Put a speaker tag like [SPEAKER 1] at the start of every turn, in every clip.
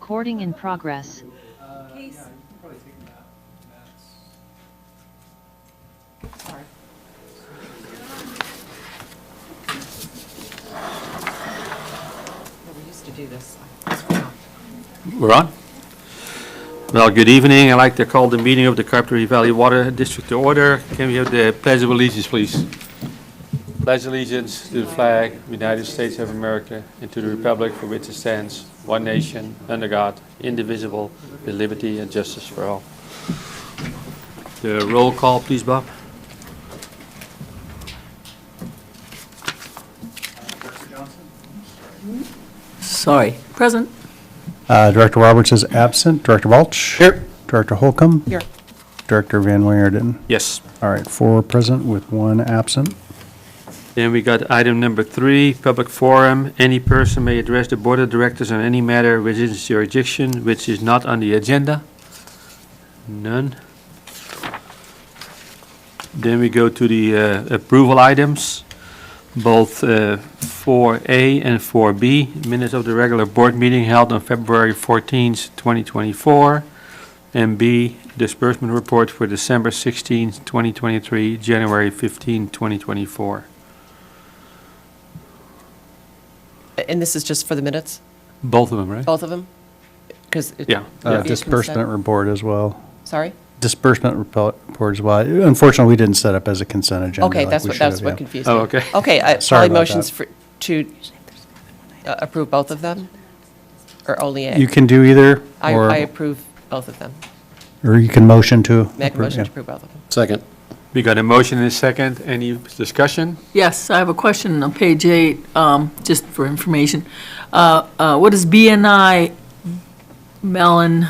[SPEAKER 1] Recording in progress.
[SPEAKER 2] Sorry. We used to do this.
[SPEAKER 3] We're on? Well, good evening. I'd like to call the meeting of the Carpinteria Valley Water District to order. Can we have the Pledge of Allegiance, please? Pledge allegiance to the flag of the United States of America and to the republic for which it stands, one nation, under God, indivisible, with liberty and justice for all. The roll call, please, Bob.
[SPEAKER 4] Sorry. Present.
[SPEAKER 5] Director Roberts is absent. Director Balch?
[SPEAKER 3] Here.
[SPEAKER 5] Director Holcomb?
[SPEAKER 2] Here.
[SPEAKER 5] Director Van Wingerden?
[SPEAKER 3] Yes.
[SPEAKER 5] All right, 4 present with 1 absent.
[SPEAKER 3] Then we got item number 3, public forum. Any person may address the board of directors on any matter within its jurisdiction which is not on the agenda. None. Then we go to the approval items, both 4A and 4B, minutes of the regular board meeting held on February 14th, 2024, and B, disbursement report for December 16th, 2023, January 15th, 2024.
[SPEAKER 2] And this is just for the minutes,
[SPEAKER 3] Both of them, right?
[SPEAKER 2] both of them? Because
[SPEAKER 3] Yeah.
[SPEAKER 5] Disbursement report as well.
[SPEAKER 2] Sorry?
[SPEAKER 5] Disbursement report as well. Unfortunately, we didn't set up as a consent agenda.
[SPEAKER 2] Okay,
[SPEAKER 5] like
[SPEAKER 2] that's
[SPEAKER 5] we
[SPEAKER 2] what,
[SPEAKER 5] should
[SPEAKER 2] that's
[SPEAKER 5] have,
[SPEAKER 2] what
[SPEAKER 5] yeah.
[SPEAKER 2] confused me.
[SPEAKER 3] Oh, okay.
[SPEAKER 2] Okay,
[SPEAKER 5] Sorry
[SPEAKER 2] probably
[SPEAKER 5] about
[SPEAKER 2] motions
[SPEAKER 5] that.
[SPEAKER 2] to approve both of them? Or only A?
[SPEAKER 5] You can do either,
[SPEAKER 2] I
[SPEAKER 5] or
[SPEAKER 2] approve both of them.
[SPEAKER 5] you can motion to.
[SPEAKER 2] Make a
[SPEAKER 5] approve,
[SPEAKER 2] motion
[SPEAKER 5] yeah.
[SPEAKER 2] to approve both of them.
[SPEAKER 6] Second.
[SPEAKER 3] We got a motion and a second. Any discussion?
[SPEAKER 4] Yes, I have a question on page 8, just for information. What is BNI Mellon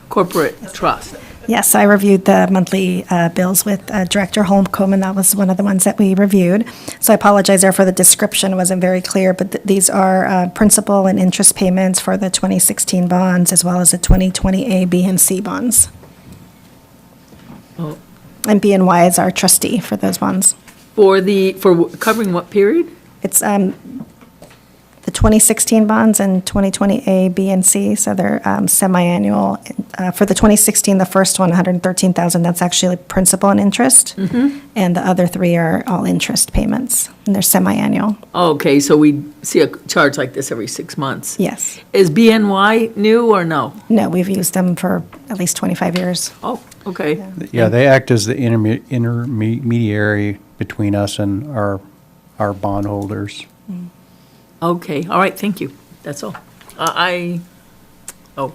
[SPEAKER 4] Corporate Trust?
[SPEAKER 7] Yes, I reviewed the monthly bills with Director Holcomb, and that was one of the ones that we reviewed. So I apologize there for the description, wasn't very clear, but these are principal and interest payments for the 2016 bonds as well as the 2020 A, B, and C bonds.
[SPEAKER 4] Oh.
[SPEAKER 7] And BNY is our trustee for those bonds.
[SPEAKER 4] For covering what period?
[SPEAKER 7] It's the 2016 bonds and 2020 A, B, and C, so they're semi-annual. For the 2016, the first one, 113,000, that's actually principal and interest. And the other 3 are all interest payments, and they're semi-annual.
[SPEAKER 4] Okay, so we see a charge like this every 6 months.
[SPEAKER 7] Yes.
[SPEAKER 4] Is BNY new or no?
[SPEAKER 7] No, we've used them for at least 25 years.
[SPEAKER 4] Oh, okay.
[SPEAKER 5] Yeah, they act as the intermediary between us and our bondholders.
[SPEAKER 4] Okay, all right, thank you. That's all.
[SPEAKER 3] Yeah,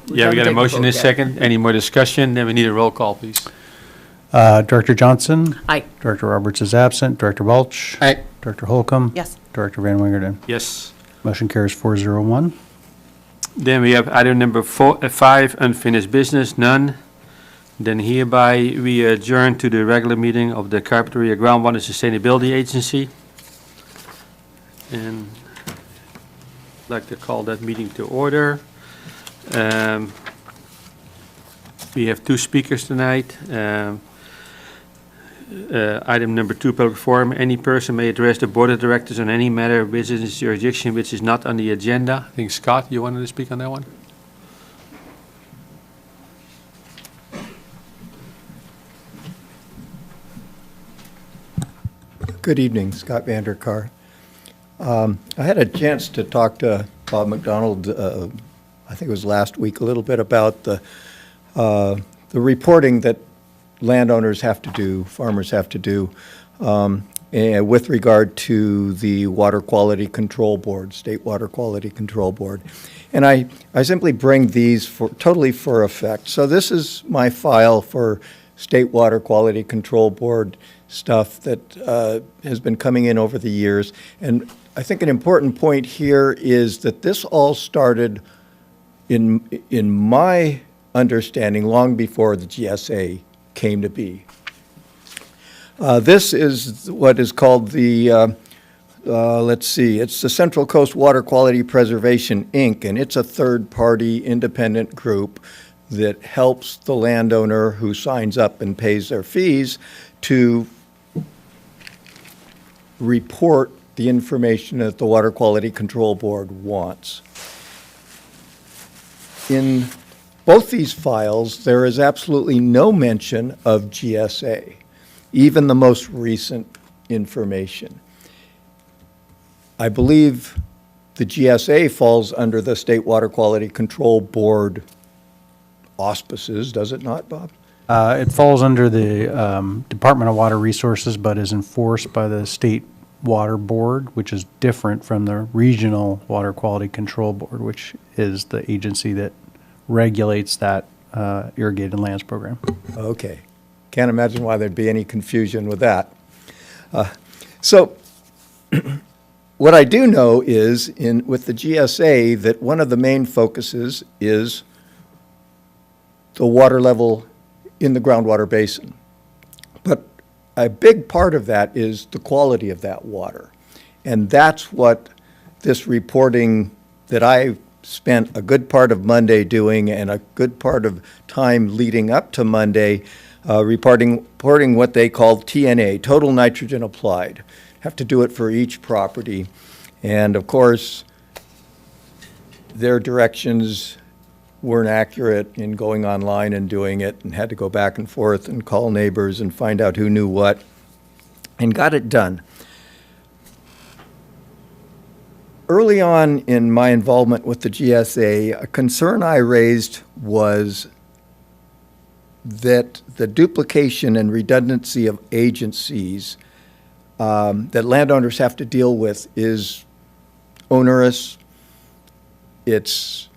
[SPEAKER 3] we
[SPEAKER 4] haven't
[SPEAKER 3] got a
[SPEAKER 4] taken
[SPEAKER 3] motion and a
[SPEAKER 4] vote yet.
[SPEAKER 3] second. Any more discussion? Then we need a roll call, please.
[SPEAKER 5] Director Johnson?
[SPEAKER 4] Aye.
[SPEAKER 5] Director Roberts is absent. Director Balch?
[SPEAKER 6] Aye.
[SPEAKER 5] Director Holcomb?
[SPEAKER 2] Yes.
[SPEAKER 5] Director Van Wingerden?
[SPEAKER 3] Yes.
[SPEAKER 5] Motion carries 401.
[SPEAKER 3] Then we have item number 5, unfinished business, none. Then hereby we adjourn to the regular meeting of the Carpinteria Groundwater Sustainability Agency. And I'd like to call that meeting to order. We have 2 speakers tonight. Item number 2, public forum. Any person may address the board of directors on any matter within its jurisdiction which is not on the agenda. I think, Scott, you wanted to speak on that one?
[SPEAKER 6] Good evening, Scott Vanderkar. I had a chance to talk to Bob McDonald, I think it was last week, a little bit about the reporting that landowners have to do, farmers have to do, and with regard to the Water Quality Control Board, State Water Quality Control Board. And I simply bring these totally for effect. So this is my file for State Water Quality Control Board stuff that has been coming in over the years. And I think an important point here is that this all started in my understanding long before the GSA came to be. This is what is called the, let's see, it's the Central Coast Water Quality Preservation, Inc., and it's a third-party independent group that helps the landowner who signs up and pays their fees to report the information that the Water Quality Control Board wants. in both these files, there is absolutely no mention of GSA, even the most recent information. I believe the GSA falls under the State Water Quality Control Board auspices, does it not, Bob?
[SPEAKER 5] It falls under the Department of Water Resources, but is enforced by the State Water Board, which is different from the Regional Water Quality Control Board, which is the agency that regulates that irrigated lands program.
[SPEAKER 6] Okay. Can't imagine why there'd be any confusion with that. So what I do know is with the GSA that one of the main focuses is the water level in the groundwater basin. But a big part of that is the quality of that water. And that's what this reporting that I spent a good part of Monday doing and a good part of time leading up to Monday, reporting what they call TNA, total nitrogen applied. Have to do it for each property. And of course, their directions weren't accurate in going online and doing it, and had to go back and forth and call neighbors and find out who knew what, and got it done. Early on in my involvement with the GSA, a concern I raised was that the duplication and redundancy of agencies that landowners have to deal with is onerous, it's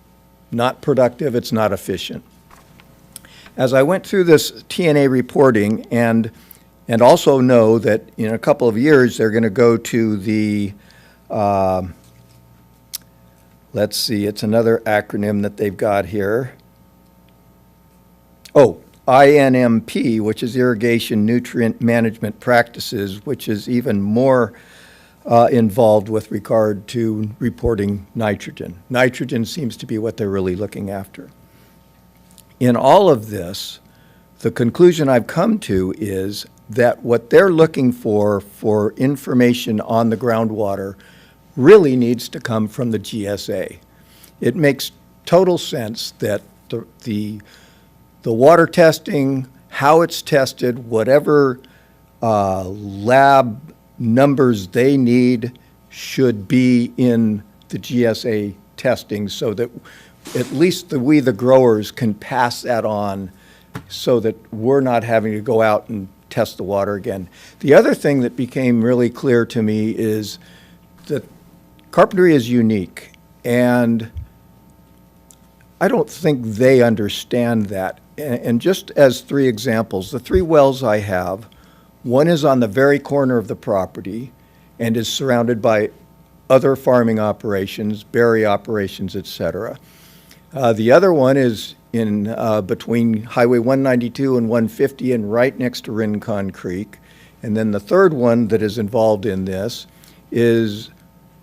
[SPEAKER 6] not productive, it's not efficient. As I went through this TNA reporting and also know that in a couple of years they're going to go to the, let's see, it's another acronym that they've got here. Oh, INMP, which is Irrigation Nutrient Management Practices, which is even more involved with regard to reporting nitrogen. Nitrogen seems to be what they're really looking after. In all of this, the conclusion I've come to is that what they're looking for information on the groundwater really needs to come from the GSA. It makes total sense that the water testing, how it's tested, whatever lab numbers they need should be in the GSA testing so that at least we, the growers, can pass that on so that we're not having to go out and test the water again. The other thing that became really clear to me is that Carpinteria is unique, and I don't think they understand that. And just as 3 examples, the 3 wells I have, one is on the very corner of the property and is surrounded by other farming operations, berry operations, et cetera. The other one is in between Highway 192 and 150 and right next to Rincon Creek. And then the third one that is involved in this is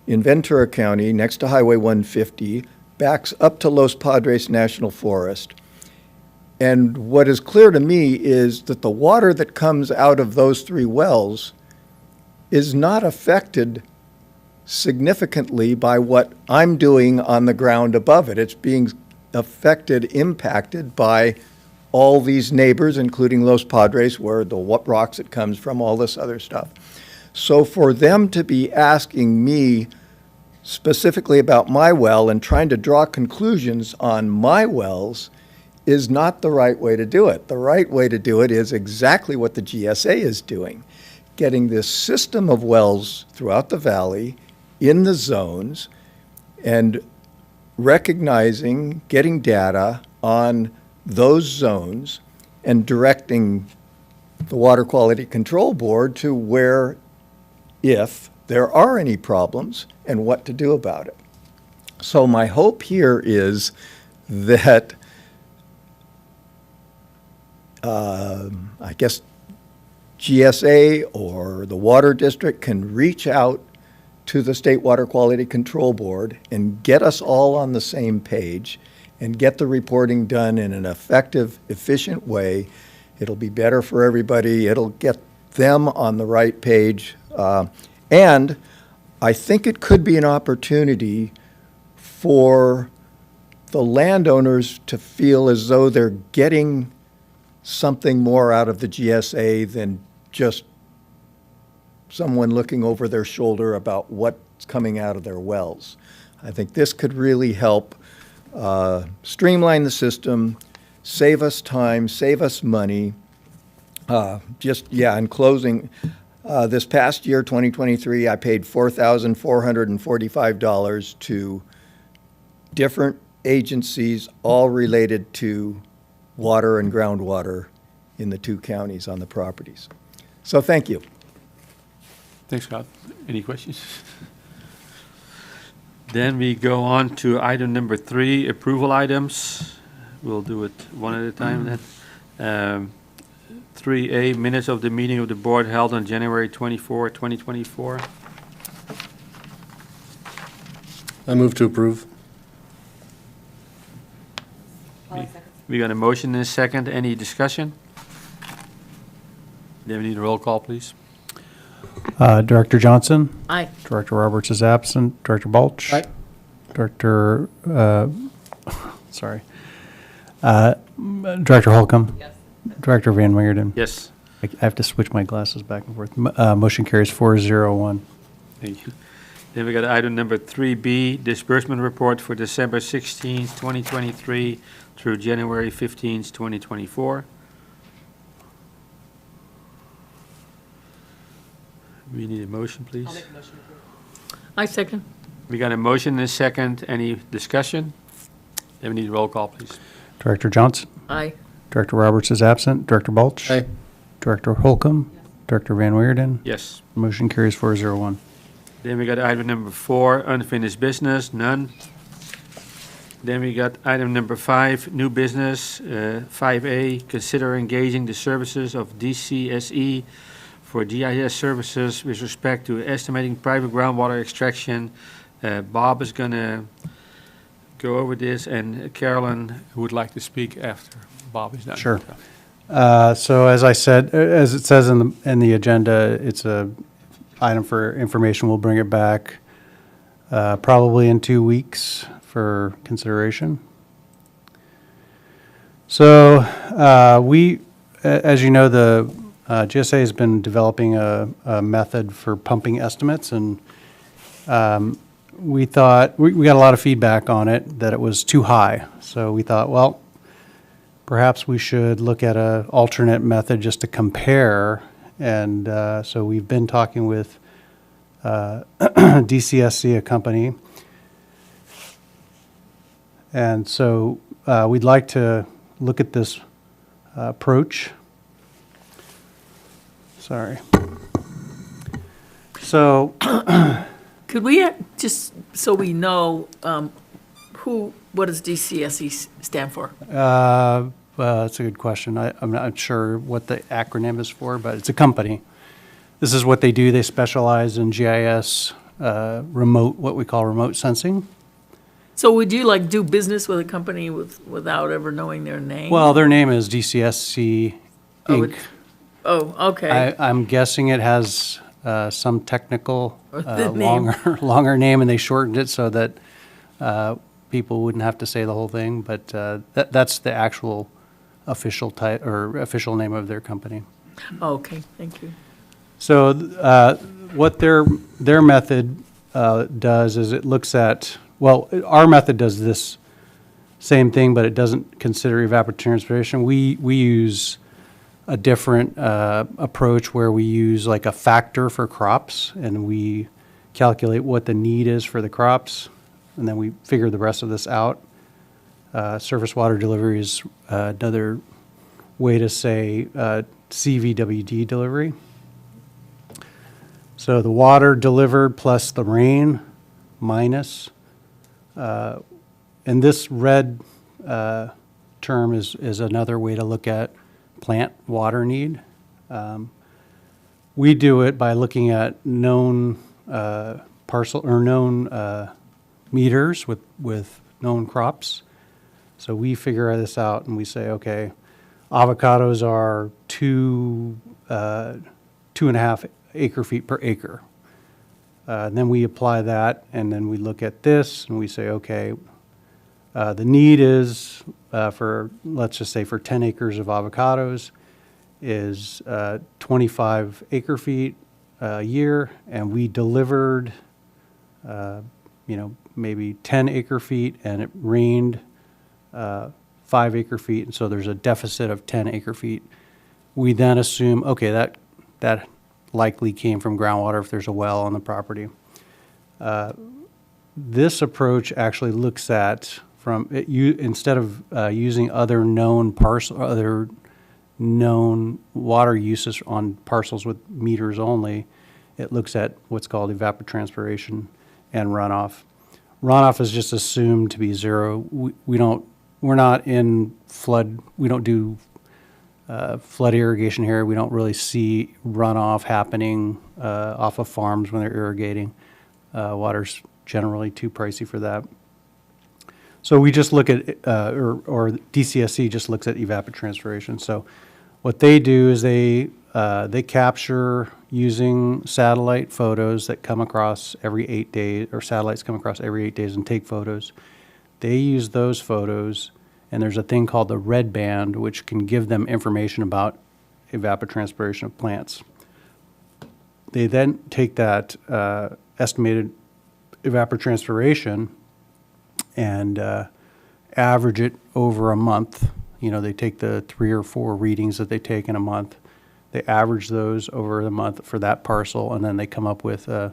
[SPEAKER 6] in Ventura County, next to Highway 150, backs up to Los Padres National Forest. And what is clear to me is that the water that comes out of those 3 wells is not affected significantly by what I'm doing on the ground above it. It's being impacted by all these neighbors, including Los Padres, where the rocks it comes from, all this other stuff. So for them to be asking me specifically about my well and trying to draw conclusions on my wells is not the right way to do it. The right way to do it is exactly what the GSA is doing, getting this system of wells throughout the valley in the zones and recognizing, getting data on those zones and directing the Water Quality Control Board to where, if there are any problems, and what to do about it. So my hope here is that I guess GSA or the Water District can reach out to the State Water Quality Control Board and get us all on the same page and get the reporting done in an effective, efficient way. It'll be better for everybody. It'll get them on the right page. And I think it could be an opportunity for the landowners to feel as though they're getting something more out of the GSA than just someone looking over their shoulder about what's coming out of their wells. I think this could really help streamline the system, save us time, save us money. In closing, this past year, 2023, I paid $4,445 to different agencies, all related to water and groundwater in the 2 counties on the properties. So thank you.
[SPEAKER 3] Thanks, Scott. Any questions? Then we go on to item number 3, approval items. We'll do it one at a time then. 3A, minutes of the meeting of the board held on January 24, 2024.
[SPEAKER 1] I move to approve.
[SPEAKER 3] We got a motion and a second. Any discussion? Then we need a roll call, please.
[SPEAKER 5] Director Johnson?
[SPEAKER 4] Aye.
[SPEAKER 5] Director Roberts is absent. Director Balch?
[SPEAKER 1] Aye.
[SPEAKER 5] Director, Director Holcomb?
[SPEAKER 2] Yes.
[SPEAKER 5] Director Van Meerden?
[SPEAKER 3] Yes.
[SPEAKER 5] I have to switch my glasses back and forth. Motion carries 4-0-1.
[SPEAKER 3] Thank you. Then we got item number 3B, disbursement report for December 16th, 2023 through January 15th, 2024. We need a motion, please.
[SPEAKER 4] I second.
[SPEAKER 3] We got a motion and a second. Any discussion? Then we need a roll call, please.
[SPEAKER 5] Director Johnson?
[SPEAKER 4] Aye.
[SPEAKER 5] Director Roberts is absent. Director Balch?
[SPEAKER 1] Aye.
[SPEAKER 5] Director Holcomb? Director Van Weerden?
[SPEAKER 3] Yes.
[SPEAKER 5] Motion carries 4-0-1.
[SPEAKER 3] Then we got item number 4, unfinished business, none. Then we got item number 5, new business, 5A, consider engaging the services of DCSE for GIS services with respect to estimating private groundwater extraction. Bob is gonna go over this, and Carolyn would like to speak after Bob is done.
[SPEAKER 5] Sure. So as I said, as it says in the agenda, it's a item for information. We'll bring it back probably in 2 weeks for consideration. So as you know, the GSA has been developing a method for pumping estimates, and we thought, we got a lot of feedback on it that it was too high. So we thought, well, perhaps we should look at an alternate method just to compare. And so we've been talking with DCSC, a company. And so we'd like to look at this approach. Sorry. So
[SPEAKER 4] Could we, just so we know, what does DCSE stand for?
[SPEAKER 5] well, that's a good question. I'm not sure what the acronym is for, but it's a company. This is what they do. They specialize in GIS remote, what we call remote sensing.
[SPEAKER 4] So would you like do business with a company without ever knowing their name?
[SPEAKER 5] Well, their name is DCSC
[SPEAKER 4] Oh,
[SPEAKER 5] Inc.
[SPEAKER 4] Oh, okay.
[SPEAKER 5] I'm guessing it has some technical
[SPEAKER 4] The name.
[SPEAKER 5] longer name, and they shortened it so that people wouldn't have to say the whole thing. But that's the actual official official name of their company.
[SPEAKER 4] Okay, thank you.
[SPEAKER 5] So what their method does is it looks at, well, our method does this same thing, but it doesn't consider evapotranspiration. We use a different approach where we use like a factor for crops, and we calculate what the need is for the crops, and then we figure the rest of this out. Surface water delivery is another way to say CVWD delivery. So the water delivered plus the rain minus, and this red term is another way to look at plant water need. We do it by looking at known parcel or known meters with known crops. So we figure this out and we say, okay, avocados are 2.5 acre feet per acre. And then we apply that, and then we look at this and we say, okay, The need is for, let's just say for 10 acres of avocados, is 25 acre feet a year, and we delivered, maybe 10 acre feet, and it rained 5 acre feet, and so there's a deficit of 10 acre feet. We then assume, okay, that likely came from groundwater if there's a well on the property. This approach actually looks at instead of using other known water uses on parcels with meters only, it looks at what's called evapotranspiration and runoff. Runoff is just assumed to be zero. We're not in flood. We don't do flood irrigation here. We don't really see runoff happening off of farms when they're irrigating. Water's generally too pricey for that. So we just look at, or DCSC just looks at evapotranspiration. So what they do is they capture using satellite photos that come across every 8 days, or satellites come across every 8 days and take photos. They use those photos, and there's a thing called the red band, which can give them information about evapotranspiration of plants. They then take that estimated evapotranspiration and average it over a month. They take the 3 or 4 readings that they take in a month. They average those over the month for that parcel, and then they come up with a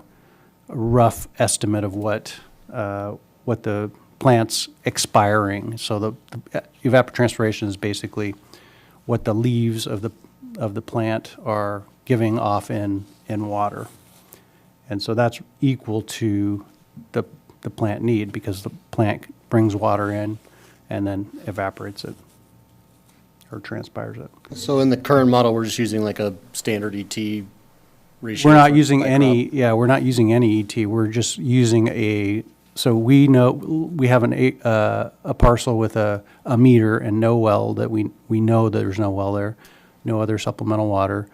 [SPEAKER 5] rough estimate of what the plant's expiring. So the evapotranspiration is basically what the leaves of the plant are giving off in water. And so that's equal to the plant need, because the plant brings water in and then evaporates it or transpires it.
[SPEAKER 1] So in the current model, we're just using like a standard ET ratio?
[SPEAKER 5] We're not
[SPEAKER 1] for
[SPEAKER 5] using
[SPEAKER 1] by
[SPEAKER 5] any,
[SPEAKER 1] crop?
[SPEAKER 5] we're not using any ET. We're just using so we know, we have a parcel with a meter and no well that we know that there's no well there, no other supplemental water.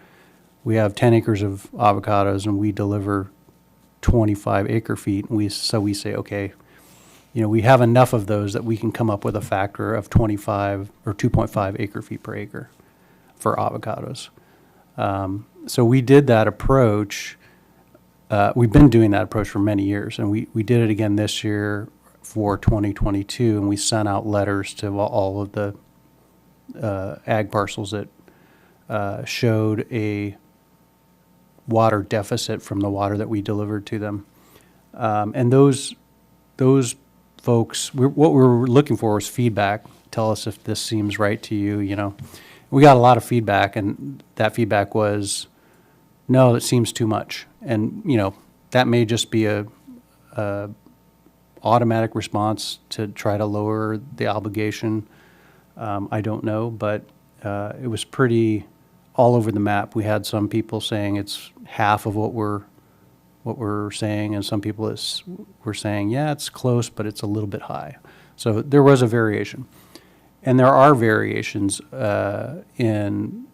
[SPEAKER 5] We have 10 acres of avocados, and we deliver 25 acre feet. And so we say, okay, we have enough of those that we can come up with a factor of 25 or 2.5 acre feet per acre for avocados. So we did that approach. We've been doing that approach for many years, and we did it again this year for 2022, and we sent out letters to all of the ag parcels that showed a water deficit from the water that we delivered to them. And those folks, what we're looking for was feedback. Tell us if this seems right to you, We got a lot of feedback, and that feedback was, no, it seems too much. And, that may just be a automatic response to try to lower the obligation. I don't know, but it was pretty all over the map. We had some people saying it's half of what we're saying, and some people were saying, yeah, it's close, but it's a little bit high. So there was a variation. And there are variations in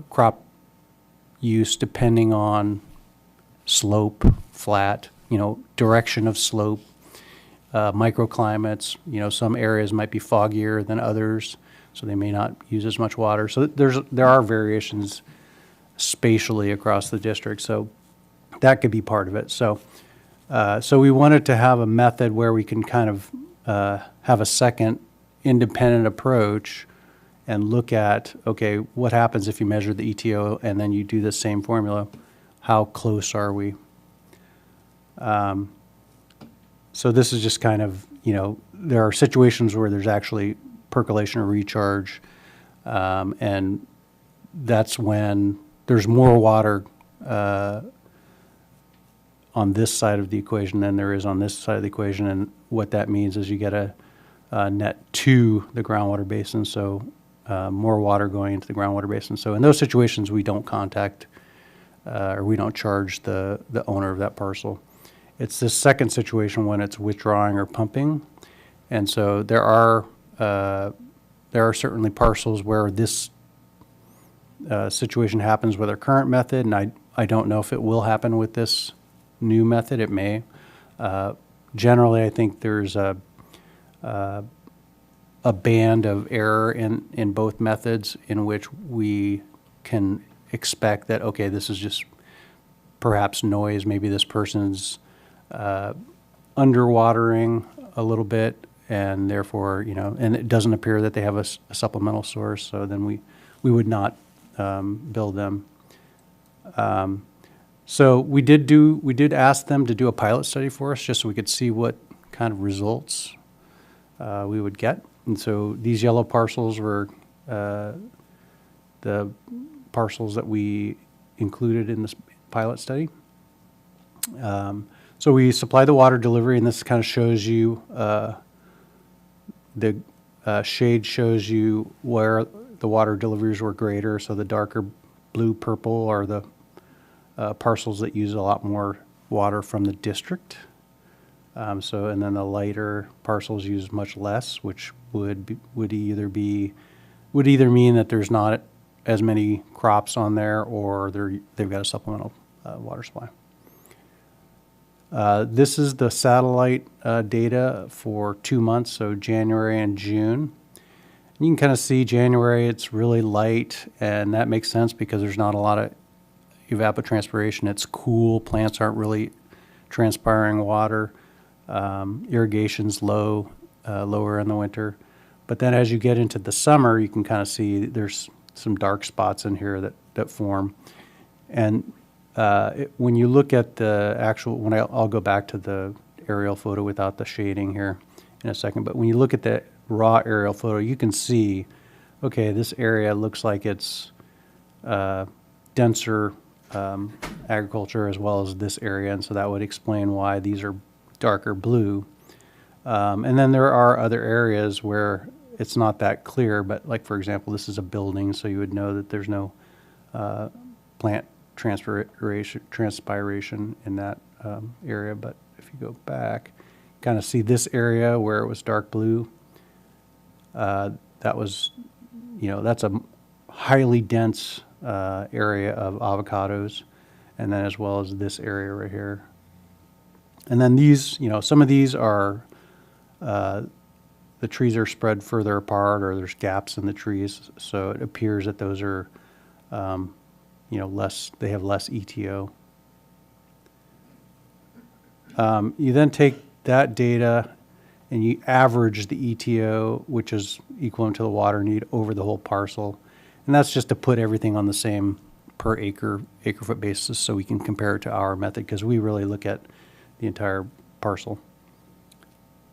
[SPEAKER 5] crop use depending on slope, flat, direction of slope, microclimates. Some areas might be foggier than others, so they may not use as much water. So there are variations spatially across the district. So that could be part of it. So we wanted to have a method where we can kind of have a second independent approach and look at, okay, what happens if you measure the ETO and then you do the same formula? How close are we? So this is just kind of, there are situations where there's actually percolation or recharge, and that's when there's more water on this side of the equation than there is on this side of the equation. And what that means is you get a net to the groundwater basin, so more water going into the groundwater basin. So in those situations, we don't contact or we don't charge the owner of that parcel. It's this second situation when it's withdrawing or pumping. And so there are certainly parcels where this situation happens with our current method, and I don't know if it will happen with this new method. It may. Generally, I think there's a band of error in both methods in which we can expect that, okay, this is just perhaps noise. Maybe this person's underwatering a little bit, and therefore, and it doesn't appear that they have a supplemental source, so then we would not bill them. So we did ask them to do a pilot study for us, just so we could see what kind of results we would get. And so these yellow parcels were the parcels that we included in this pilot study. So we supply the water delivery, and this kind of shows you, the shade shows you where the water deliveries were greater. So the darker blue, purple are the parcels that use a lot more water from the district. And then the lighter parcels use much less, which would either mean that there's not as many crops on there, or they've got a supplemental water supply. This is the satellite data for 2 months, so January and June. You can kind of see January, it's really light, and that makes sense because there's not a lot of evapotranspiration. It's cool, plants aren't really transpiring water. Irrigation's lower in the winter. But then as you get into the summer, you can kind of see there's some dark spots in here that form. And when you look at the actual, I'll go back to the aerial photo without the shading here in a second, but when you look at the raw aerial photo, you can see, okay, this area looks like it's denser agriculture as well as this area, and so that would explain why these are darker blue. And then there are other areas where it's not that clear, but like, for example, this is a building, so you would know that there's no plant transpiration in that area. But if you go back, kind of see this area where it was dark blue. That was, that's a highly dense area of avocados, and then as well as this area right here. And then these, some of these are, the trees are spread further apart, or there's gaps in the trees, so it appears that those are, they have less ETO. You then take that data and you average the ETO, which is equivalent to the water need, over the whole parcel. And that's just to put everything on the same per acre foot basis, so we can compare it to our method, because we really look at the entire parcel.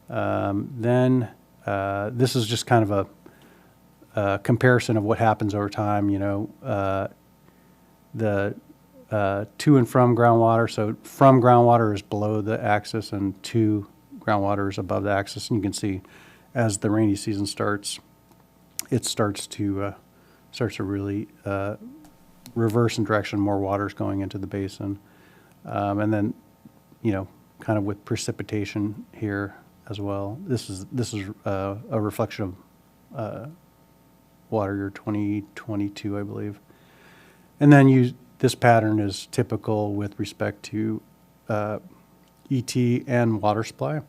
[SPEAKER 5] Then this is just kind of a comparison of what happens over time. The to and from groundwater. So from groundwater is below the axis, and to groundwater is above the axis. And you can see as the rainy season starts, it starts to really reverse in direction. More water is going into the basin, and then kind of with precipitation here as well. This is a reflection of water year 2022, I believe. And then this pattern is typical with respect to ET and water supply.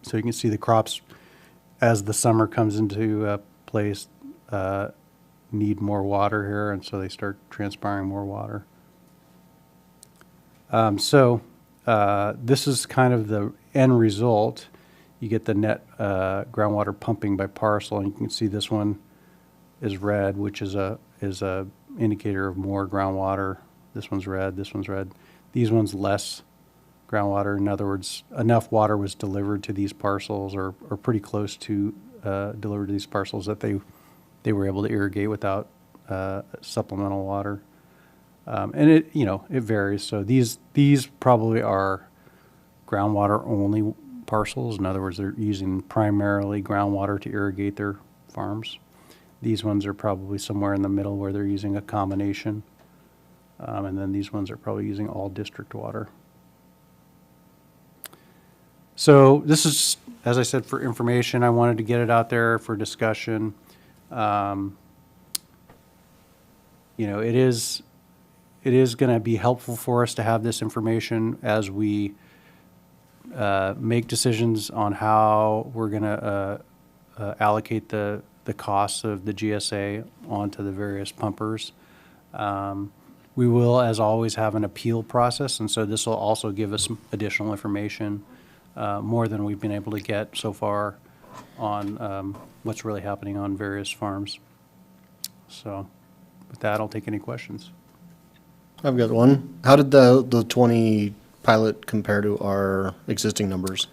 [SPEAKER 5] So you can see the crops, as the summer comes into place, need more water here, and so they start transpiring more water. This is kind of the end result. You get the net groundwater pumping by parcel, and you can see this one is red, which is a indicator of more groundwater. This one's red, this one's red. These ones less groundwater. In other words, enough water was delivered to these parcels, or pretty close to delivered to these parcels, that they were able to irrigate without supplemental water. And it varies. So these probably are groundwater only parcels. In other words, they're using primarily groundwater to irrigate their farms. These ones are probably somewhere in the middle where they're using a combination. And then these ones are probably using all district water. So this is, as I said, for information. I wanted to get it out there for discussion. It is going to be helpful for us to have this information as we make decisions on how we're going to allocate the costs of the GSA onto the various pumpers. We will, as always, have an appeal process, and so this will also give us some additional information, more than we've been able to get so far on what's really happening on various farms. So with that, I'll take any questions.
[SPEAKER 1] I've got one. How did the 20 pilot compare to our existing numbers?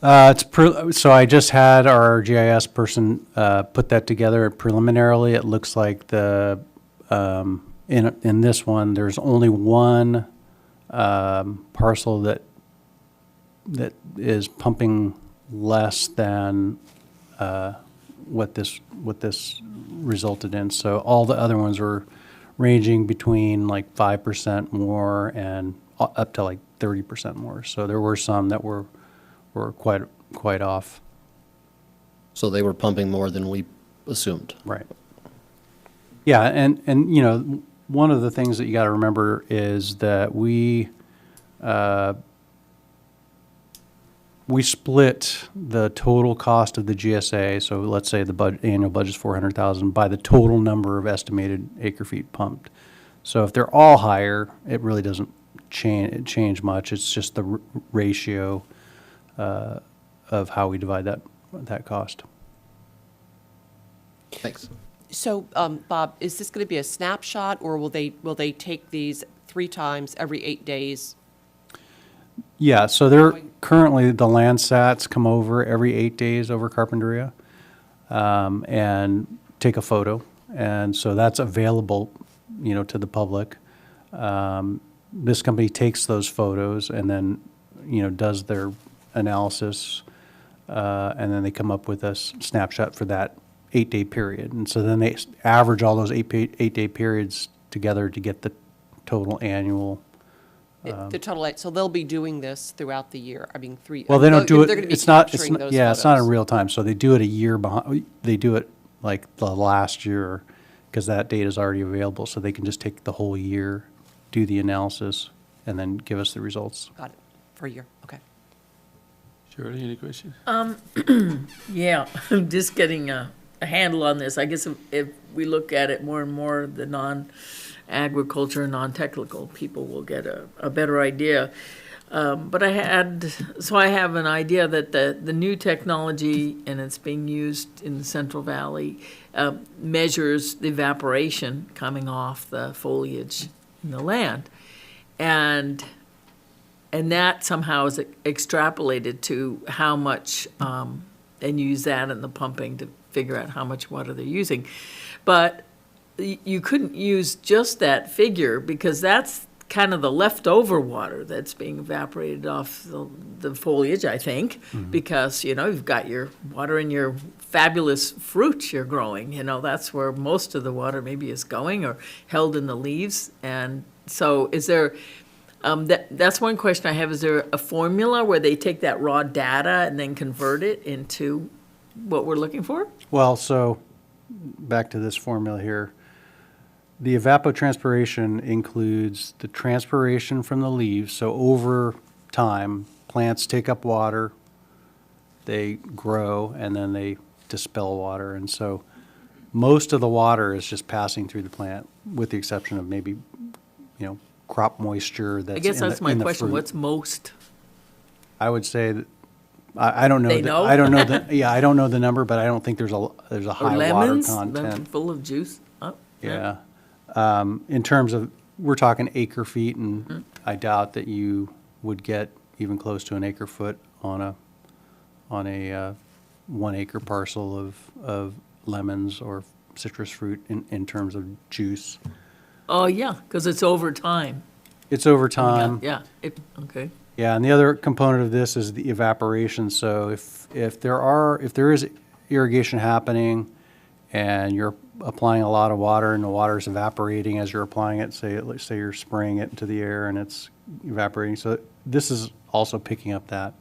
[SPEAKER 5] So I just had our GIS person put that together preliminarily. It looks like in this one, there's only one parcel that is pumping less than what this resulted in. So all the other ones were ranging between like 5% more and up to like 30% more. So there were some that were quite off.
[SPEAKER 1] So they were pumping more than we assumed.
[SPEAKER 5] Right. Yeah, and you know, one of the things that you got to remember is that we split the total cost of the GSA. So let's say the annual budget's 400,000 by the total number of estimated acre feet pumped. So if they're all higher, it really doesn't change much. It's just the ratio of how we divide that cost.
[SPEAKER 1] Thanks.
[SPEAKER 2] So, Bob, is this going to be a snapshot, or will they take these 3 times every 8 days?
[SPEAKER 5] Yeah, so they're currently, the Landsats come over every 8 days over Carpinteria and take a photo. And so that's available, you know, to the public. This company takes those photos and then, you know, does their analysis, and then they come up with a snapshot for that 8-day period. And so then they average all those 8-day periods together to get the total annual.
[SPEAKER 2] The total, so they'll be doing this throughout the year. I mean,
[SPEAKER 5] Well, they don't do it.
[SPEAKER 2] They're going to be
[SPEAKER 5] It's not.
[SPEAKER 2] capturing those
[SPEAKER 5] Yeah, it's not in
[SPEAKER 2] photos.
[SPEAKER 5] real time. So they do it a year behind. They do it like the last year because that data is already available. So they can just take the whole year, do the analysis, and then give us the results.
[SPEAKER 2] Got it, for a year, okay.
[SPEAKER 3] Shirley, any questions?
[SPEAKER 4] Yeah, I'm just getting a handle on this. I guess if we look at it more and more, the non-agriculture, non-technical people will get a better idea. But I have an idea that the new technology, and it's being used in the Central Valley, measures the evaporation coming off the foliage in the land. And that somehow is extrapolated to how much, and use that in the pumping to figure out how much water they're using. But you couldn't use just that figure because that's kind of the leftover water that's being evaporated off the foliage, I think, because, you know, you've got your water in your fabulous fruit you're growing. You know, that's where most of the water maybe is going, or held in the leaves. And so is there, that's one question I have. Is there a formula where they take that raw data and then convert it into what we're looking for?
[SPEAKER 5] Well, so back to this formula here. The evapotranspiration includes the transpiration from the leaves. So over time, plants take up water, they grow, and then they dispel water. And so most of the water is just passing through the plant, with the exception of maybe, you know, crop moisture that's
[SPEAKER 4] I guess that's my
[SPEAKER 5] in the
[SPEAKER 4] question.
[SPEAKER 5] fruit.
[SPEAKER 4] What's most?
[SPEAKER 5] I would say that, I don't know.
[SPEAKER 4] They know?
[SPEAKER 5] I don't know yeah, I don't know the number, but I don't think there's a
[SPEAKER 4] Or
[SPEAKER 5] high
[SPEAKER 4] lemons?
[SPEAKER 5] water content.
[SPEAKER 4] Full of juice? Oh,
[SPEAKER 5] Yeah. In terms of, we're talking acre feet, and I doubt that you would get even close to an acre foot on a 1 acre parcel of lemons or citrus fruit in terms of juice.
[SPEAKER 4] Oh, yeah, because it's over time.
[SPEAKER 5] It's over time.
[SPEAKER 4] Yeah, okay.
[SPEAKER 5] Yeah, and the other component of this is the evaporation. So if there is irrigation happening and you're applying a lot of water and the water is evaporating as you're applying it, let's say you're spraying it into the air and it's evaporating. So this is also picking up that.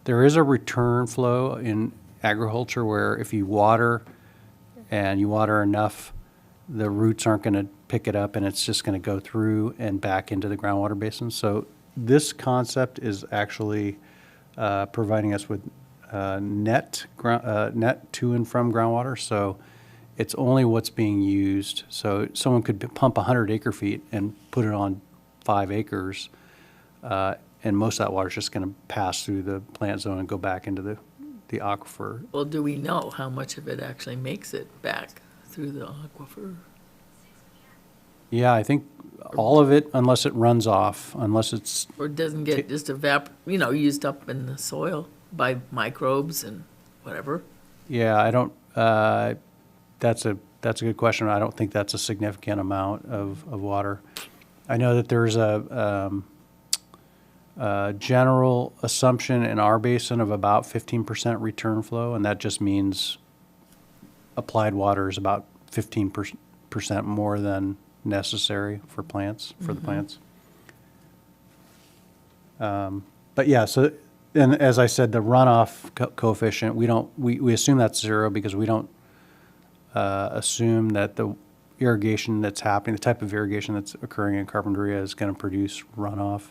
[SPEAKER 5] There is a return flow in agriculture where if you water and you water enough, the roots aren't going to pick it up and it's just going to go through and back into the groundwater basin. So this concept is actually providing us with net to and from groundwater, so it's only what's being used. So someone could pump 100 acre feet and put it on 5 acres, and most of that water is just going to pass through the plant zone and go back into the aquifer.
[SPEAKER 4] Well, do we know how much of it actually makes it back through the aquifer?
[SPEAKER 5] Yeah, I think all of it, unless it runs off, unless it's,
[SPEAKER 4] Or doesn't get just used up in the soil by microbes and whatever?
[SPEAKER 5] yeah, I don't, that's a good question. I don't think that's a significant amount of water. I know that there's a general assumption in our basin of about 15% return flow, and that just means applied water is about 15% more than necessary for plants, for the plants. But yeah, so, and as I said, the runoff coefficient, we assume that's 0 because we don't assume that the irrigation that's happening, the type of irrigation that's occurring in Carpinteria is going to produce runoff.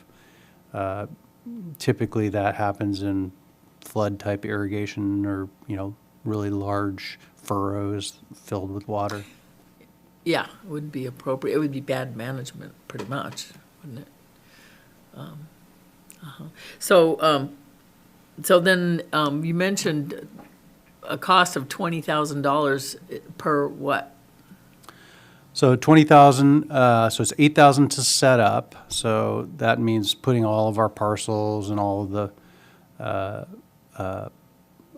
[SPEAKER 5] Typically that happens in flood type irrigation or, really large furrows filled with water.
[SPEAKER 4] Yeah, it wouldn't be appropriate. It would be bad management, pretty much, wouldn't it? So then you mentioned a cost of $20,000 per what?
[SPEAKER 5] So 20,000, so it's 8,000 to set up. So that means putting all of our parcels and all of the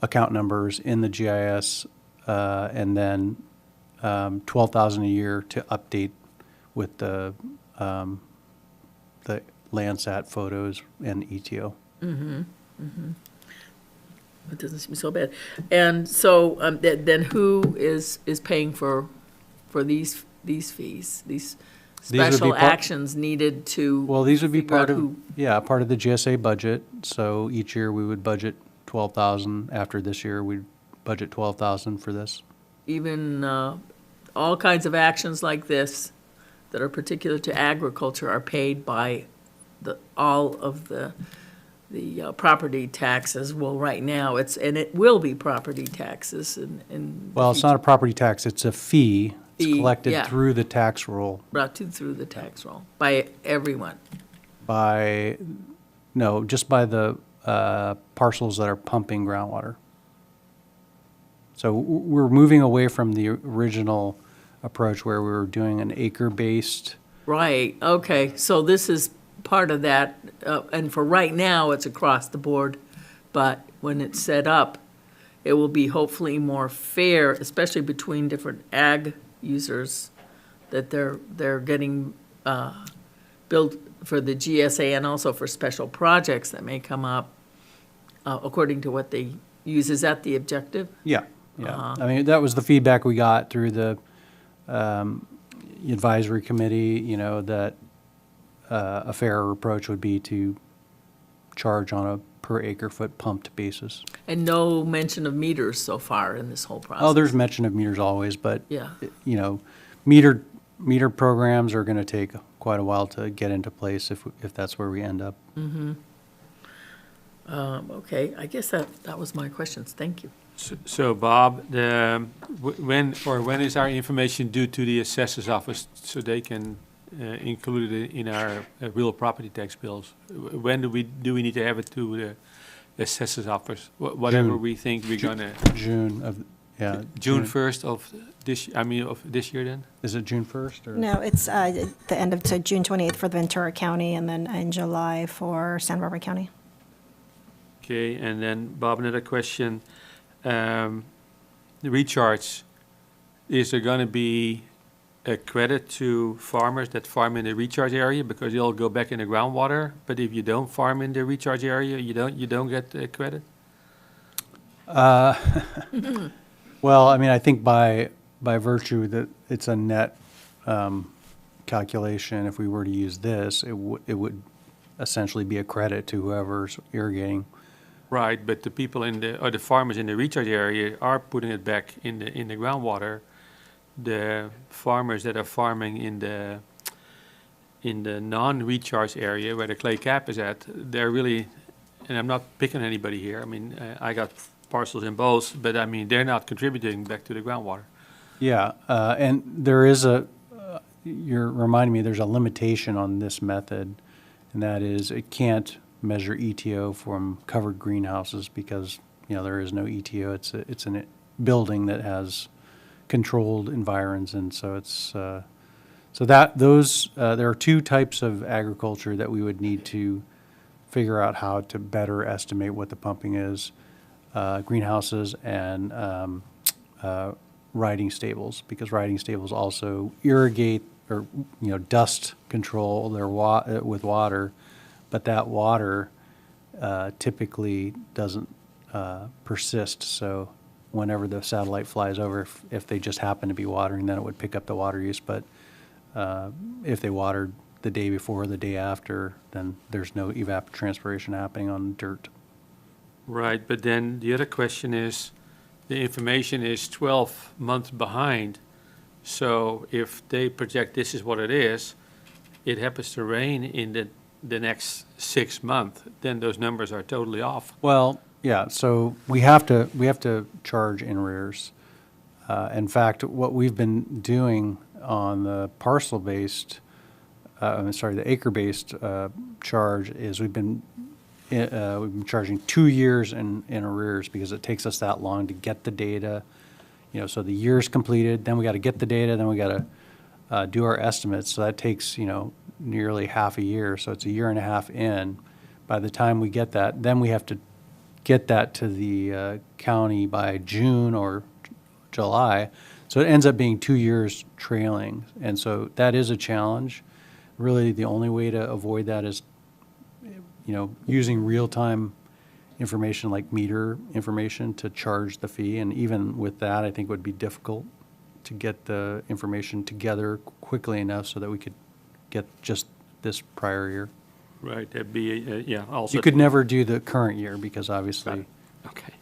[SPEAKER 5] account numbers in the GIS, and then 12,000 a year to update with the Landsat photos and ETO.
[SPEAKER 4] It doesn't seem so bad. And so then who is paying for these fees, these
[SPEAKER 5] These would be
[SPEAKER 4] special
[SPEAKER 5] part-
[SPEAKER 4] actions needed to?
[SPEAKER 5] Well, these would be
[SPEAKER 4] figure out
[SPEAKER 5] part of,
[SPEAKER 4] who-
[SPEAKER 5] part of the GSA budget. So each year we would budget 12,000. After this year, we'd budget 12,000 for this.
[SPEAKER 4] Even all kinds of actions like this that are particular to agriculture are paid by all of the property taxes. Well, right now, and it will be property taxes and.
[SPEAKER 5] Well, it's not a property tax, it's a fee. It's
[SPEAKER 4] Fee,
[SPEAKER 5] collected
[SPEAKER 4] yeah.
[SPEAKER 5] through the tax roll
[SPEAKER 4] Brought through the tax roll by everyone.
[SPEAKER 5] just by the parcels that are pumping groundwater. So we're moving away from the original approach where we were doing an acre-based.
[SPEAKER 4] Right, okay, so this is part of that, and for right now, it's across the board, but when it's set up, it will be hopefully more fair, especially between different ag users, that they're getting billed for the GSA and also for special projects that may come up according to what they use. Is that the objective?
[SPEAKER 5] Yeah. I mean, that was the feedback we got through the advisory committee, that a fairer approach would be to charge on a per acre foot pumped basis.
[SPEAKER 4] And no mention of meters so far in this whole process?
[SPEAKER 5] Oh, there's mention of meters always, but,
[SPEAKER 4] Yeah.
[SPEAKER 5] meter programs are going to take quite a while to get into place if that's where we end up.
[SPEAKER 4] Okay, I guess that was my questions, thank you.
[SPEAKER 3] So Bob, when is our information due to the assessor's office so they can include it in our real property tax bills? When do we need to have it to the assessor's office? Whatever
[SPEAKER 5] June.
[SPEAKER 3] we think we're gonna,
[SPEAKER 5] June of,
[SPEAKER 3] June 1st of this year then?
[SPEAKER 5] Is it June 1st or?
[SPEAKER 7] No, it's the end of, so June 28th for Ventura County, and then in July for San Barbara County.
[SPEAKER 3] Okay, and then Bob, another question. The recharge, is there gonna be a credit to farmers that farm in the recharge area because they'll go back in the groundwater? But if you don't farm in the recharge area, you don't get a credit?
[SPEAKER 5] Well, I mean, I think by virtue that it's a net calculation, if we were to use this, it would essentially be a credit to whoever's irrigating.
[SPEAKER 3] Right, but the people or the farmers in the recharge area are putting it back in the groundwater. The farmers that are farming in the in the non-recharge area where the clay cap is at, they're really, and I'm not picking anybody here, I mean, I got parcels in both, but I mean, they're not contributing back to the groundwater.
[SPEAKER 5] Yeah, and there is you're reminding me, there's a limitation on this method, and that is it can't measure ETO from covered greenhouses because, there is no ETO. It's a building that has controlled environs, and so it's, there are two types of agriculture that we would need to figure out how to better estimate what the pumping is, greenhouses and riding stables, because riding stables also irrigate or, dust control their with water, but that water typically doesn't persist. So whenever the satellite flies over, if they just happen to be watering, then it would pick up the water use. But if they watered the day before or the day after, then there's no evapotranspiration happening on dirt.
[SPEAKER 3] Right, but then the other question is, the information is 12 months behind. So if they project this is what it is, it happens to rain in the next 6 months, then those numbers are totally off.
[SPEAKER 5] Well, yeah, so we have to charge in arrears. In fact, what we've been doing on the parcel-based, the acre-based charge is we've been charging 2 years in arrears because it takes us that long to get the data. So the year's completed, then we got to get the data, then we got to do our estimates. So that takes, nearly half a year. So it's a year and a half in. By the time we get that, then we have to get that to the county by June or July. So it ends up being 2 years trailing. And so that is a challenge. Really, the only way to avoid that is, using real-time information like meter information to charge the fee. And even with that, I think it would be difficult to get the information together quickly enough so that we could get just this prior year.
[SPEAKER 3] Right, that'd be, also.
[SPEAKER 5] You could never do the current year because obviously.
[SPEAKER 3] Okay.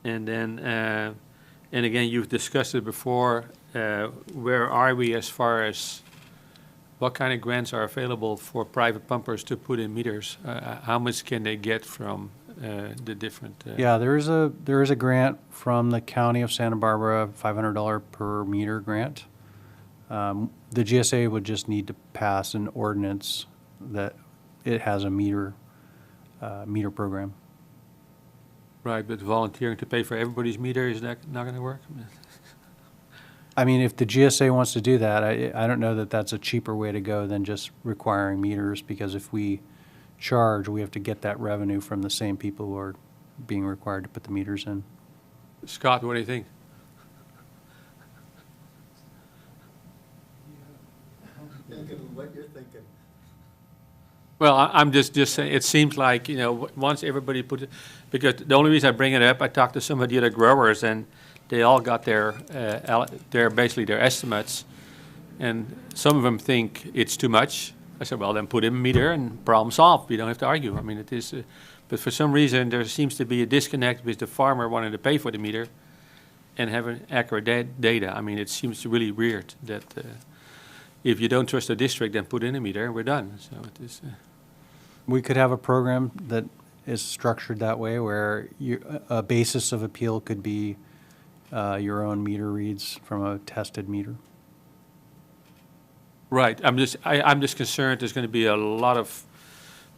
[SPEAKER 3] And then, and again, you've discussed it before, where are we as far as what kind of grants are available for private pumpers to put in meters? How much can they get from the different?
[SPEAKER 5] Yeah, there is a grant from the county of Santa Barbara, $500 per meter grant. The GSA would just need to pass an ordinance that it has a meter program.
[SPEAKER 3] Right, but volunteering to pay for everybody's meter, is that not going to work?
[SPEAKER 5] I mean, if the GSA wants to do that, I don't know that that's a cheaper way to go than just requiring meters, because if we charge, we have to get that revenue from the same people who are being required to put the meters in.
[SPEAKER 3] Scott, what do you think?
[SPEAKER 6] What you're thinking.
[SPEAKER 3] Well, I'm just saying, it seems like, once everybody put it, because the only reason I bring it up, I talked to some of the other growers, and they all got their basically their estimates, and some of them think it's too much. I said, well, then put in a meter and problem solved. We don't have to argue. I mean, it is, but for some reason, there seems to be a disconnect with the farmer wanting to pay for the meter and having accurate data. I mean, it seems really weird that if you don't trust the district, then put in a meter and we're done. So it is.
[SPEAKER 5] We could have a program that is structured that way, where a basis of appeal could be your own meter reads from a tested meter.
[SPEAKER 3] Right. I'm just concerned there's going to be a lot of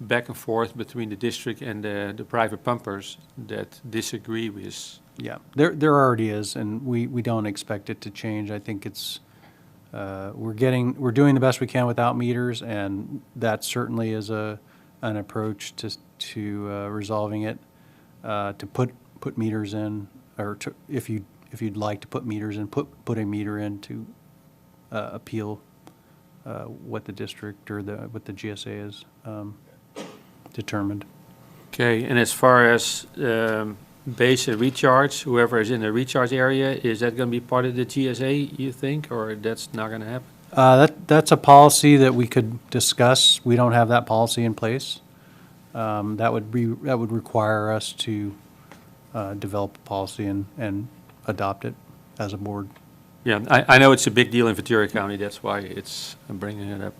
[SPEAKER 3] back and forth between the district and the private pumpers that disagree with.
[SPEAKER 5] Yeah, there already is, and we don't expect it to change. I think it's we're doing the best we can without meters, and that certainly is an approach to resolving it. To put meters in, or if you'd like to put meters in, put a meter in to appeal what the district or what the GSA is determined.
[SPEAKER 3] Okay, and as far as base and recharge, whoever is in the recharge area, is that going to be part of the GSA, you think, or that's not going to happen?
[SPEAKER 5] That's a policy that we could discuss. We don't have that policy in place. That would require us to develop a policy and adopt it as a board.
[SPEAKER 3] Yeah, I know it's a big deal in Ventura County. That's why I'm bringing it up.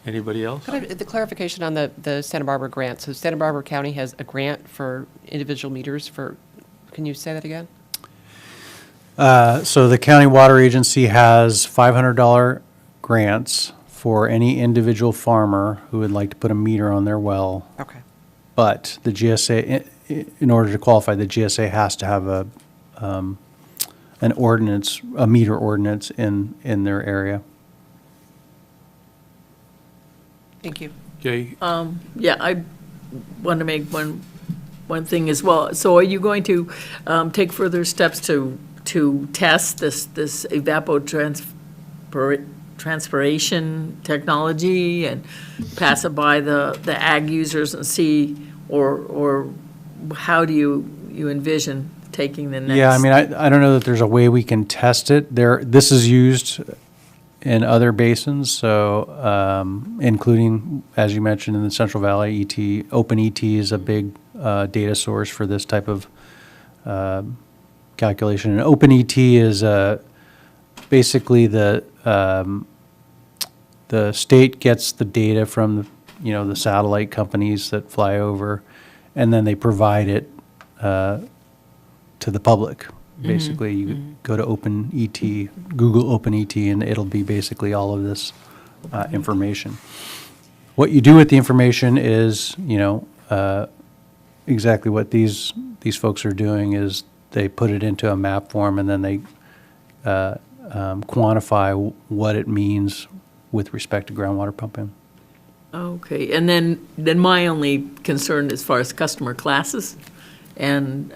[SPEAKER 3] Anybody else?
[SPEAKER 2] The clarification on the Santa Barbara grant. So Santa Barbara County has a grant for individual meters for, can you say that again?
[SPEAKER 5] So the county water agency has $500 grants for any individual farmer who would like to put a meter on their well.
[SPEAKER 2] Okay.
[SPEAKER 5] But the GSA, in order to qualify, the GSA has to have an ordinance, a meter ordinance in their area.
[SPEAKER 2] Thank you.
[SPEAKER 3] Okay,
[SPEAKER 4] Yeah, I want to make one thing as well. So are you going to take further steps to test this evapotranspiration technology and pass it by the ag users and see, or how do you envision taking the next?
[SPEAKER 5] Yeah, I mean, I don't know that there's a way we can test it. This is used in other basins, so, including, as you mentioned, in the Central Valley, OpenET is a big data source for this type of calculation. And OpenET is basically the state gets the data from, the satellite companies that fly over, and then they provide it to the public. Basically, you go to OpenET, Google OpenET, and it'll be basically all of this information. What you do with the information is, exactly what these folks are doing is they put it into a map form, and then they quantify what it means with respect to groundwater pumping.
[SPEAKER 4] Okay, and then my only concern as far as customer classes and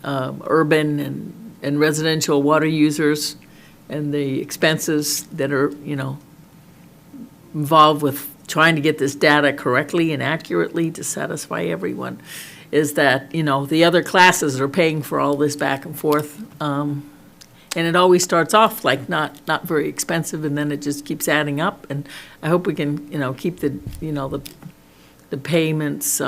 [SPEAKER 4] urban and residential water users and the expenses that are, involved with trying to get this data correctly and accurately to satisfy everyone, is that, the other classes are paying for all this back and forth. And it always starts off like not very expensive, and then it just keeps adding up. And I hope we can, keep the payments,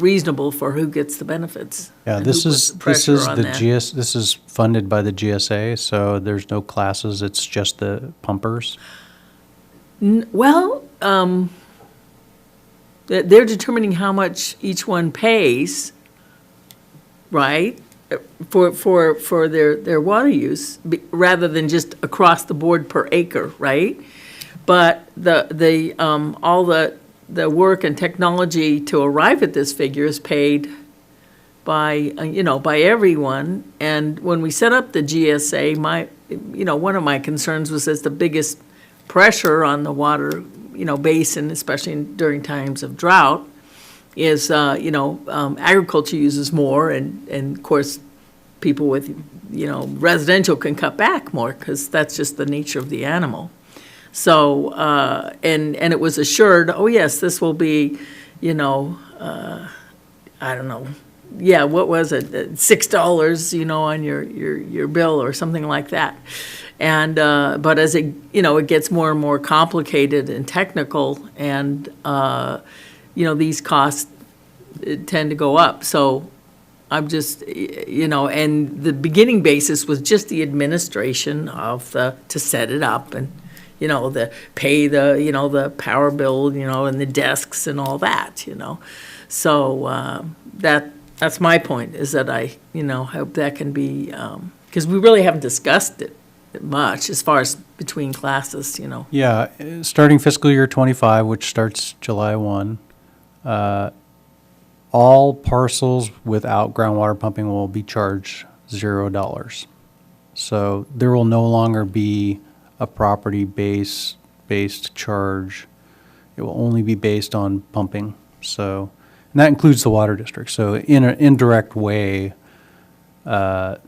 [SPEAKER 4] reasonable for who gets the benefits.
[SPEAKER 5] Yeah,
[SPEAKER 4] and
[SPEAKER 5] this
[SPEAKER 4] who puts
[SPEAKER 5] is,
[SPEAKER 4] the pressure on that.
[SPEAKER 5] this is funded by the GSA, so there's no classes, it's just the pumpers.
[SPEAKER 4] Well, they're determining how much each one pays, right? For their water use, rather than just across the board per acre, right? But all the work and technology to arrive at this figure is paid by everyone. And when we set up the GSA, one of my concerns was that the biggest pressure on the water, basin, especially during times of drought, is, agriculture uses more, and of course, people with, residential can cut back more, because that's just the nature of the animal. So, and it was assured, oh, yes, this will be, I don't know, yeah, what was it, $6, on your bill or something like that. And, but as it gets more and more complicated and technical, and, these costs tend to go up. So I'm just, and the beginning basis was just the administration of to set it up, and, the pay the power bill, and the desks and all that, So, that's my point, is that I, hope that can be, because we really haven't discussed it much as far as between classes,
[SPEAKER 5] Yeah, starting fiscal year '25, which starts July 1, all parcels without groundwater pumping will be charged $0. So there will no longer be a property-based charge. It will only be based on pumping. So, and that includes the water district. So in an indirect way, the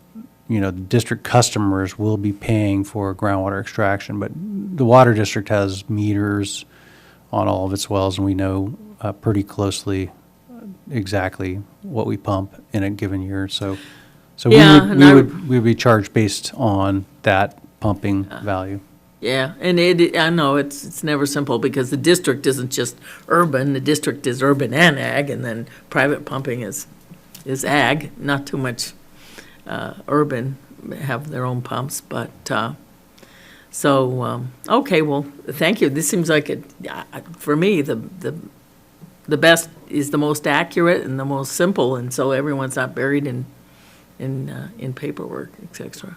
[SPEAKER 5] district customers will be paying for groundwater extraction, but the water district has meters on all of its wells, and we know pretty closely exactly what we pump in a given year. So
[SPEAKER 4] Yeah,
[SPEAKER 5] we would be charged based on that pumping value.
[SPEAKER 4] Yeah, and I know it's never simple, because the district isn't just urban, the district is urban and ag, and then private pumping is ag, not too much urban have their own pumps, but So, okay, well, thank you. This seems like for me, the best is the most accurate and the most simple, and so everyone's not buried in paperwork, et cetera.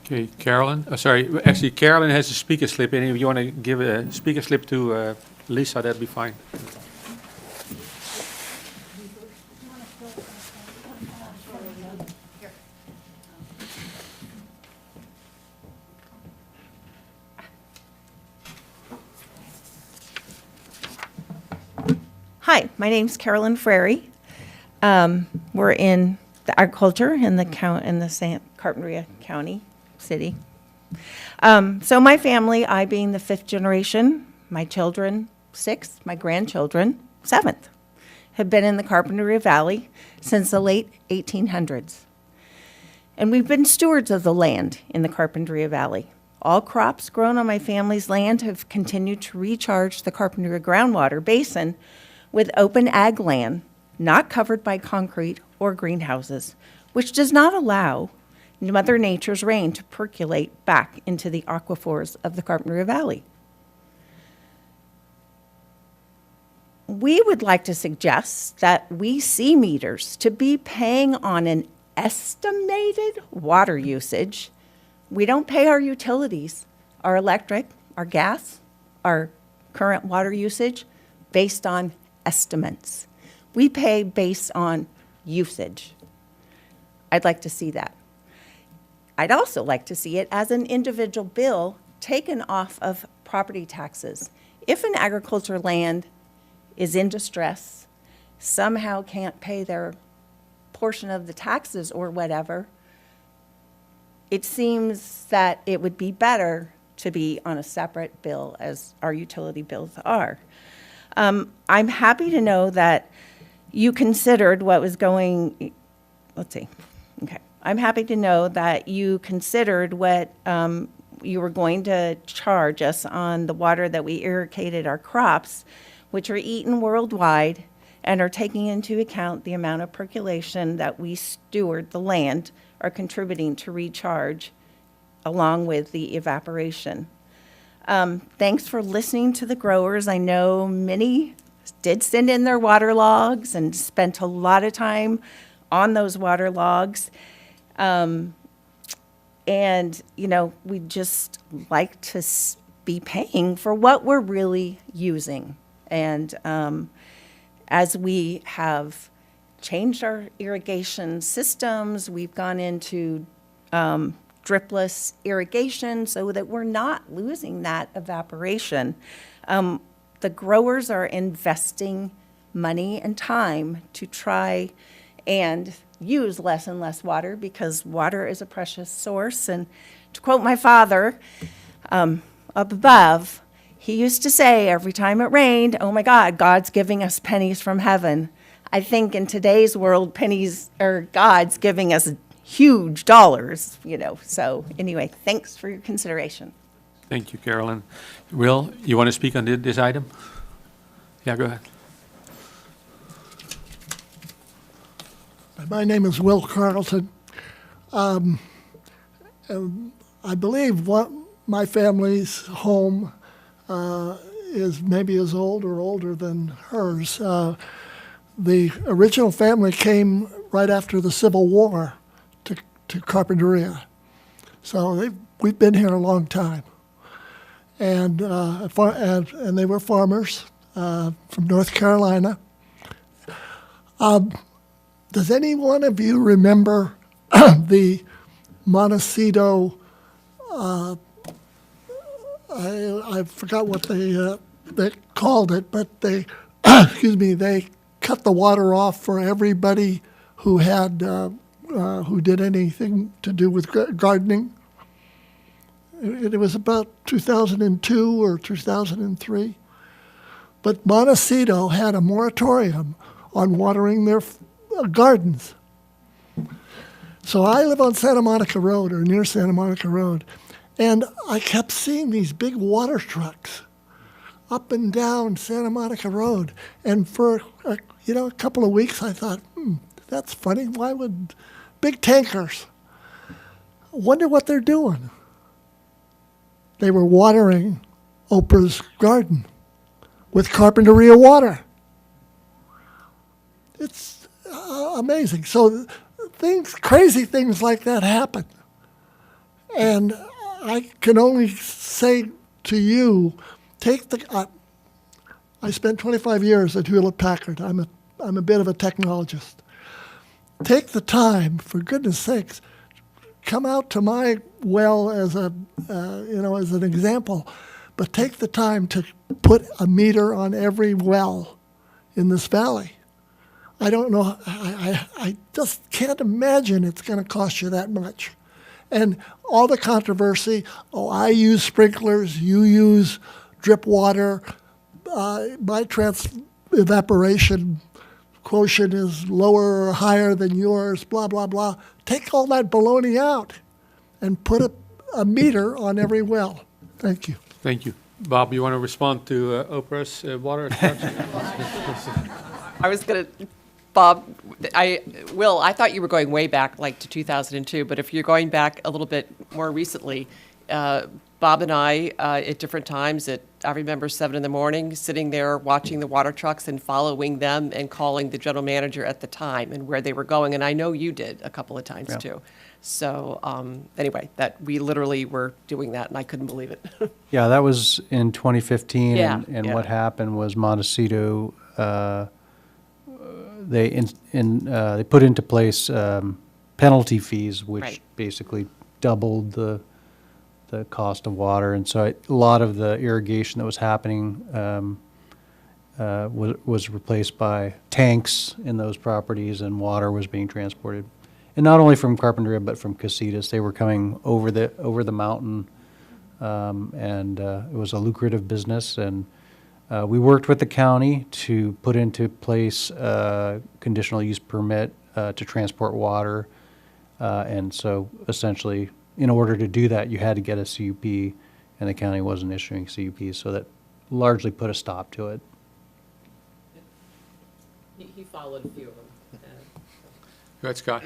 [SPEAKER 3] Okay, Carolyn, actually Carolyn has a speaker slip, and if you want to give a speaker slip to Lisa, that'd be fine.
[SPEAKER 8] Hi, my name's Carolyn Frary. We're in the agriculture in the Carpinteria County City. So my family, I being the 5th generation, my children 6th, my grandchildren 7th, have been in the Carpinteria Valley since the late 1800s. And we've been stewards of the land in the Carpinteria Valley. All crops grown on my family's land have continued to recharge the Carpinteria groundwater basin with open ag land, not covered by concrete or greenhouses, which does not allow Mother Nature's rain to percolate back into the aquifers of the Carpinteria Valley. We would like to suggest that we see meters to be paying on an estimated water usage. We don't pay our utilities, our electric, our gas, our current water usage based on estimates. We pay based on usage. I'd like to see that. I'd also like to see it as an individual bill taken off of property taxes. If an agriculture land is in distress, somehow can't pay their portion of the taxes or whatever, it seems that it would be better to be on a separate bill as our utility bills are. I'm happy to know that you considered what was going, okay. I'm happy to know that you considered what you were going to charge us on the water that we irrigated our crops, which are eaten worldwide and are taking into account the amount of percolation that we steward the land are contributing to recharge along with the evaporation. Thanks for listening to the growers. I know many did send in their water logs and spent a lot of time on those water logs. And, we'd just like to be paying for what we're really using. And as we have changed our irrigation systems, we've gone into dripless irrigation so that we're not losing that evaporation. The growers are investing money and time to try and use less and less water because water is a precious source. And to quote my father up above, he used to say every time it rained, "Oh my God, God's giving us pennies from heaven." I think in today's world, God's giving us huge dollars, So anyway, thanks for your consideration.
[SPEAKER 3] Thank you, Carolyn. Will, you want to speak on this item? Yeah, go ahead.
[SPEAKER 9] My name is Will Carlton. I believe my family's home is maybe as old or older than hers. The original family came right after the Civil War to Carpinteria. So we've been here a long time. And they were farmers from North Carolina. Does any one of you remember the Montecito, I forgot what they called it, but they, they cut the water off for everybody who had, who did anything to do with gardening. It was about 2002 or 2003. But Montecito had a moratorium on watering their gardens. So I live on Santa Monica Road, or near Santa Monica Road, and I kept seeing these big water trucks up and down Santa Monica Road. And for a couple of weeks I thought, that's funny. Why would big tankers? Wonder what they're doing. they were watering Oprah's garden with Carpinteria water. It's amazing. So crazy things like that happen. And I can only say to you, I spent 25 years at Hewlett-Packard. I'm a bit of a technologist. Take the time, for goodness sakes, come out to my well as as an example, but take the time to put a meter on every well in this valley. I don't know, I just can't imagine it's going to cost you that much. And all the controversy, I use sprinklers, you use drip water, my evaporation quotient is lower or higher than yours, blah, blah, blah. Take all that baloney out and put a meter on every well. Thank you.
[SPEAKER 3] Thank you. Bob, you want to respond to Oprah's water extraction?
[SPEAKER 2] I was going to, Bob, Will, I thought you were going way back, like to 2002, but if you're going back a little bit more recently, Bob and I, at different times, I remember 7 in the morning, sitting there watching the water trucks and following them and calling the general manager at the time and where they were going, and I know you did a couple of times too. So anyway, that we literally were doing that, and I couldn't believe it.
[SPEAKER 5] Yeah, that was in 2015,
[SPEAKER 2] Yeah,
[SPEAKER 5] and
[SPEAKER 2] yeah.
[SPEAKER 5] what happened was Montecito, they put into place penalty fees, which
[SPEAKER 2] Right.
[SPEAKER 5] basically doubled the cost of water, and so a lot of the irrigation that was happening was replaced by tanks in those properties, and water was being transported, and not only from Carpinteria but from Casitas. They were coming over the mountain, and it was a lucrative business. And we worked with the county to put into place a conditional use permit to transport water, and so essentially, in order to do that, you had to get a CUP, and the county wasn't issuing CUPs, so that largely put a stop to it.
[SPEAKER 2] He followed a few of them.
[SPEAKER 3] Go ahead, Scott.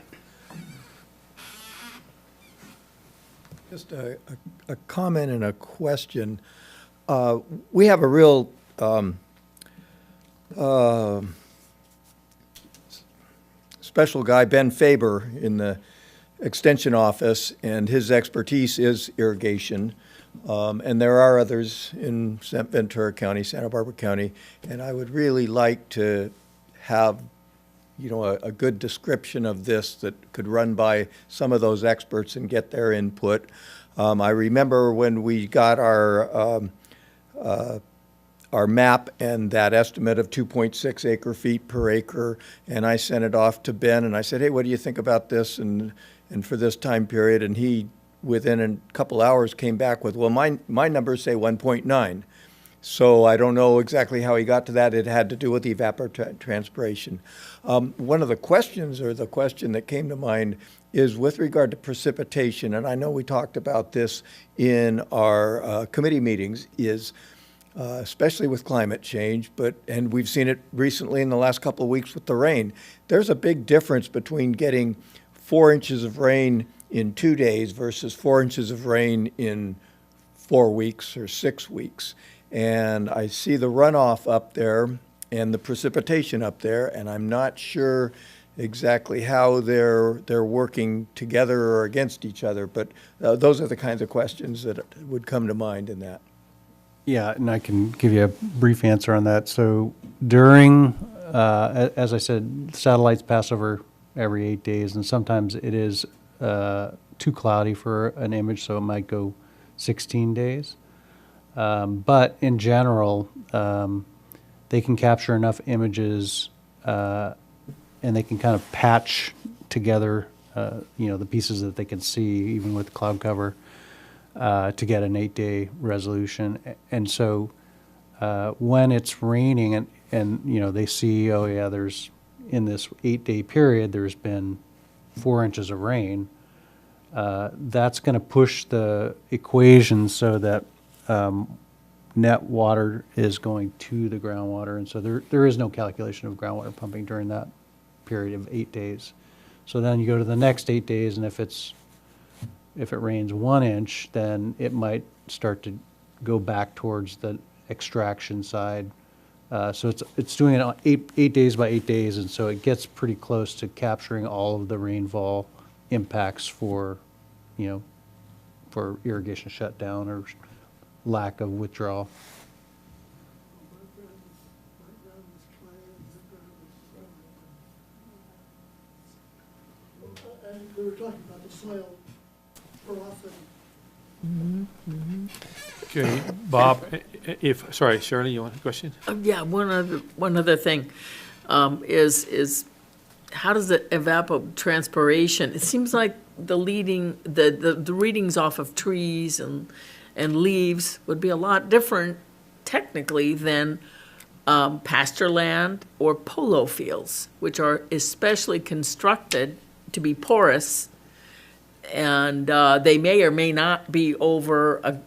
[SPEAKER 6] Just a comment and a question. We have a real special guy, Ben Faber, in the Extension Office, and his expertise is irrigation. And there are others in Ventura County, Santa Barbara County, and I would really like to have a good description of this that could run by some of those experts and get their input. I remember when we got our map and that estimate of 2.6 acre feet per acre, and I sent it off to Ben, and I said, hey, what do you think about this and for this time period? And he, within a couple hours, came back with, well, my numbers say 1.9. So I don't know exactly how he got to that. It had to do with evapotranspiration. One of the questions, or the question that came to mind, is with regard to precipitation, and I know we talked about this in our committee meetings, is especially with climate change, and we've seen it recently in the last couple of weeks with the rain. There's a big difference between getting 4 inches of rain in 2 days versus 4 inches of rain in 4 weeks or 6 weeks. And I see the runoff up there and the precipitation up there, and I'm not sure exactly how they're working together or against each other, but those are the kinds of questions that would come to mind in that.
[SPEAKER 5] Yeah, and I can give you a brief answer on that. So during, as I said, satellites pass over every 8 days, and sometimes it is too cloudy for an image, so it might go 16 days. But in general, they can capture enough images, and they can kind of patch together, the pieces that they can see, even with cloud cover, to get an 8-day resolution. And so when it's raining and they see, oh yeah, there's, in this 8-day period, there's been 4 inches of rain, that's going to push the equation so that net water is going to the groundwater, and so there is no calculation of groundwater pumping during that period of 8 days. So then you go to the next 8 days, and if if it rains 1 inch, then it might start to go back towards the extraction side. So it's doing it on 8 days by 8 days, and so it gets pretty close to capturing all of the rainfall impacts for, for irrigation shutdown or lack of withdrawal.
[SPEAKER 9] And we were talking about the soil porosity.
[SPEAKER 3] Okay, Bob, sorry, Shirley, you want a question?
[SPEAKER 4] Yeah, one other thing, is how does the evapotranspiration, it seems like the readings off of trees and leaves would be a lot different technically than pasture land or polo fields, which are especially constructed to be porous, and they may or may not be over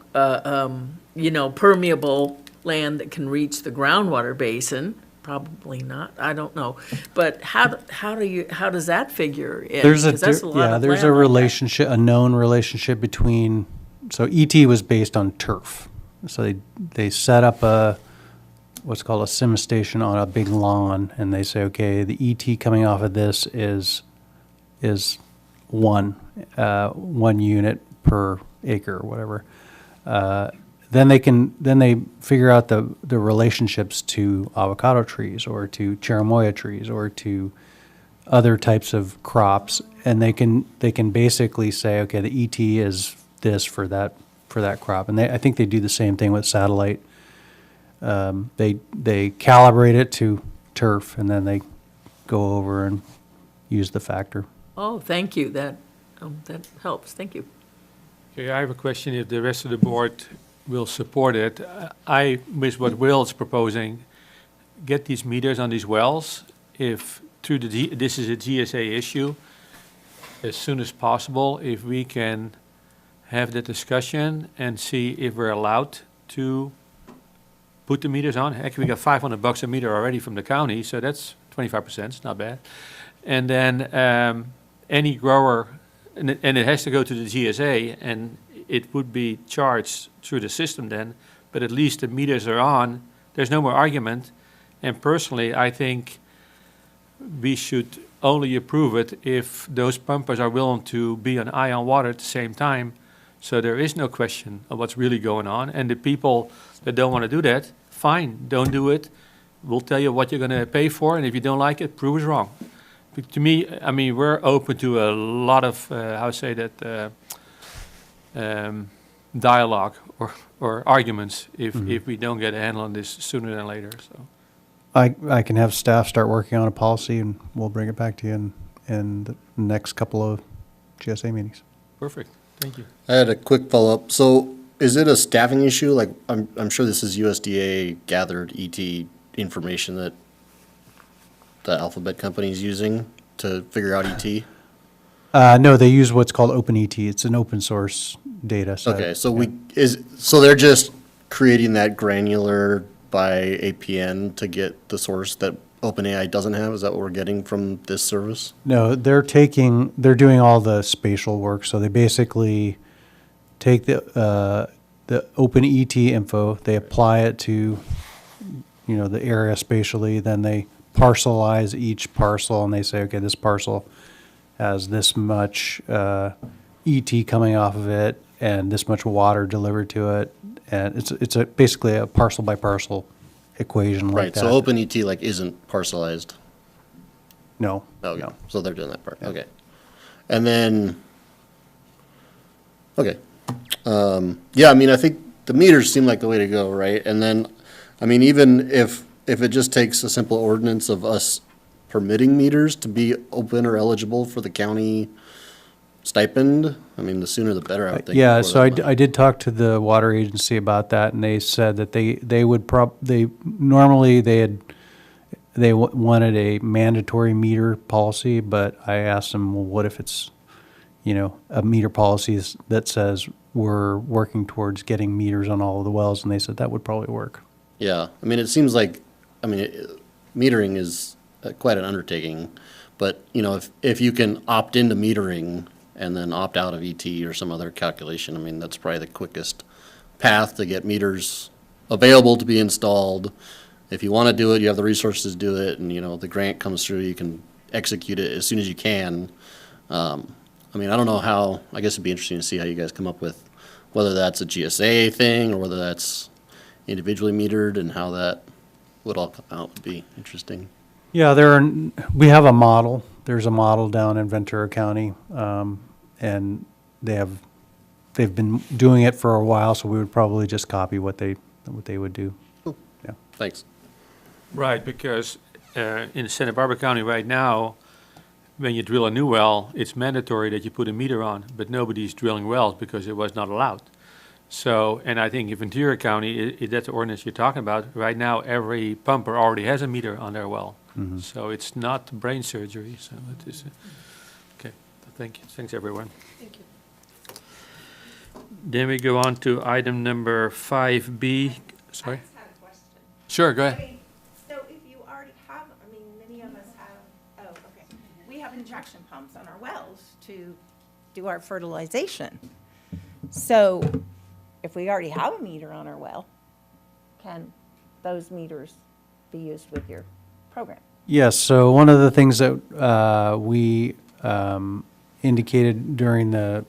[SPEAKER 4] permeable land that can reach the groundwater basin. Probably not. I don't know. But how does that figure in?
[SPEAKER 5] There's
[SPEAKER 4] 'Cause that's a lot of
[SPEAKER 5] there's
[SPEAKER 4] land
[SPEAKER 5] a
[SPEAKER 4] like that.
[SPEAKER 5] relationship, a known relationship between, so ET was based on turf. So they set up what's called a sim station on a big lawn, and they say, okay, the ET coming off of this is one unit per acre or whatever. Then they figure out the relationships to avocado trees or to cherimoya trees or to other types of crops, and they can basically say, okay, the ET is this for that crop, and I think they do the same thing with satellite. They calibrate it to turf, and then they go over and use the factor.
[SPEAKER 4] Oh, thank you. That helps. Thank you.
[SPEAKER 3] Okay, I have a question if the rest of the board will support it. I, with what Will's proposing, get these meters on these wells, if through this is a GSA issue, as soon as possible, if we can have the discussion and see if we're allowed to put the meters on. Heck, we got $500 a meter already from the county, so that's 25%, it's not bad. And then any grower, and it has to go to the GSA, and it would be charged through the system then, but at least the meters are on, there's no more argument. And personally, I think we should only approve it if those pumpers are willing to be on eye on water at the same time, so there is no question of what's really going on. And the people that don't want to do that, fine, don't do it. We'll tell you what you're going to pay for, and if you don't like it, prove us wrong. But to me, I mean, we're open to a lot of, dialogue or arguments if we don't get a handle on this sooner than later. So
[SPEAKER 5] I can have staff start working on a policy, and we'll bring it back to you in the next couple of GSA meetings.
[SPEAKER 3] perfect, thank you.
[SPEAKER 1] I had a quick follow-up. So is it a staffing issue? Like, I'm sure this is USDA gathered ET information that the Alphabet company is using to figure out ET?
[SPEAKER 5] No, they use what's called OpenET. It's an open source data set.
[SPEAKER 1] Okay, so so they're just creating that granular by APN to get the source that OpenAI doesn't have? Is that what we're getting from this service?
[SPEAKER 5] No, they're doing all the spatial work. So they basically take the OpenET info, they apply it to, the area spatially, then they parcelize each parcel, and they say, okay, this parcel has this much ET coming off of it and this much water delivered to it, and it's basically a parcel by parcel equation like
[SPEAKER 1] Right,
[SPEAKER 5] that.
[SPEAKER 1] so OpenET isn't parcelized.
[SPEAKER 5] No.
[SPEAKER 1] Okay,
[SPEAKER 5] no.
[SPEAKER 1] so they're doing that part, okay. And then, okay. Yeah, I mean, I think the meters seem like the way to go, right? And then, I mean, even if it just takes a simple ordinance of us permitting meters to be open or eligible for the county stipend, I mean, the sooner the better, I would think.
[SPEAKER 5] Yeah,
[SPEAKER 1] for
[SPEAKER 5] so
[SPEAKER 1] that money.
[SPEAKER 5] I did talk to the water agency about that, and they said that they would normally they wanted a mandatory meter policy, but I asked them, well, what if it's, a meter policy that says we're working towards getting meters on all of the wells, and they said that would probably work.
[SPEAKER 1] Yeah, I mean, it seems like, metering is quite an undertaking, but, if you can opt into metering and then opt out of ET or some other calculation. I mean, that's probably the quickest path to get meters available to be installed. If you want to do it, you have the resources to do it, and, the grant comes through, you can execute it as soon as you can. I mean, I don't know how, I guess it'd be interesting to see how you guys come up with, whether that's a GSA thing or whether that's individually metered, and how that would all come out would be interesting.
[SPEAKER 5] Yeah, we have a model. There's a model down in Ventura County, and they've been doing it for a while, so we would probably just copy what they would do. Yeah.
[SPEAKER 1] Thanks.
[SPEAKER 3] Right, because in Santa Barbara County right now, when you drill a new well, it's mandatory that you put a meter on, but nobody's drilling wells because it was not allowed. So, and I think in Ventura County, that's the ordinance you're talking about. Right now, every pumper already has a meter on their well. So it's not brain surgery, so it is, okay, thank you, thanks everyone.
[SPEAKER 2] Thank you.
[SPEAKER 3] Then we go on to item number 5B, sorry?
[SPEAKER 8] I just had a question.
[SPEAKER 3] Sure, go
[SPEAKER 8] I
[SPEAKER 3] ahead.
[SPEAKER 8] mean, so if you already have, many of us have, okay. We have injection pumps on our wells to do our fertilization. So if we already have a meter on our well, can those meters be used with your program?
[SPEAKER 5] Yes, so one of the things that we indicated during the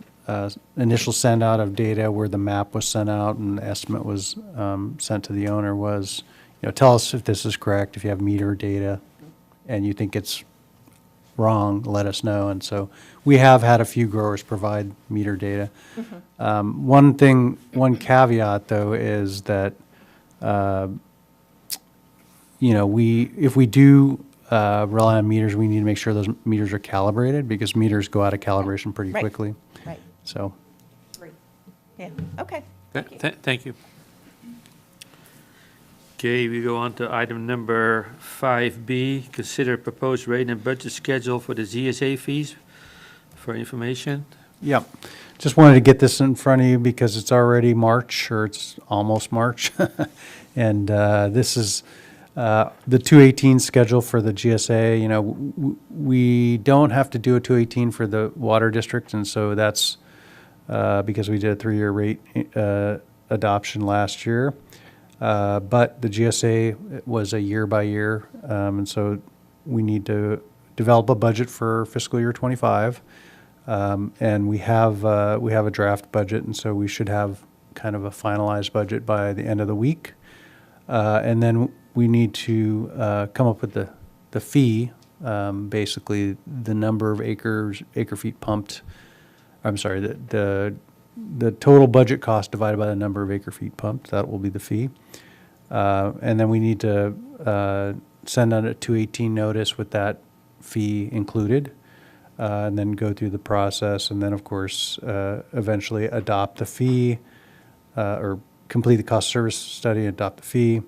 [SPEAKER 5] initial send out of data where the map was sent out and the estimate was sent to the owner was, tell us if this is correct, if you have meter data and you think it's wrong, let us know. And so we have had a few growers provide meter data. One caveat though is that, if we do rely on meters, we need to make sure those meters are calibrated because meters go out of calibration pretty
[SPEAKER 8] Right.
[SPEAKER 5] quickly.
[SPEAKER 8] Right.
[SPEAKER 5] So,
[SPEAKER 8] Great. Yeah, okay.
[SPEAKER 3] Thank you. Okay, we go on to item number 5B, consider proposed rate and budget schedule for the ZSA fees for information.
[SPEAKER 5] yeah, just wanted to get this in front of you because it's already March, or it's almost March. And this is the 218 schedule for the GSA. We don't have to do a 218 for the water district, and so that's because we did a 3-year rate adoption last year. But the GSA was a year by year, and so we need to develop a budget for fiscal year '25. And we have a draft budget, and so we should have kind of a finalized budget by the end of the week. And then we need to come up with the fee, basically the number of acre feet pumped. I'm sorry, the total budget cost divided by the number of acre feet pumped. That will be the fee. And then we need to send out a 218 notice with that fee included, and then go through the process, and then of course eventually adopt the fee, or complete the cost service study, adopt the fee.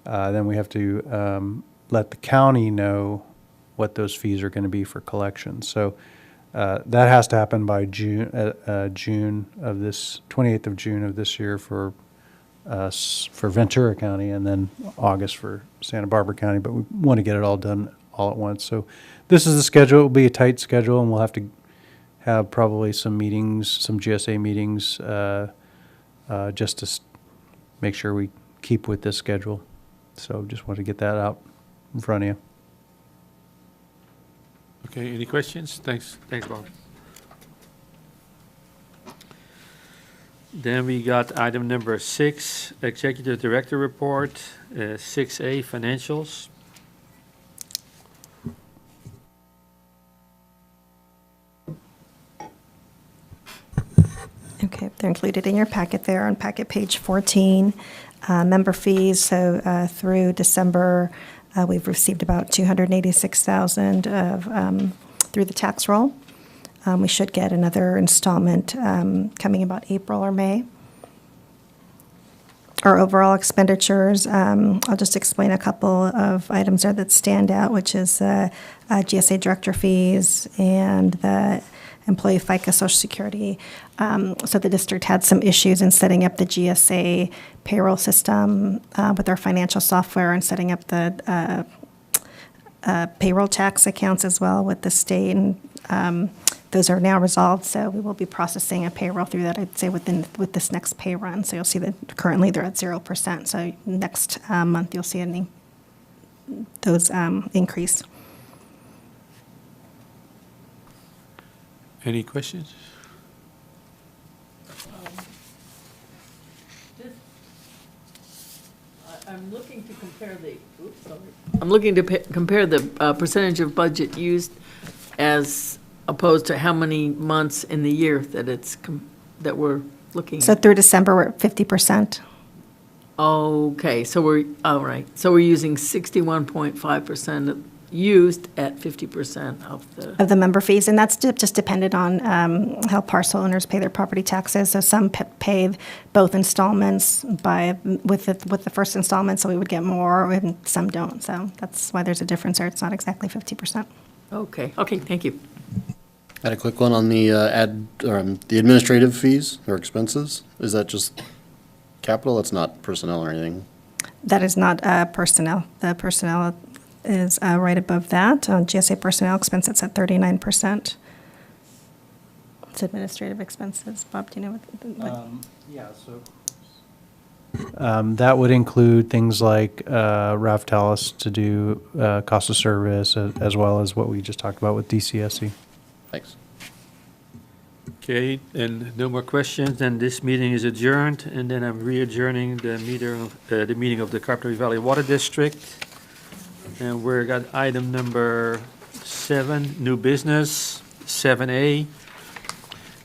[SPEAKER 5] Then we have to let the county know what those fees are going to be for collection. So that has to happen by June of this 28th of June of this year for Ventura County, and then August for Santa Barbara County. But we want to get it all done all at once. So this is the schedule. It will be a tight schedule, and we'll have to have probably some meetings, some GSA meetings, just to make sure we keep with this schedule. So just want to get that out in front of you.
[SPEAKER 3] Okay, any questions? Thanks, Bob. Then we got item number 6, Executive Director Report, 6A, Financials.
[SPEAKER 7] Okay, they're included in your packet there on packet page 14. Member fees, so through December, we've received about $286,000 of through the tax roll. We should get another installment coming about April or May. Our overall expenditures, I'll just explain a couple of items there that stand out, which is GSA director fees and the employee FICA Social Security. So the district had some issues in setting up the GSA payroll system with our financial software and setting up the payroll tax accounts as well with the state. And those are now resolved, so we will be processing a payroll through that, I'd say, with this next pay run. So you'll see that currently they're at 0%, so next month you'll see those increase.
[SPEAKER 3] Any questions?
[SPEAKER 4] I'm looking to compare I'm looking to compare the percentage of budget used as opposed to how many months in the year that that we're looking
[SPEAKER 7] So
[SPEAKER 4] at.
[SPEAKER 7] through December, we're at 50%.
[SPEAKER 4] Okay, so all right, so we're using 61.5% used at 50%
[SPEAKER 7] Of the member fees, and that's just dependent on how parcel owners pay their property taxes. So some pay both installments with the first installment, so we would get more, and some don't. So that's why there's a difference there. It's not exactly 50%.
[SPEAKER 4] Okay, thank you.
[SPEAKER 1] I had a quick one on the the administrative fees or expenses. Is that just capital? That's not personnel or anything?
[SPEAKER 7] That is not personnel. The personnel is right above that. GSA personnel expense, it's at 39%. It's administrative expenses. Bob, do you know what?
[SPEAKER 5] Yeah, so. That would include things like Raftalis to do cost of service, as well as what we just talked about with DCSE.
[SPEAKER 1] Thanks.
[SPEAKER 3] Okay, and no more questions, then this meeting is adjourned, and then I'm re-adjourning the meeting of the Carpinteria Valley Water District. And we're got item number 7, new business, 7A.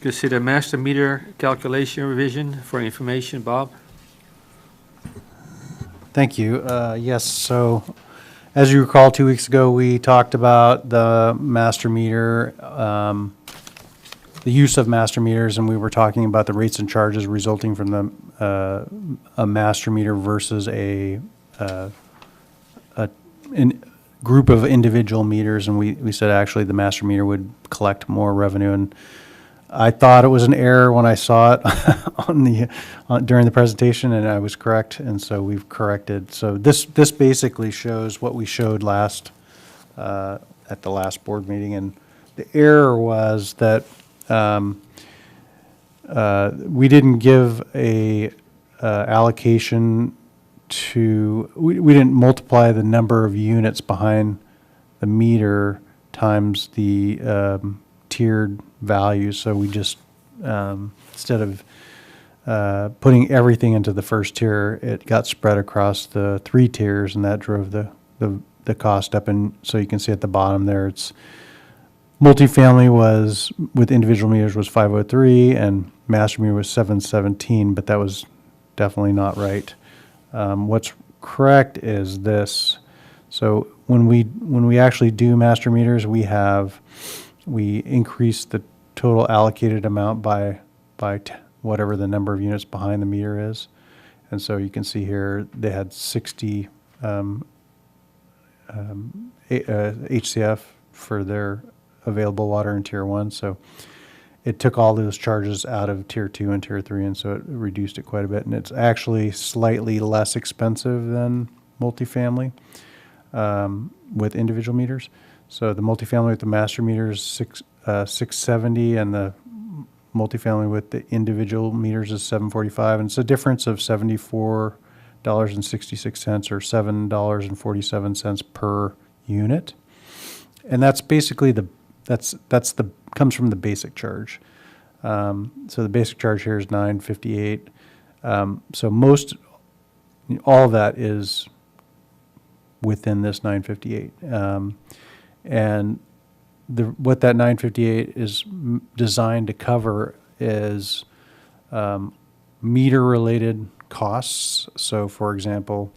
[SPEAKER 3] Consider master meter calculation revision for information. Bob?
[SPEAKER 5] Thank you. Yes, so as you recall, 2 weeks ago, we talked about the master meter, the use of master meters, and we were talking about the rates and charges resulting from a master meter versus a group of individual meters, and we said actually the master meter would collect more revenue, and I thought it was an error when I saw it during the presentation, and I was correct, and so we've corrected. So this basically shows what we showed at the last board meeting, and the error was that we didn't give a allocation we didn't multiply the number of units behind the meter times the tiered value. So we just, instead of putting everything into the first tier, it got spread across the 3 tiers, and that drove the cost up. And so you can see at the bottom there, it's multifamily was, with individual meters, was 503, and master meter was 717, but that was definitely not right. What's correct is this. So when we actually do master meters, we increase the total allocated amount by whatever the number of units behind the meter is. And so you can see here they had 60 HCF for their available water in tier 1. So it took all those charges out of tier 2 and tier 3, and so it reduced it quite a bit. And it's actually slightly less expensive than multifamily with individual meters. So the multifamily with the master meters $670, and the multifamily with the individual meters is $745, and it's a difference of $74.66 or $7.47 per unit. And that's basically comes from the basic charge. So the basic charge here is $9.58. So all of that is within this $9.58. And what that $9.58 is designed to cover is meter-related costs. So, for example,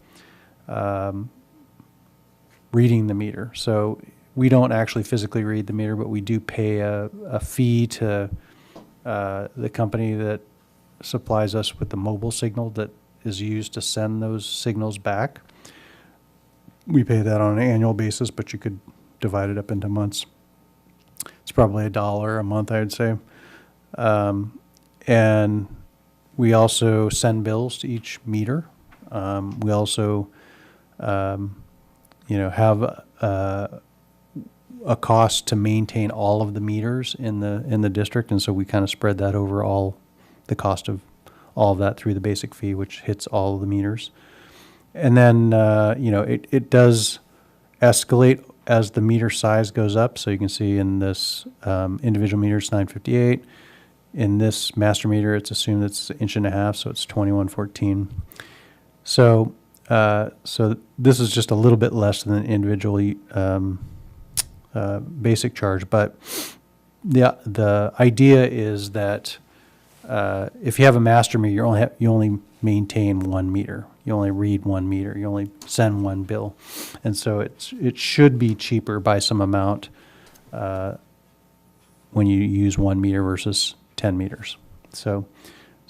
[SPEAKER 5] reading the meter. So we don't actually physically read the meter, but we do pay a fee to the company that supplies us with the mobile signal that is used to send those signals back. We pay that on an annual basis, but you could divide it up into months. It's probably $1 a month, I would say. And we also send bills to each meter. We also, have a cost to maintain all of the meters in the district, and so we kind of spread that over all the cost of all of that through the basic fee, which hits all of the meters. And then, it does escalate as the meter size goes up. So you can see in this individual meter, it's 958. In this master meter, it's assumed it's 1.5 inches, so it's 2114. So, so this is just a little bit less than an individually basic charge, but the idea is that if you have a master meter, you only maintain 1 meter. You only read 1 meter. You only send 1 bill, and so it should be cheaper by some amount when you use 1 meter versus 10 meters. So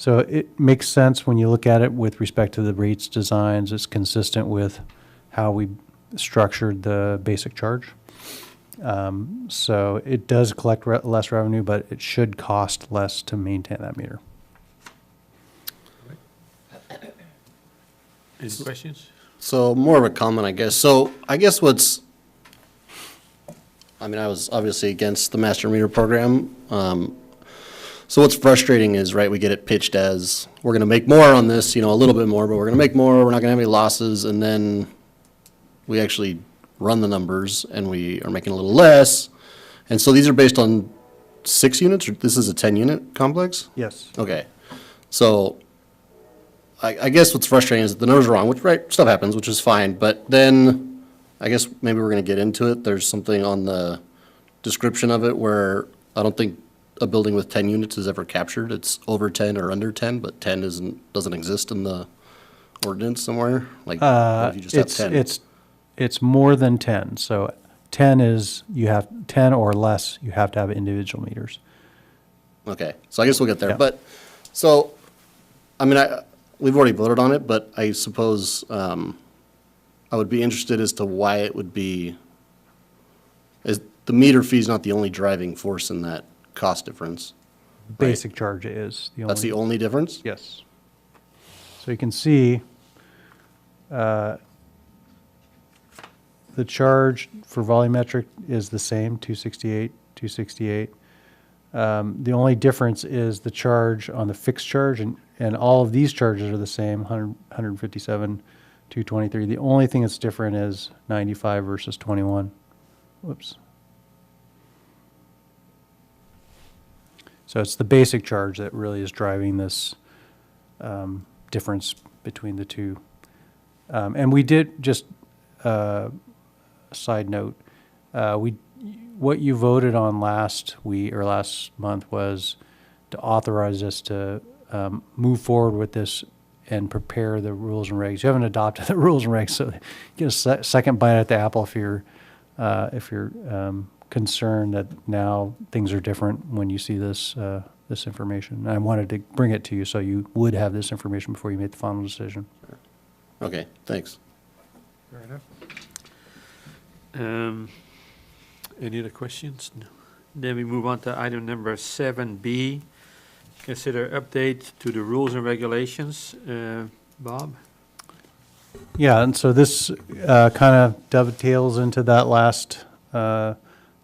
[SPEAKER 5] it makes sense when you look at it with respect to the rates designs. It's consistent with how we structured the basic charge. So it does collect less revenue, but it should cost less to maintain that meter.
[SPEAKER 3] Any questions?
[SPEAKER 1] So more of a comment, I guess. So I guess I was obviously against the master meter program. So what's frustrating is, right, we get it pitched as, we're gonna make more on this, a little bit more, but we're gonna make more, we're not gonna have any losses, and then we actually run the numbers and we are making a little less. And so these are based on 6 units, or this is a 10-unit complex?
[SPEAKER 5] Yes.
[SPEAKER 1] Okay. So I guess what's frustrating is that the numbers are wrong, which, right, stuff happens, which is fine, but then I guess maybe we're gonna get into it. There's something on the description of it where I don't think a building with 10 units is ever captured. It's over 10 or under 10, but 10 doesn't exist in the ordinance somewhere. Like, what if you just have 10?
[SPEAKER 5] It's more than 10. So 10 is, you have 10 or less, you have to have individual meters.
[SPEAKER 1] Okay, so I guess we'll get there.
[SPEAKER 5] Yeah.
[SPEAKER 1] But, so, we've already voted on it, but I suppose I would be interested as to why it would be, is the meter fee is not the only driving force in that cost difference.
[SPEAKER 5] Basic charge is the only.
[SPEAKER 1] That's the only difference?
[SPEAKER 5] Yes. So you can see the charge for volumetric is the same, 268, 268. The only difference is the charge on the fixed charge, and all of these charges are the same, 100, 157, 223. The only thing that's different is 95 versus 21. Whoops. So it's the basic charge that really is driving this difference between the two. And we did, just a side note, what you voted on last month was to authorize us to move forward with this and prepare the rules and regs. You haven't adopted the rules and regs, so you get a second bite at the apple if you're concerned that now things are different when you see this information. And I wanted to bring it to you so you would have this information before you made the final decision.
[SPEAKER 1] Okay, thanks.
[SPEAKER 3] Fair enough. Any other questions? No. Then we move on to item number 7B. Consider update to the rules and regulations. Bob?
[SPEAKER 5] Yeah, and so this kind of dovetails into that last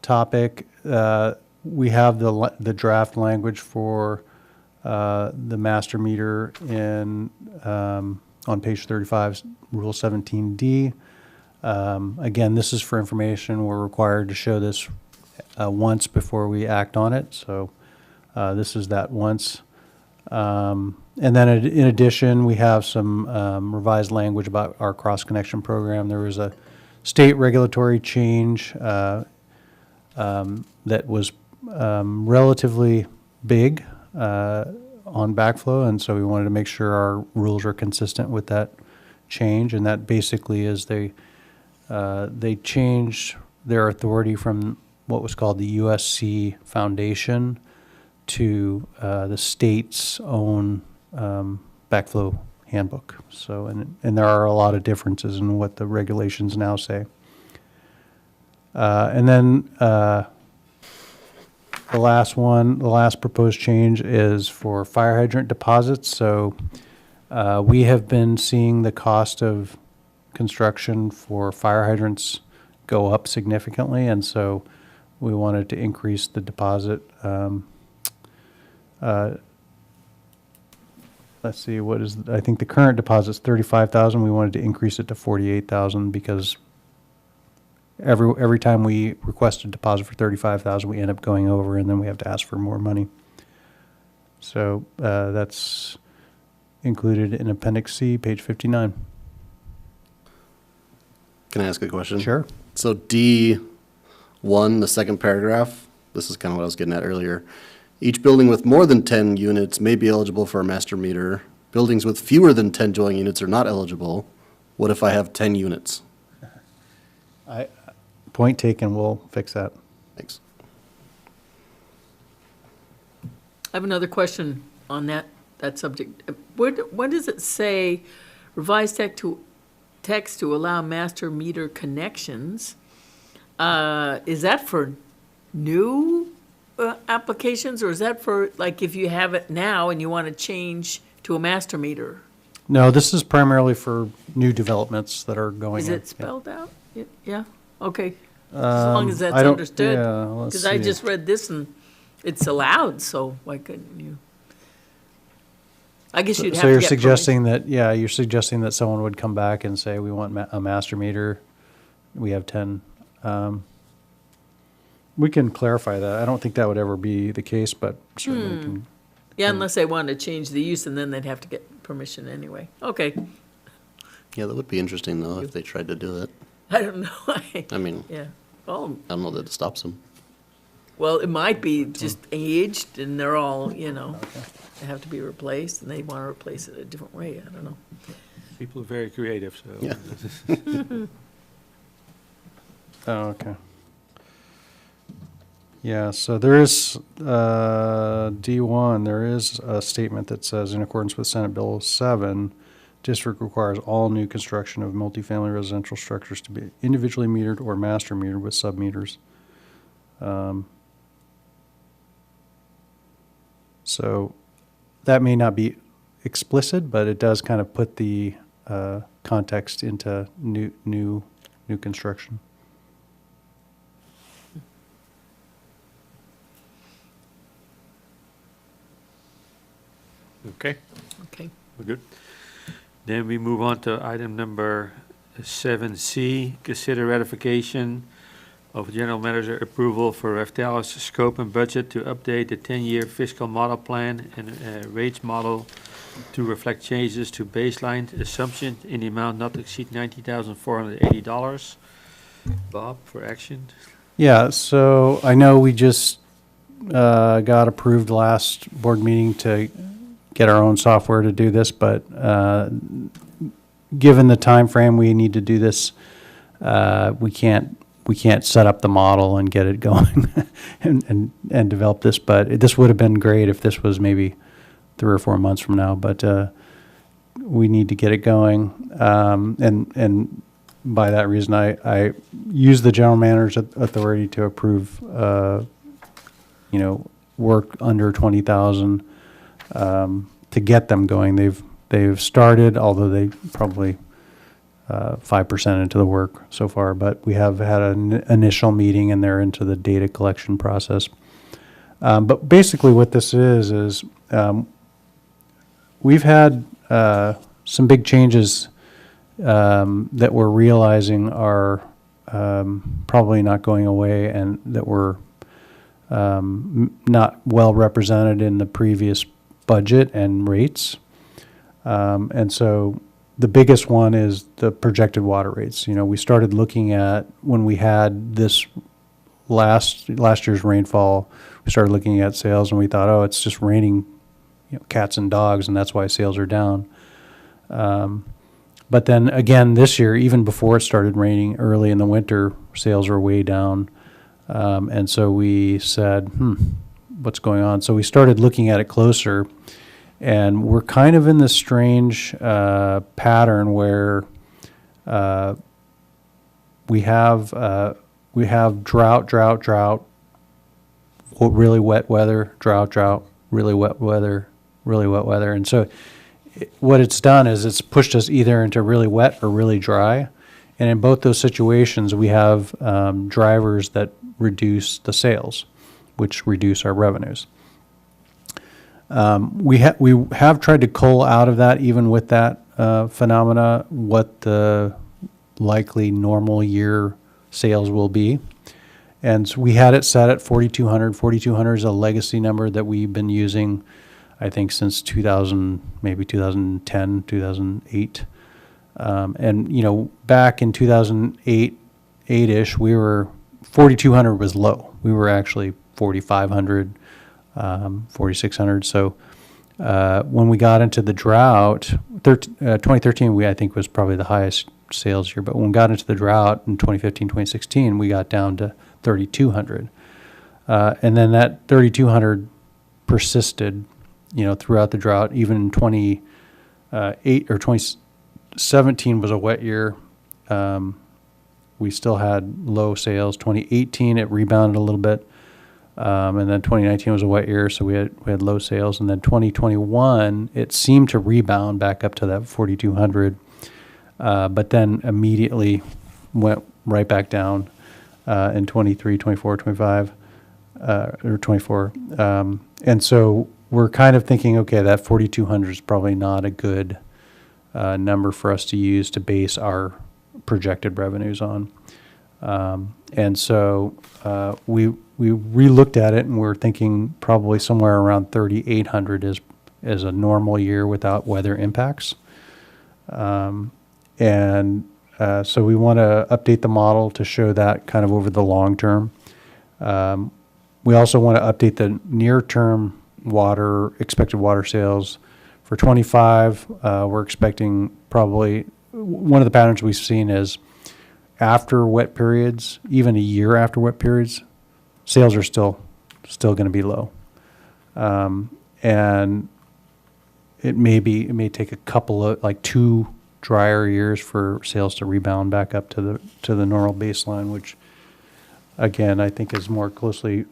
[SPEAKER 5] topic. We have the draft language for the master meter on page 35, Rule 17D. Again, this is for information. We're required to show this once before we act on it. So this is that once. And then in addition, we have some revised language about our cross-connection program. There was a state regulatory change that was relatively big on backflow, and so we wanted to make sure our rules are consistent with that change. And that basically is they changed their authority from what was called the USC Foundation to the state's own backflow handbook. So, and there are a lot of differences in what the regulations now say. And then the last proposed change is for fire hydrant deposits. So we have been seeing the cost of construction for fire hydrants go up significantly, and so we wanted to increase the deposit. Let's see, I think the current deposit's 35,000. We wanted to increase it to 48,000 because every time we request a deposit for 35,000, we end up going over, and then we have to ask for more money. So that's included in Appendix C, page 59.
[SPEAKER 1] Can I ask a question?
[SPEAKER 5] Sure.
[SPEAKER 1] So D1, the second paragraph, this is kind of what I was getting at earlier. Each building with more than 10 units may be eligible for a master meter. Buildings with fewer than 10 dwelling units are not eligible. What if I have 10 units?
[SPEAKER 5] Point taken, we'll fix that.
[SPEAKER 1] Thanks.
[SPEAKER 4] I have another question on that subject. What does it say, revised text to allow master meter connections? Is that for new applications, or is that for, like, if you have it now and you want to change to a master meter?
[SPEAKER 5] No, this is primarily for new developments that are going
[SPEAKER 4] Is
[SPEAKER 5] in.
[SPEAKER 4] it spelled out? Yeah, okay. As long as that's
[SPEAKER 5] I don't-
[SPEAKER 4] understood.
[SPEAKER 5] yeah, let's
[SPEAKER 4] Because I
[SPEAKER 5] see.
[SPEAKER 4] just read this and it's allowed, so why couldn't you? I guess you'd have
[SPEAKER 5] So
[SPEAKER 4] to
[SPEAKER 5] you're
[SPEAKER 4] get
[SPEAKER 5] suggesting that, you're suggesting that someone would come back and say, we want a master meter, we have 10. We can clarify that. I don't think that would ever be the case, but certainly can.
[SPEAKER 4] Yeah, unless they wanted to change the use, and then they'd have to get permission anyway. Okay,
[SPEAKER 1] Yeah, that would be interesting, though, if they tried to do it.
[SPEAKER 4] I don't know.
[SPEAKER 1] I mean,
[SPEAKER 4] Yeah, well,
[SPEAKER 1] I don't know that it stops them.
[SPEAKER 4] well, it might be just aged, and they're all, they have to be replaced, and they want to replace it a different way, I don't know.
[SPEAKER 3] People are very creative, so.
[SPEAKER 1] Yeah.
[SPEAKER 5] Oh, okay. Yeah, so there is, D1, there is a statement that says, in accordance with Senate Bill 7, district requires all new construction of multifamily residential structures to be individually metered or master metered with sub-meters. So that may not be explicit, but it does kind of put the context into new construction.
[SPEAKER 3] Okay,
[SPEAKER 4] Okay.
[SPEAKER 3] we're good. Then we move on to item number 7C, consider ratification of general manager approval for Raftel's scope and budget to update the 10-year fiscal model plan and rates model to reflect changes to baseline assumption in the amount not to exceed $90,480. Bob, for action?
[SPEAKER 5] Yeah, so I know we just got approved last board meeting to get our own software to do this, but given the time frame we need to do this, we can't set up the model and get it going and develop this. But this would have been great if this was maybe 3 or 4 months from now. But we need to get it going, and by that reason, I use the general manager's authority to approve, work under 20,000 to get them going. They've started, although they probably 5% into the work so far, but we have had an initial meeting and they're into the data collection process. But basically what this is we've had some big changes that we're realizing are probably not going away and that were not well represented in the previous budget and rates. And so the biggest one is the projected water rates. We started looking at when we had this last year's rainfall, we started looking at sales and we thought, oh, it's just raining cats and dogs, and that's why sales are down. But then again, this year, even before it started raining early in the winter, sales are way down. And so we said, what's going on? So we started looking at it closer, and we're kind of in this strange pattern where we have drought, really wet weather, drought, really wet weather, really wet weather. And so what it's done is it's pushed us either into really wet or really dry. And in both those situations, we have drivers that reduce the sales, which reduce our revenues. We have tried to cull out of that, even with that phenomena, what the likely normal year sales will be. And so we had it set at 4,200. 4,200 is a legacy number that we've been using, I think, since 2000, maybe 2010, 2008. And, you know, back in 2008, 8-ish, 4,200 was low. We were actually 4,500, 4,600. So when we got into the drought, 2013, I think, was probably the highest sales year. But when we got into the drought in 2015, 2016, we got down to 3,200. And then that 3,200 persisted, you know, throughout the drought. Even in 2008 or 2017 was a wet year. We still had low sales. 2018, it rebounded a little bit. And then 2019 was a wet year, so we had low sales. And then 2021, it seemed to rebound back up to that 4,200, but then immediately went right back down in 23, 24, 25, or 24. And so we're kind of thinking, okay, that 4,200 is probably not a good number for us to use to base our projected revenues on. And so we re-looked at it, and we're thinking probably somewhere around 3,800 is a normal year without weather impacts. So we want to update the model to show that kind of over the long term. We also want to update the near-term expected water sales. For 25, we're expecting probably, one of the patterns we've seen is after wet periods, even a year after wet periods, sales are still going to be low. And it may take a couple of, like 2 drier years for sales to rebound back up to the normal baseline, which again, I think is more closely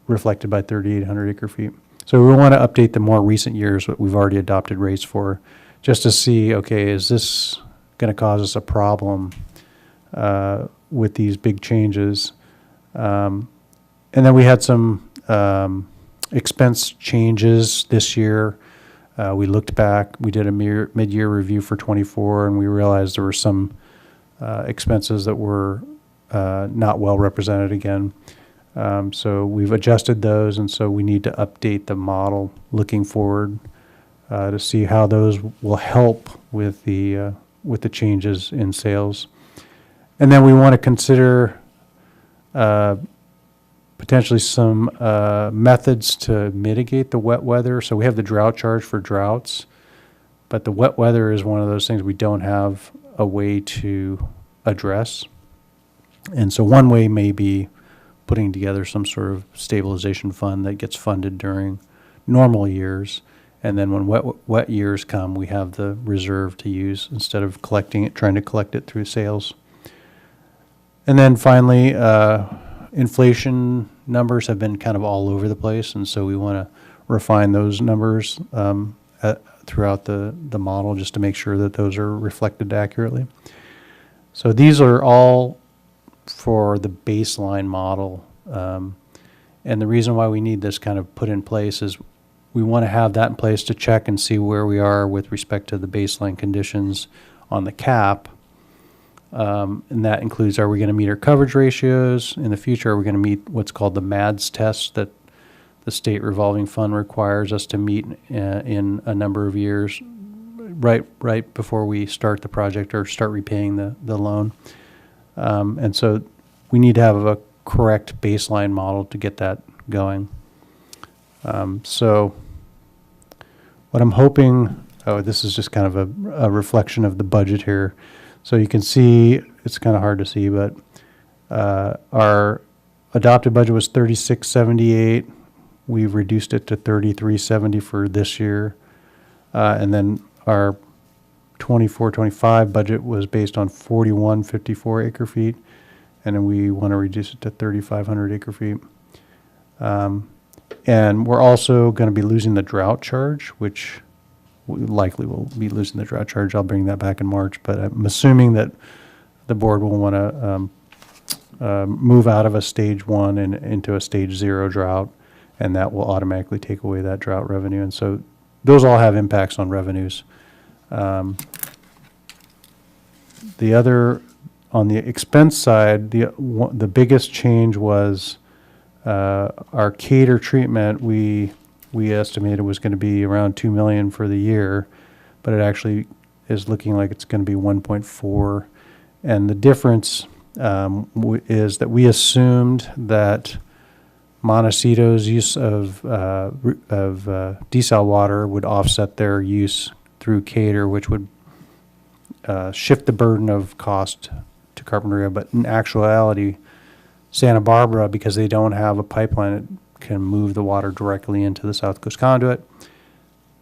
[SPEAKER 5] reflected by 3,800 acre feet. So we want to update the more recent years, what we've already adopted rates for, just to see, okay, is this going to cause us a problem with these big changes? And then we had some expense changes this year. We looked back, we did a mid-year review for 24, and we realized there were some expenses that were not well represented again. So we've adjusted those, and so we need to update the model looking forward to see how those will help with the changes in sales. And then we want to consider potentially some methods to mitigate the wet weather. So we have the drought charge for droughts, but the wet weather is one of those things we don't have a way to address. And so one way may be putting together some sort of stabilization fund that gets funded during normal years. And then when wet years come, we have the reserve to use instead of trying to collect it through sales. And then finally, inflation numbers have been kind of all over the place, and so we want to refine those numbers throughout the model just to make sure that those are reflected accurately. So these are all for the baseline model. And the reason why we need this kind of put in place is we want to have that in place to check and see where we are with respect to the baseline conditions on the cap. And that includes, are we going to meet our coverage ratios in the future? Are we going to meet what's called the MADS test that the state revolving fund requires us to meet in a number of years, right before we start the project or start repaying the loan? And so we need to have a correct baseline model to get that going. So what I'm hoping, this is just kind of a reflection of the budget here. So you can see, it's kind of hard to see, but our adopted budget was 3678. We've reduced it to 3370 for this year. And then our 24-25 budget was based on 4154 acre feet. And then we want to reduce it to 3,500 acre feet. And we're also going to be losing the drought charge, which we likely will be losing the drought charge. I'll bring that back in March, but I'm assuming that the board will want to move out of a stage 1 and into a stage 0 drought, and that will automatically take away that drought revenue. And so those all have impacts on revenues. The other, on the expense side, the biggest change was our Cater treatment. We estimated was going to be around 2 million for the year, but it actually is looking like it's going to be 1.4. And the difference is that we assumed that Montecito's use of desal water would offset their use through Cater, which would shift the burden of cost to Carpinteria. But in actuality, Santa Barbara, because they don't have a pipeline that can move the water directly into the South Coast Conduit,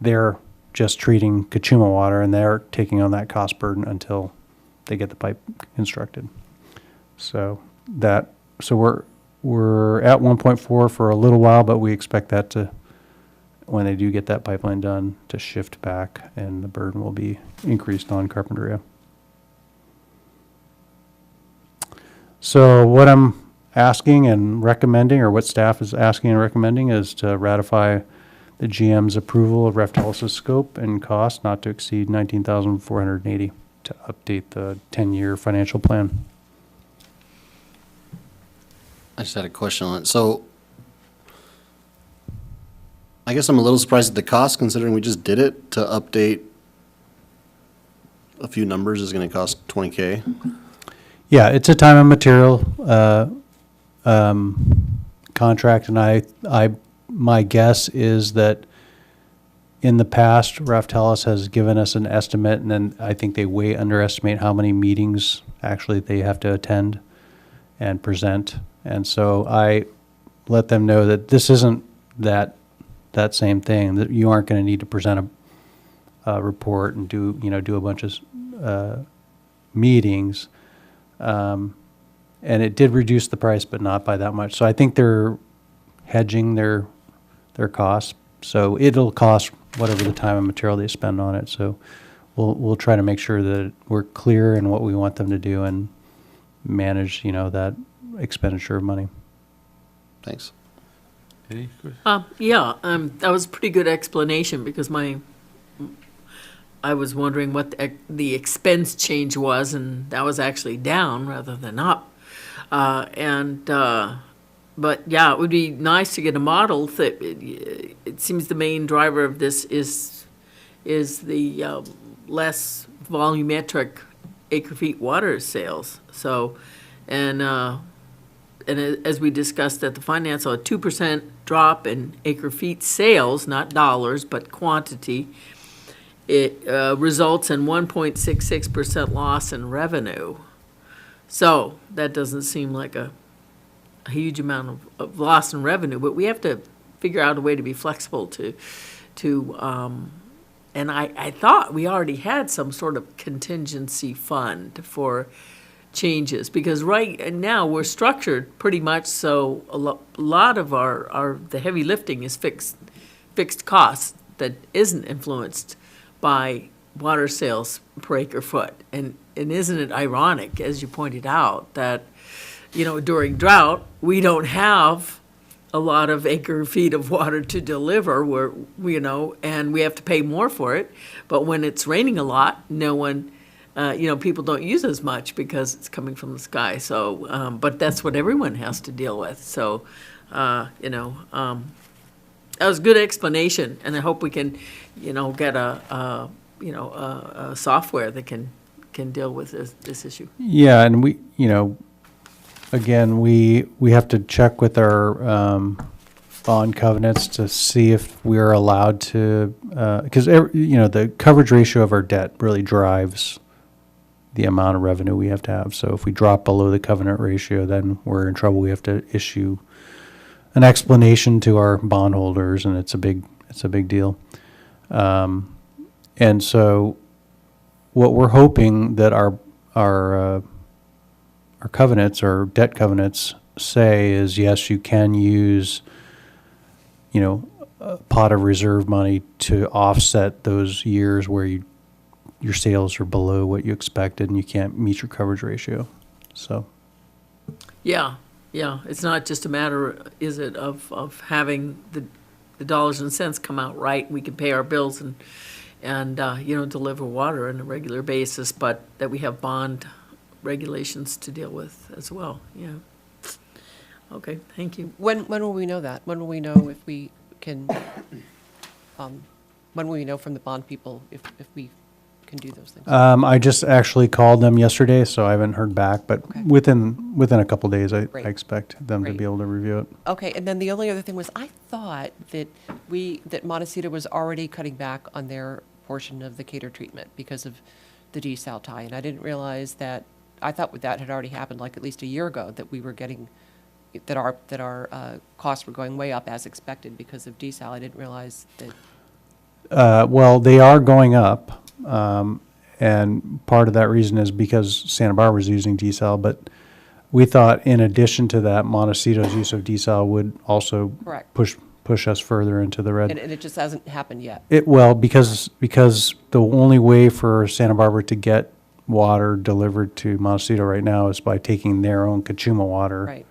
[SPEAKER 5] they're just treating Kachuma water, and they're taking on that cost burden until they get the pipe constructed. So we're at 1.4 for a little while, but we expect that to, when they do get that pipeline done, to shift back, and the burden will be increased on Carpinteria. So what I'm asking and recommending, or what staff is asking and recommending, is to ratify the GM's approval of Raftalis's scope and cost not to exceed $19,480 to update the 10-year financial plan.
[SPEAKER 1] I just had a question on it. So I guess I'm a little surprised at the cost, considering we just did it. To update a few numbers is going to cost $20K.
[SPEAKER 5] Yeah, it's a time and material contract, and my guess is that in the past, Raftalis has given us an estimate, and then I think they way underestimate how many meetings actually they have to attend and present. And so I let them know that this isn't that same thing, that you aren't going to need to present a report and do a bunch of meetings. And it did reduce the price, but not by that much. So I think they're hedging their costs. So it'll cost whatever the time and material they spend on it. So we'll try to make sure that we're clear in what we want them to do and manage, that expenditure of money.
[SPEAKER 1] Thanks.
[SPEAKER 3] Any questions?
[SPEAKER 4] That was a pretty good explanation, because I was wondering what the expense change was, and that was actually down rather than up. But yeah, it would be nice to get a model. That it seems the main driver of this is the less volumetric acre-feet water sales. So, and as we discussed at the finance, a 2% drop in acre-feet sales, not dollars, but quantity, it results in 1.66% loss in revenue. So that doesn't seem like a huge amount of loss in revenue, but we have to figure out a way to be flexible and I thought we already had some sort of contingency fund for changes, because right now we're structured pretty much so a lot of the heavy lifting is fixed costs that isn't influenced by water sales per acre foot. And isn't it ironic, as you pointed out, that during drought we don't have a lot of acre feet of water to deliver, and we have to pay more for it. But when it's raining a lot, no one, people don't use as much because it's coming from the sky. So, but that's what everyone has to deal with. So, that was a good explanation, and I hope we can, get a software that can deal with this issue.
[SPEAKER 5] Yeah, and we, again, we have to check with our bond covenants to see if we're allowed to, because the coverage ratio of our debt really drives the amount of revenue we have to have. So if we drop below the covenant ratio, then we're in trouble. We have to issue an explanation to our bondholders, and it's a big deal. And so what we're hoping that our covenants, or debt covenants, say is, yes, you can use, a pot of reserve money to offset those years where your sales are below what you expected and you can't meet your coverage ratio. So
[SPEAKER 4] Yeah, yeah, it's not just a matter, is it, of having the dollars and cents come out right, we can pay our bills and, deliver water on a regular basis, but that we have bond regulations to deal with as well, yeah. Okay, thank you.
[SPEAKER 2] When will we know that? When will we know if we can, when will we know from the bond people if we can do those things?
[SPEAKER 5] I just actually called them yesterday, so I haven't heard back, but
[SPEAKER 2] Okay.
[SPEAKER 5] within a couple days, I
[SPEAKER 2] Great.
[SPEAKER 5] expect them to
[SPEAKER 2] Great.
[SPEAKER 5] be able to review it.
[SPEAKER 2] Okay, and then the only other thing was, I thought that Montecito was already cutting back on their portion of the cater treatment because of the desal tie, and I didn't realize that, I thought that had already happened like at least a year ago, that we were getting, that our costs were going way up as expected because of desal. I didn't realize that,
[SPEAKER 5] Well, they are going up, and part of that reason is because Santa Barbara's using desal, but we thought in addition to that, Montecito's use of desal would also
[SPEAKER 2] Correct.
[SPEAKER 5] push us further into the red.
[SPEAKER 2] and it just hasn't happened yet.
[SPEAKER 5] Well, because the only way for Santa Barbara to get water delivered to Montecito right now is by taking their own Cachuma water
[SPEAKER 2] Right.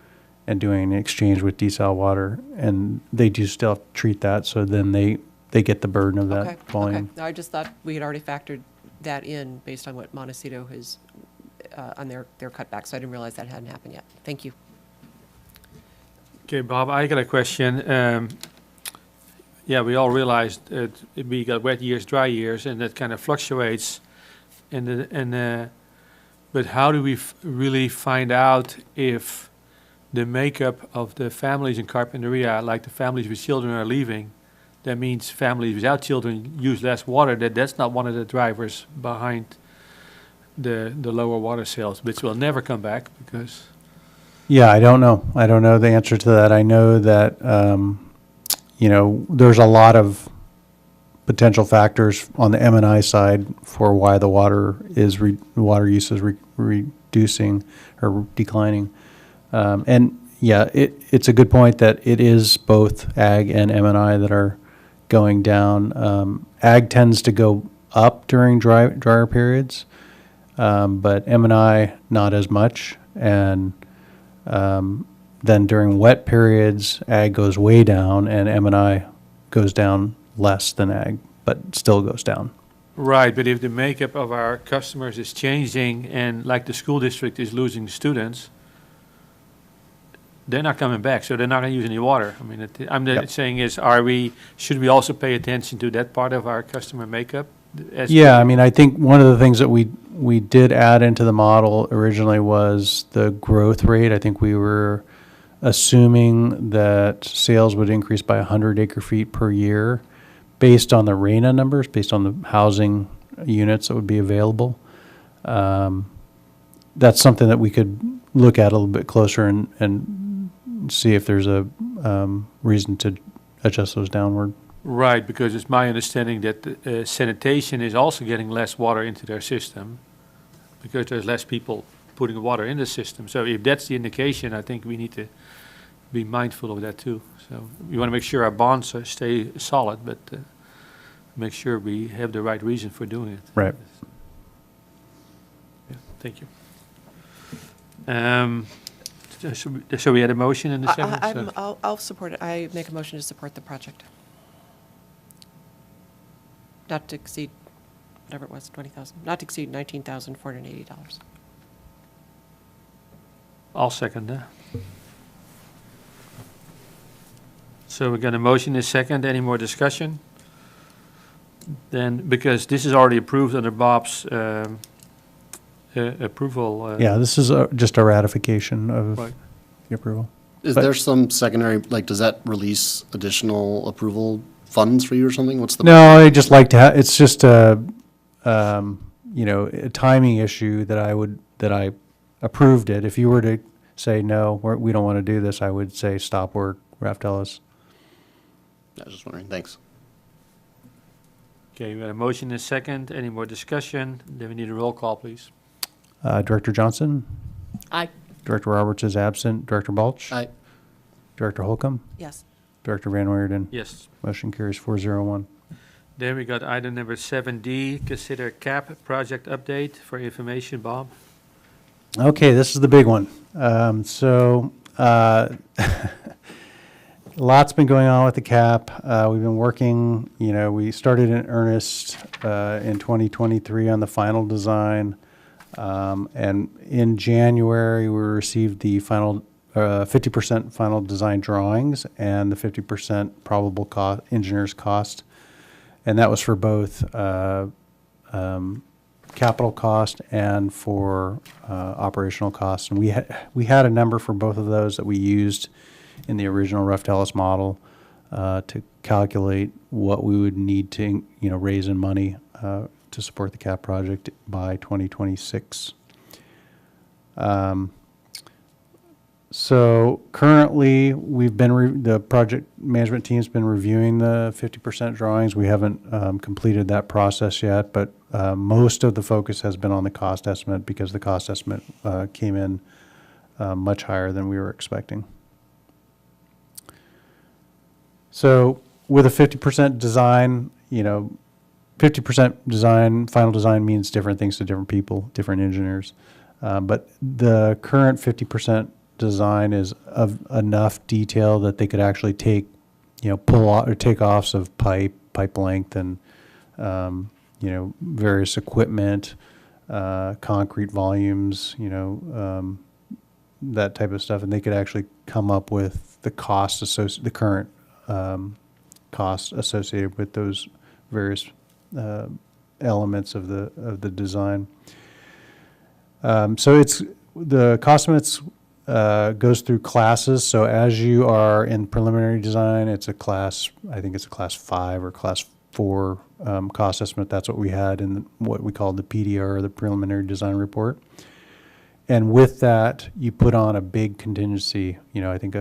[SPEAKER 5] and doing an exchange with desal water, and they do still have to treat that, so then they get the burden of
[SPEAKER 2] Okay,
[SPEAKER 5] that volume.
[SPEAKER 2] okay. I just thought we had already factored that in based on what Montecito has, on their cutback, so I didn't realize that hadn't happened yet. Thank you.
[SPEAKER 3] Okay, Bob, I got a question. Yeah, we all realized we got wet years, dry years, and that kind of fluctuates. But how do we really find out if the makeup of the families in Carpinteria, like the families with children, are leaving? That means families without children use less water. That's not one of the drivers behind the lower water sales, which will never come back because.
[SPEAKER 5] Yeah, I don't know. I don't know the answer to that. I know that, there's a lot of potential factors on the M&I side for why the water use is reducing or declining. And yeah, it's a good point that it is both ag and M&I that are going down. Ag tends to go up during drier periods, but M&I not as much. And then during wet periods, ag goes way down and M&I goes down less than ag, but still goes down.
[SPEAKER 3] Right, but if the makeup of our customers is changing and like the school district is losing students, they're not coming back, so they're not going to use any water. I mean, I'm
[SPEAKER 5] Yep.
[SPEAKER 3] saying is, should we also pay attention to that part of our customer makeup?
[SPEAKER 5] Yeah, I mean, I think one of the things that we did add into the model originally was the growth rate. I think we were assuming that sales would increase by 100 acre feet per year based on the RENA numbers, based on the housing units that would be available. That's something that we could look at a little bit closer and see if there's a reason to adjust those downward.
[SPEAKER 3] Right, because it's my understanding that sanitation is also getting less water into their system because there's less people putting water in the system. So if that's the indication, I think we need to be mindful of that too. So we want to make sure our bonds stay solid, but make sure we have the right reason for doing it.
[SPEAKER 5] Right.
[SPEAKER 3] Yeah, thank you. So we had a motion in the second?
[SPEAKER 2] I'll support it. I make a motion to support the project. Not to exceed, whatever it was, 20,000, not to exceed $19,480.
[SPEAKER 3] I'll second that. So we got a motion, a second. Any more discussion? Then, because this is already approved under Bob's approval.
[SPEAKER 5] Yeah, this is just a ratification of
[SPEAKER 3] Right.
[SPEAKER 5] the approval.
[SPEAKER 1] Is
[SPEAKER 5] But-
[SPEAKER 1] there some secondary, like, does that release additional approval funds for you or something? What's the?
[SPEAKER 5] No, I just like to have, it's just a timing issue that I approved it. If you were to say, no, we don't want to do this, I would say, stop work, Raftelis.
[SPEAKER 1] I was just wondering, thanks.
[SPEAKER 3] Okay, we got a motion, a second. Any more discussion? Then we need a roll call, please.
[SPEAKER 5] Director Johnson,
[SPEAKER 4] Aye.
[SPEAKER 5] Director Roberts is absent, Director Balch,
[SPEAKER 1] Aye.
[SPEAKER 5] Director Holcomb,
[SPEAKER 2] Yes.
[SPEAKER 5] Director Van Weerden.
[SPEAKER 3] Yes.
[SPEAKER 5] Motion carries 401.
[SPEAKER 3] Then we got item number 7D, consider CAP project update for information, Bob.
[SPEAKER 5] Okay, this is the big one. Lots been going on with the cap. We've been working, we started in earnest in 2023 on the final design. And in January, we received the final 50% final design drawings and the 50% probable cost, engineer's cost. And that was for both capital cost and for operational costs. And we had a number for both of those that we used in the original Rough Dallas model to calculate what we would need to raise in money to support the CAP project by 2026. So currently, we've been the project management team's been reviewing the 50% drawings. We haven't completed that process yet, but most of the focus has been on the cost estimate because the cost estimate came in much higher than we were expecting. So with a 50% design, 50% design, final design means different things to different people, different engineers. But the current 50% design is of enough detail that they could actually take, pull off or take offs of pipe length and, various equipment, concrete volumes, that type of stuff. And they could actually come up with the cost the current costs associated with those various elements of the design. So it's the cost estimates goes through classes. So as you are in preliminary design, it's a class, I think it's a class 5 or class 4 cost estimate. That's what we had in what we called the PDR, the preliminary design report. And with that, you put on a big contingency. I think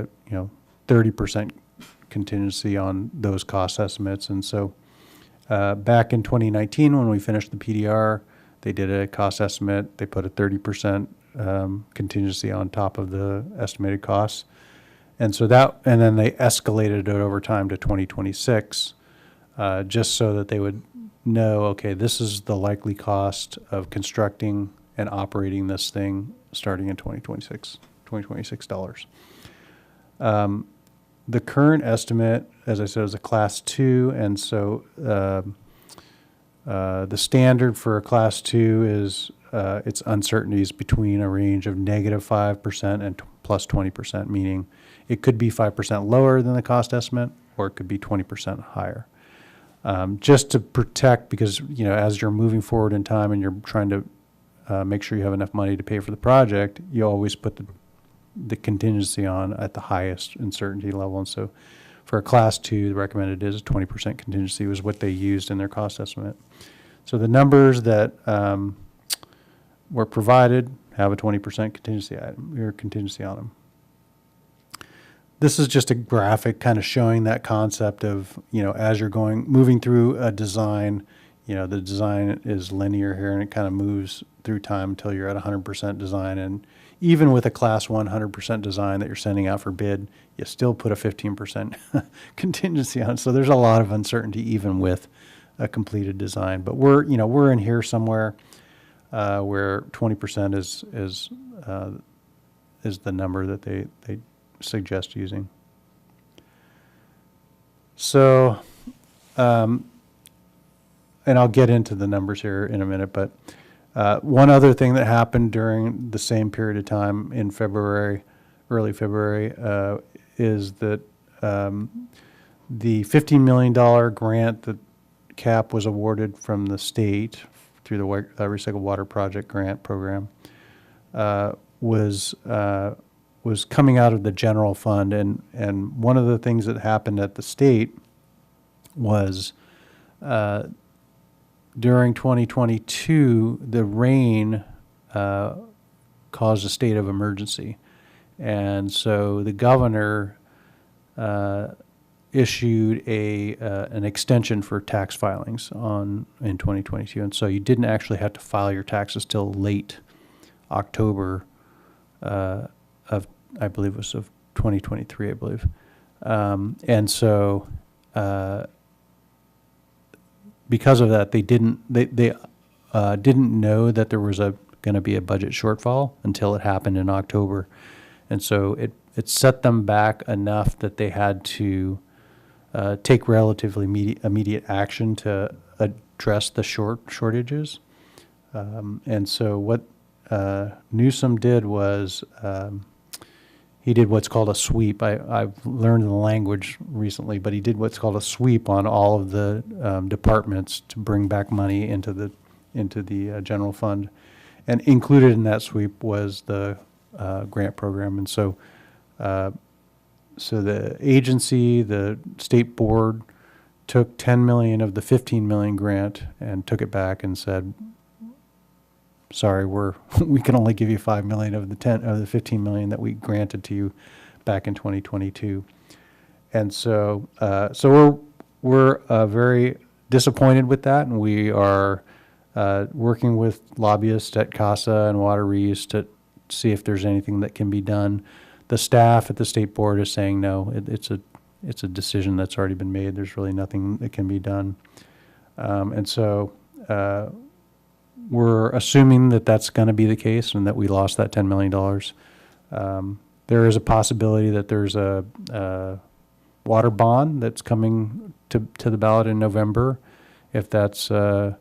[SPEAKER 5] 30% contingency on those cost estimates. And so back in 2019, when we finished the PDR, they did a cost estimate. They put a 30% contingency on top of the estimated costs. And so and then they escalated it over time to 2026, just so that they would know, okay, this is the likely cost of constructing and operating this thing starting in 2026 dollars. The current estimate, as I said, is a class 2, and so the standard for a class 2 is its uncertainties between a range of -5% and plus 20%, meaning it could be 5% lower than the cost estimate, or it could be 20% higher. Just to protect, because as you're moving forward in time and you're trying to make sure you have enough money to pay for the project, you always put the contingency on at the highest uncertainty level. And so for a class 2, the recommended is a 20% contingency was what they used in their cost estimate. So the numbers that were provided have a 20% contingency on them. This is just a graphic kind of showing that concept of, as you're moving through a design, the design is linear here and it kind of moves through time until you're at 100% design. And even with a class 100% design that you're sending out for bid, you still put a 15% contingency on it. So there's a lot of uncertainty even with a completed design. But we're in here somewhere where 20% is the number that they suggest using. So, and I'll get into the numbers here in a minute, but one other thing that happened during the same period of time in early February, is that the $15 million grant that CAP was awarded from the state through the Recycled Water Project grant program was coming out of the general fund. And one of the things that happened at the state was during 2022, the rain caused a state of emergency. And so the governor issued an extension for tax filings in 2022. And so you didn't actually have to file your taxes till late October of 2023, I believe. And so because of that, they didn't know that there was a going to be a budget shortfall until it happened in October. And so it set them back enough that they had to take relatively immediate action to address the shortages. And so what Newsom did was he did what's called a sweep. I've learned the language recently, but he did what's called a sweep on all of the departments to bring back money into the general fund. And included in that sweep was the grant program. And so the agency, the state board, took 10 million of the 15 million grant and took it back and said, sorry, we can only give you 5 million of the 15 million that we granted to you back in 2022. And so we're very disappointed with that, and we are working with lobbyists at CASA and Water Reuse to see if there's anything that can be done. The staff at the state board is saying no. It's a decision that's already been made. There's really nothing that can be done, and so we're assuming that that's going to be the case and that we lost that $10 million. There is a possibility that there's a water bond that's coming to the ballot in November. If that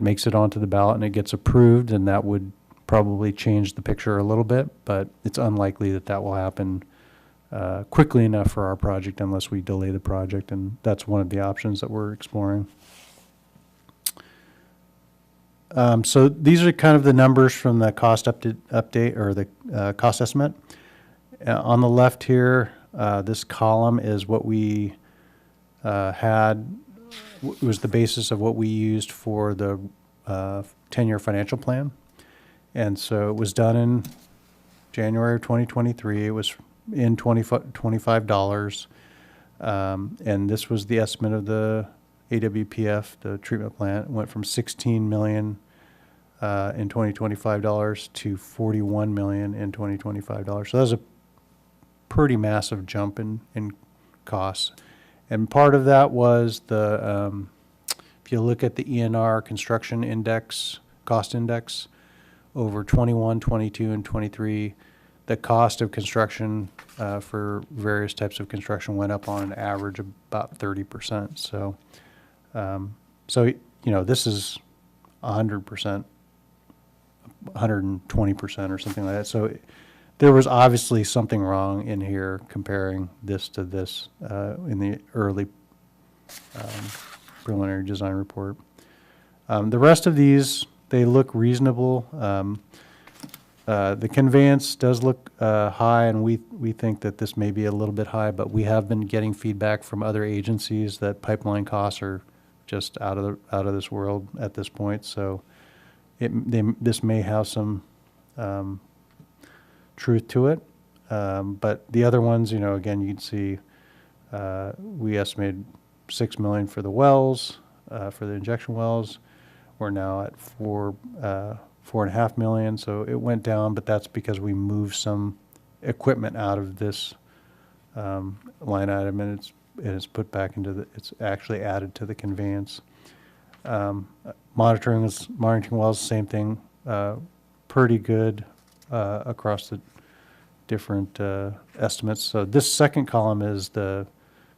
[SPEAKER 5] makes it onto the ballot and it gets approved, then that would probably change the picture a little bit, but it's unlikely that will happen quickly enough for our project unless we delay the project, and that's one of the options that we're exploring. So these are kind of the numbers from the cost update or the cost estimate. On the left here, this column is what we had. It was the basis of what we used for the 10-year financial plan. And so it was done in January of 2023. It was in $25. And this was the estimate of the AWPF, the treatment plant. It went from $16 million in 2025 dollars to $41 million in 2025 dollars. So that was a pretty massive jump in costs. And part of that was the, if you look at the ENR construction index, cost index, over 21, 22, and 23, the cost of construction for various types of construction went up on an average of about 30%. So, this is 100%, 120% or something like that. So there was obviously something wrong in here comparing this to this in the early preliminary design report. The rest of these, they look reasonable. The conveyance does look high, and we think that this may be a little bit high, but we have been getting feedback from other agencies that pipeline costs are just out of this world at this point. So this may have some truth to it. But the other ones, again, you'd see we estimated $6 million for the wells, for the injection wells. We're now at $4.5 million, so it went down, but that's because we moved some equipment out of this line item, and it's put back into it's actually added to the conveyance. Monitoring wells, same thing, pretty good across the different estimates. So this second column is the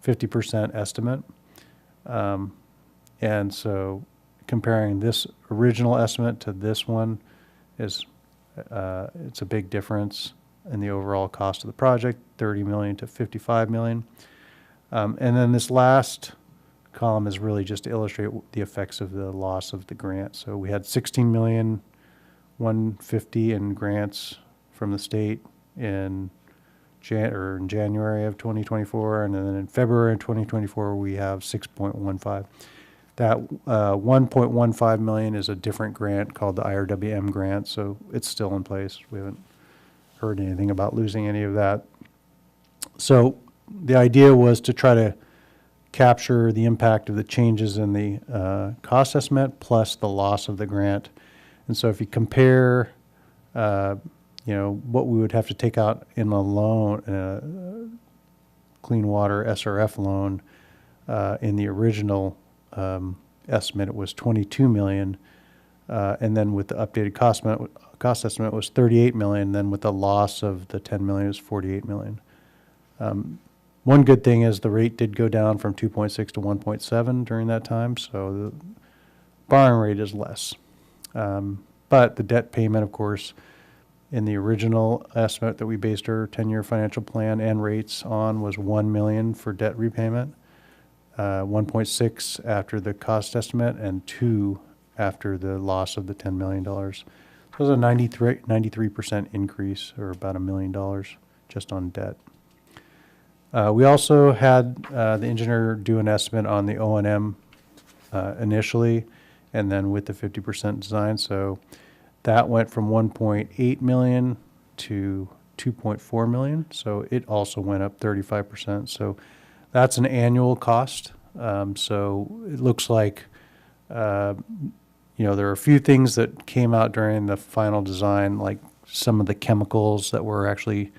[SPEAKER 5] 50% estimate, and so comparing this original estimate to this one is it's a big difference in the overall cost of the project, $30 million to $55 million. And then this last column is really just to illustrate the effects of the loss of the grant. So we had $16,150,000 in grants from the state in January of 2024, and then in February of 2024 we have 6.15. That 1.15 million is a different grant called the IRWM grant, so it's still in place. We haven't heard anything about losing any of that. So the idea was to try to capture the impact of the changes in the cost estimate plus the loss of the grant. And so if you compare, what we would have to take out in a loan, clean water SRF loan, in the original estimate, it was $22 million. And then with the updated cost estimate was 38 million, then with the loss of the 10 million is 48 million. One good thing is the rate did go down from 2.6 to 1.7 during that time, so the borrowing rate is less. But the debt payment, of course, in the original estimate that we based our 10-year financial plan and rates on was 1 million for debt repayment, 1.6 after the cost estimate, and 2 after the loss of the $10 million. So it was a 93% increase, or about $1 million just on debt. We also had the engineer do an estimate on the O&M initially, and then with the 50% design. So that went from 1.8 million to 2.4 million. So it also went up 35%. So that's an annual cost. So it looks like, there are a few things that came out during the final design, like some of the chemicals that were actually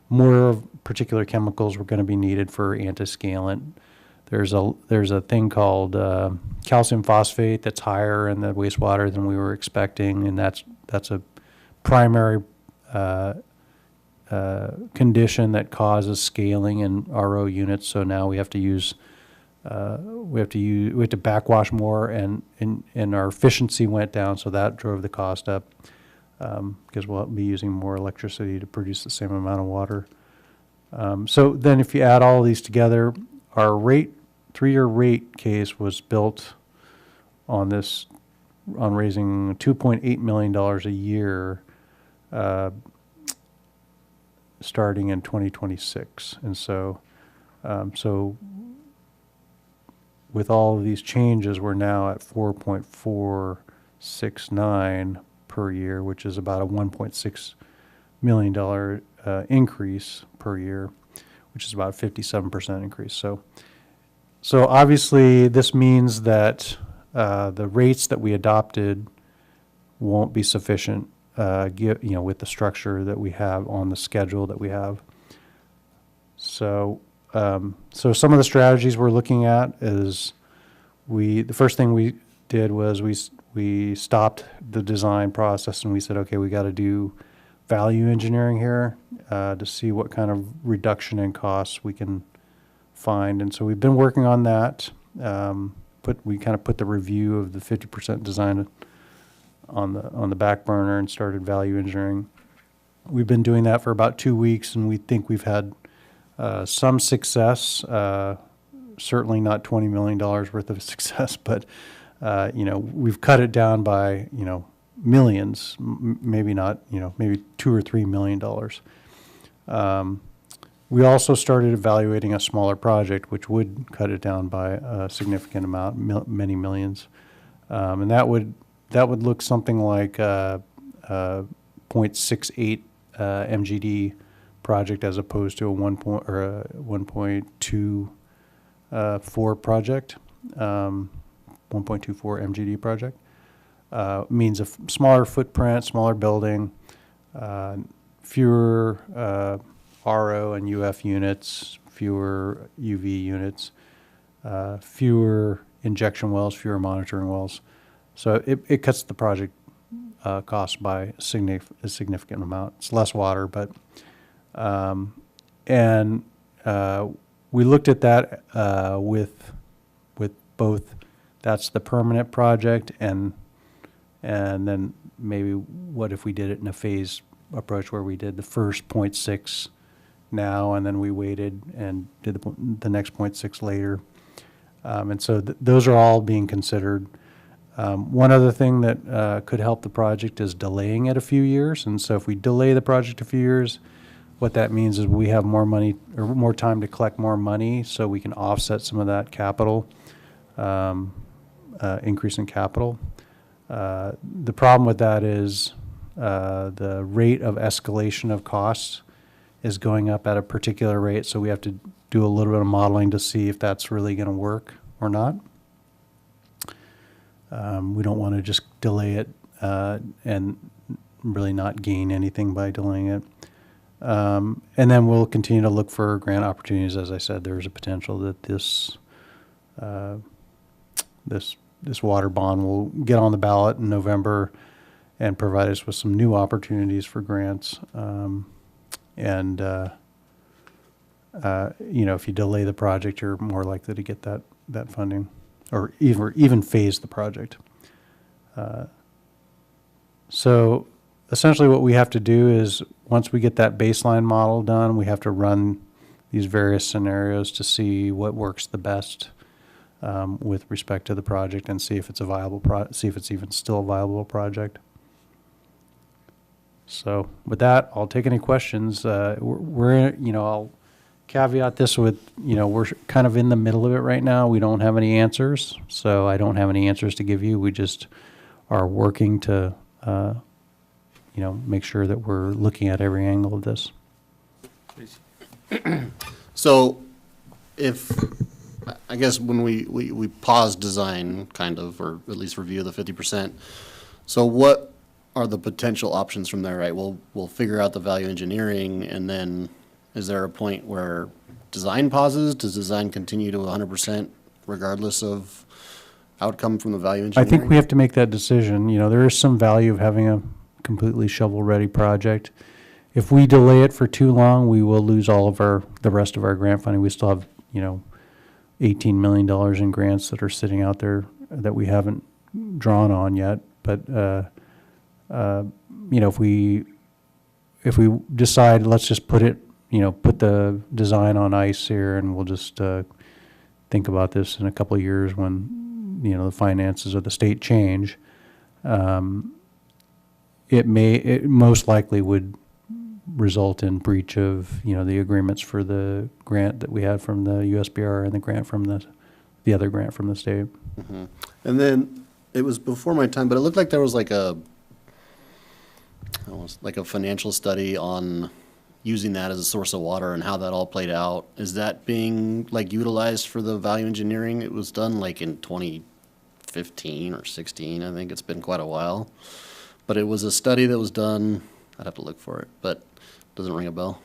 [SPEAKER 5] more particular chemicals were going to be needed for antiscalant. There's a thing called calcium phosphate that's higher in the wastewater than we were expecting, and that's a primary condition that causes scaling in RO units. So now we have to backwash more, and our efficiency went down, so that drove the cost up because we'll be using more electricity to produce the same amount of water. So then if you add all these together, our 3-year rate case was built on raising $2.8 million a year starting in 2026. And so with all of these changes, we're now at 4.469 per year, which is about a $1.6 million increase per year, which is about a 57% increase. So obviously this means that the rates that we adopted won't be sufficient, with the structure that we have on the schedule that we have. So some of the strategies we're looking at is the first thing we did was we stopped the design process and we said, okay, we got to do value engineering here to see what kind of reduction in costs we can find. And so we've been working on that. We kind of put the review of the 50% design on the back burner and started value engineering. We've been doing that for about 2 weeks, and we think we've had some success. Certainly not $20 million worth of success, but we've cut it down by millions, maybe not, maybe $2 or $3 million. We also started evaluating a smaller project, which would cut it down by a significant amount, many millions, and that would look something like 0.68 MGD project as opposed to a 1.24 project, 1.24 MGD project. Means a smaller footprint, smaller building, fewer RO and UF units, fewer UV units, fewer injection wells, fewer monitoring wells. So it cuts the project cost by a significant amount. It's less water, but we looked at that with both. That's the permanent project, and then maybe what if we did it in a phase approach where we did the first 0.6 now, and then we waited and did the next 0.6 later. And so those are all being considered. One other thing that could help the project is delaying it a few years. And so if we delay the project a few years, what that means is we have more money or more time to collect more money, so we can offset some of that capital, increase in capital. The problem with that is the rate of escalation of costs is going up at a particular rate, so we have to do a little bit of modeling to see if that's really going to work or not. We don't want to just delay it and really not gain anything by delaying it. And then we'll continue to look for grant opportunities. As I said, there's a potential that this this water bond will get on the ballot in November and provide us with some new opportunities for grants. And if you delay the project, you're more likely to get that funding, or even phase the project. So essentially what we have to do is, once we get that baseline model done, we have to run these various scenarios to see what works the best with respect to the project, and see if it's a viable see if it's even still a viable project. So with that, I'll take any questions. I'll caveat this with, we're kind of in the middle of it right now. We don't have any answers, so I don't have any answers to give you. We just are working to, make sure that we're looking at every angle of this.
[SPEAKER 3] Please.
[SPEAKER 1] So I guess when we pause design, kind of, or at least review the 50%, so what are the potential options from there, right? We'll figure out the value engineering, and then is there a point where design pauses? Does design continue to 100% regardless of outcome from the value
[SPEAKER 5] I
[SPEAKER 1] engineering?
[SPEAKER 5] think we have to make that decision. There is some value of having a completely shovel-ready project. If we delay it for too long, we will lose all of the rest of our grant funding. We still have, $18 million in grants that are sitting out there that we haven't drawn on yet. But, if we decide, let's just put the design on ice here, and we'll just think about this in a couple of years when, the finances of the state change, it most likely would result in breach of, the agreements for the grant that we had from the USBR and the grant from the other grant from the state.
[SPEAKER 1] Mm-hmm. And then it was before my time, but it looked like there was almost like a financial study on using that as a source of water and how that all played out. Is that being utilized for the value engineering? It was done in 2015 or 16. I think it's been quite a while. But it was a study that was done. I'd have to look for it, but it doesn't ring a bell.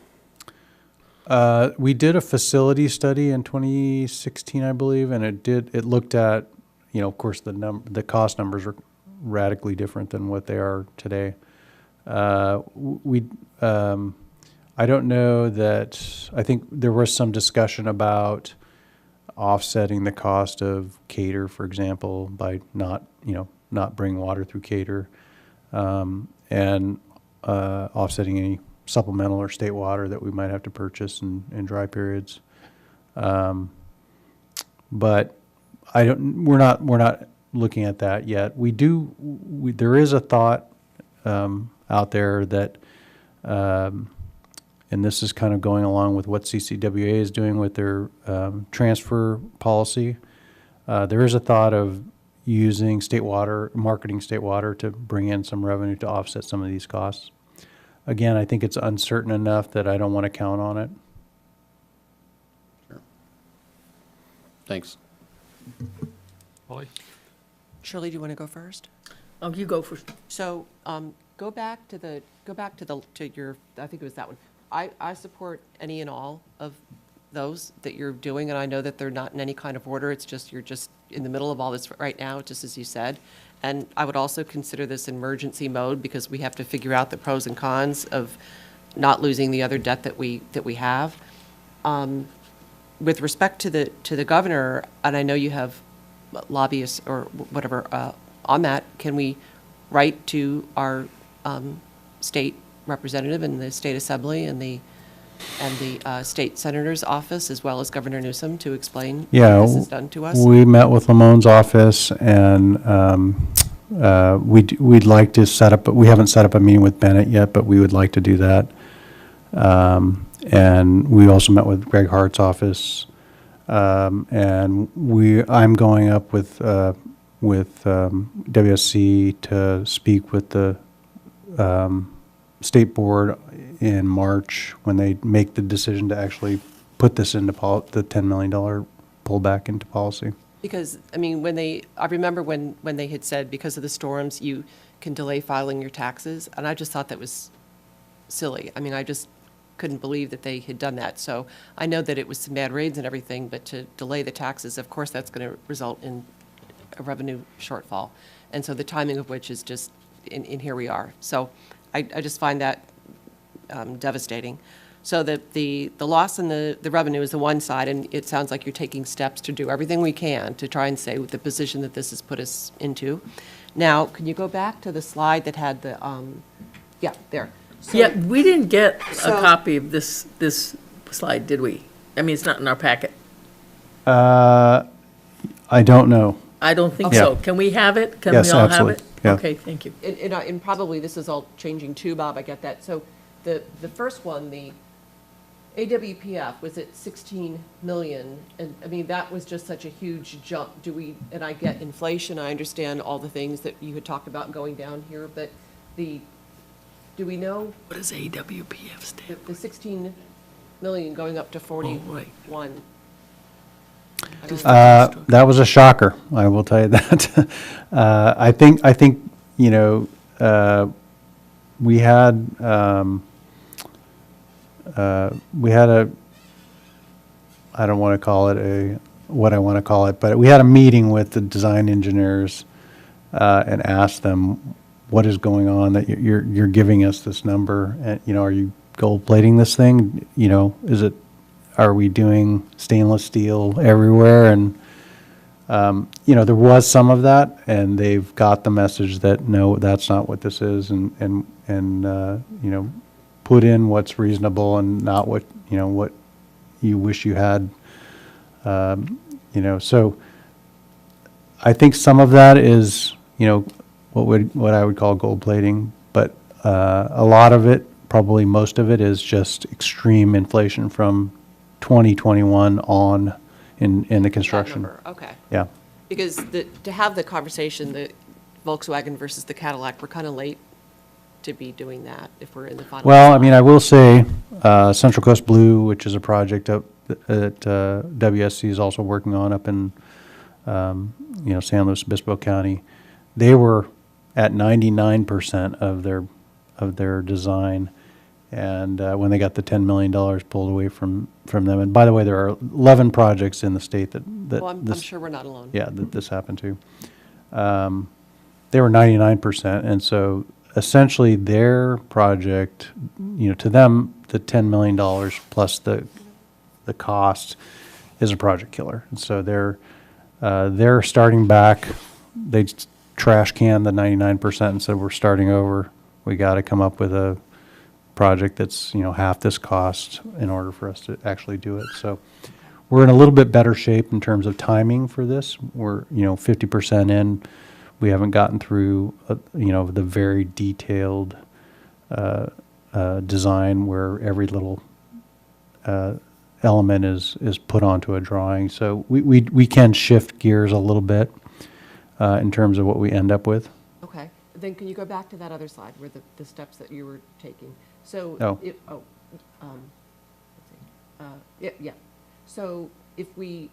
[SPEAKER 5] We did a facility study in 2016, I believe, and it looked at, of course, the cost numbers are radically different than what they are today. I don't know that, I think there was some discussion about offsetting the cost of Cater, for example, by not bring water through Cater, and offsetting any supplemental or state water that we might have to purchase in dry periods. But we're not looking at that yet. There is a thought out there that, and this is kind of going along with what CCWA is doing with their transfer policy. There is a thought of using marketing state water to bring in some revenue to offset some of these costs. Again, I think it's uncertain enough that I don't want to count on it.
[SPEAKER 1] Sure. Thanks.
[SPEAKER 3] Holly?
[SPEAKER 2] Shirley, do you want to go first?
[SPEAKER 4] Oh, you go first.
[SPEAKER 2] So, go back to your, I think it was that one. I support any and all of those that you're doing, and I know that they're not in any kind of order. It's just, you're just in the middle of all this right now, just as you said. And I would also consider this emergency mode, because we have to figure out the pros and cons of not losing the other debt that we have. With respect to the governor, and I know you have lobbyists or whatever on that, can we write to our state representative in the state assembly and the state senator's office, as well as Governor Newsom, to explain what this has done to us?
[SPEAKER 5] We met with Lamone's office, and we'd like to set up, but we haven't set up a meeting with Bennett yet, but we would like to do that. And we also met with Greg Hart's office, and I'm going up with WSC to speak with the state board in March when they make the decision to actually put this into the $10 million pullback into policy.
[SPEAKER 2] Because, I mean, I remember when they had said, because of the storms, you can delay filing your taxes, and I just thought that was silly. I mean, I just couldn't believe that they had done that. So I know that it was some bad rains and everything, but to delay the taxes, of course, that's going to result in a revenue shortfall. And so the timing of which is just, in here we are. So I just find that devastating. So the loss in the revenue is the one side, and it sounds like you're taking steps to do everything we can to try and say with the position that this has put us into. Now, can you go back to the slide that had the, yeah, there. So-
[SPEAKER 4] Yeah, we didn't get a
[SPEAKER 2] So-
[SPEAKER 4] copy of this slide, did we? I mean, it's not in our packet.
[SPEAKER 5] I don't know.
[SPEAKER 4] I don't think
[SPEAKER 5] Yeah.
[SPEAKER 4] so. Can we have it? Can we
[SPEAKER 5] Yes,
[SPEAKER 4] all have
[SPEAKER 5] absolutely.
[SPEAKER 4] it?
[SPEAKER 5] Yeah.
[SPEAKER 4] Okay, thank you.
[SPEAKER 2] And probably this is all changing too, Bob, I get that. So the first one, the AWPF was at 16 million, and I mean, that was just such a huge jump. And I get inflation, I understand all the things that you had talked about going down here, but do we know
[SPEAKER 4] What does AWPF stand?
[SPEAKER 2] the 16 million going up to 41?
[SPEAKER 5] That was a shocker, I will tell you that. I think, you know, we had a, I don't want to call it what I want to call it, but we had a meeting with the design engineers and asked them, what is going on that you're giving us this number? And, you know, are you gold plating this thing? You know, are we doing stainless steel everywhere? And, you know, there was some of that, and they've got the message that, no, that's not what this is, and you know, put in what's reasonable and not what, you know, what you wish you had. You know, so I think some of that is, you know, what I would call gold plating, but a lot of it, probably most of it, is just extreme inflation from 2021 on in the
[SPEAKER 2] That
[SPEAKER 5] construction.
[SPEAKER 2] number, okay.
[SPEAKER 5] Yeah.
[SPEAKER 2] Because to have the conversation, the Volkswagen versus the Cadillac, we're kind of late to be doing that if we're in the final.
[SPEAKER 5] Well, I mean, I will say, Central Coast Blue, which is a project up that WSC is also working on up in, you know, San Luis Obispo County, they were at 99% of their design, and when they got the $10 million pulled away from them, and by the way, there are 11 projects in the state that
[SPEAKER 2] Well, I'm
[SPEAKER 5] this,
[SPEAKER 2] sure we're not alone.
[SPEAKER 5] yeah, that this happened to. They were 99%, and so essentially their project, you know, to them, the $10 million plus the cost is a project killer. And so they're starting back. They trash canned the 99% and said, we're starting over. We got to come up with a project that's, you know, half this cost in order for us to actually do it. So we're in a little bit better shape in terms of timing for this. We're, you know, 50% in. We haven't gotten through, you know, the very detailed design where every little element is put onto a drawing. So we can shift gears a little bit in terms of what we end up with.
[SPEAKER 2] Okay, then can you go back to that other slide where the steps that you were taking? So,
[SPEAKER 5] Oh.
[SPEAKER 2] yeah. So if we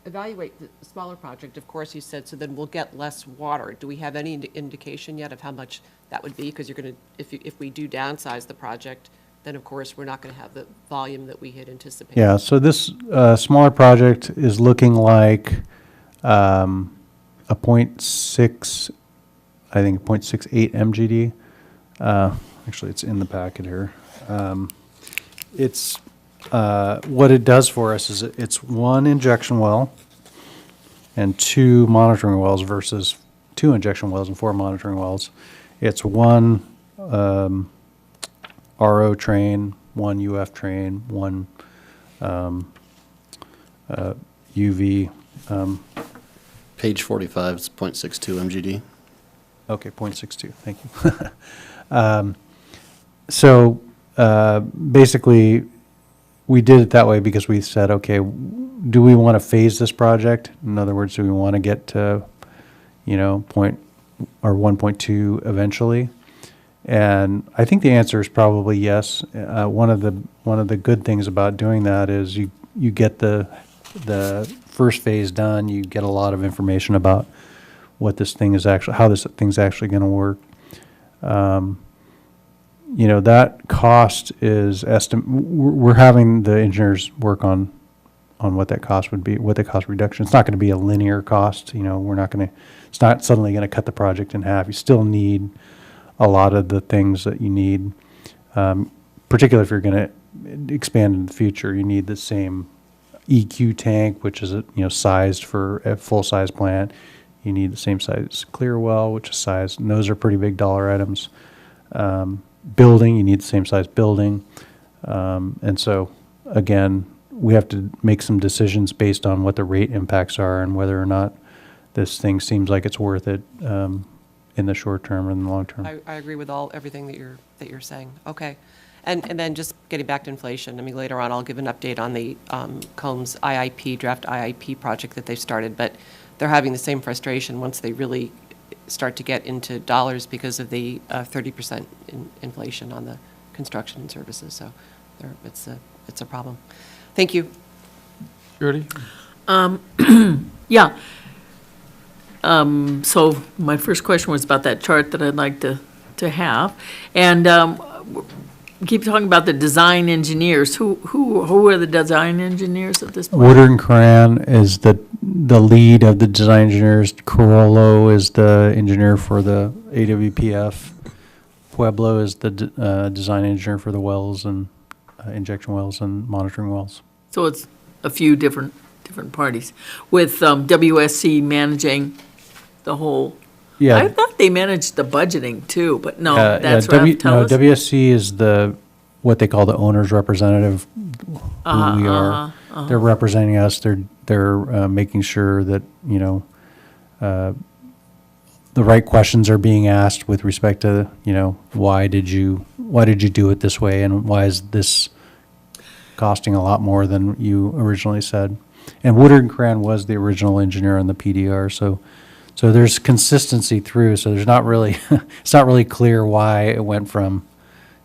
[SPEAKER 2] evaluate the smaller project, of course, you said, so then we'll get less water. Do we have any indication yet of how much that would be? Because you're going to, if we do downsize the project, then of course, we're not going to have the volume that we had anticipated.
[SPEAKER 5] Yeah, so this smaller project is looking like a 0.6, I think 0.68 MGD. Actually, it's in the packet here. It's what it does for us is it's one injection well and 2 monitoring wells versus 2 injection wells and 4 monitoring wells. It's one RO train, 1 UF train, 1 UV.
[SPEAKER 1] Page 45 is 0.62 MGD.
[SPEAKER 5] Okay, 0.62, thank you. So basically, we did it that way because we said, okay, do we want to phase this project? In other words, do we want to get to, you know, 1.2 eventually? And I think the answer is probably yes. One of the good things about doing that is you get the first phase done. You get a lot of information about what this thing is actually, how this thing's actually going to work. You know, that cost is we're having the engineers work on on what that cost would be, what the cost reduction. It's not going to be a linear cost, you know, we're not going to, it's not suddenly going to cut the project in half. You still need a lot of the things that you need, particularly if you're going to expand in the future. You need the same EQ tank, which is, you know, sized for a full-size plant. You need the same size clear well, which is sized, and those are pretty big dollar items. Building, you need the same size building. And so, again, we have to make some decisions based on what the rate impacts are and whether or not this thing seems like it's worth it in the short term and the long term.
[SPEAKER 2] I agree with everything that you're saying. Okay. And then just getting back to inflation, I mean, later on, I'll give an update on the Combs IIP, draft IIP project that they've started, but they're having the same frustration once they really start to get into dollars because of the 30% inflation on the construction and services. So it's a problem. Thank you.
[SPEAKER 3] Shirley?
[SPEAKER 4] Yeah. So my first question was about that chart that I'd like to have. And we keep talking about the design engineers. Who are the design engineers at this point?
[SPEAKER 5] Woodard and Cran is the lead of the design engineers. Corollo is the engineer for the AWPF. Pueblo is the design engineer for the wells and injection wells and monitoring wells.
[SPEAKER 4] So it's a few different parties, with WSC managing the whole.
[SPEAKER 5] Yeah.
[SPEAKER 4] I thought they managed the budgeting too, but no, that's what tell us.
[SPEAKER 5] WSC is what they call the owner's representative. Who we are. They're representing us. They're making sure that, you know, the right questions are being asked with respect to, you know, why did you do it this way, and why is this costing a lot more than you originally said. And Woodard and Cran was the original engineer on the PDR, so there's consistency through. So there's not really it's not really clear why it went from,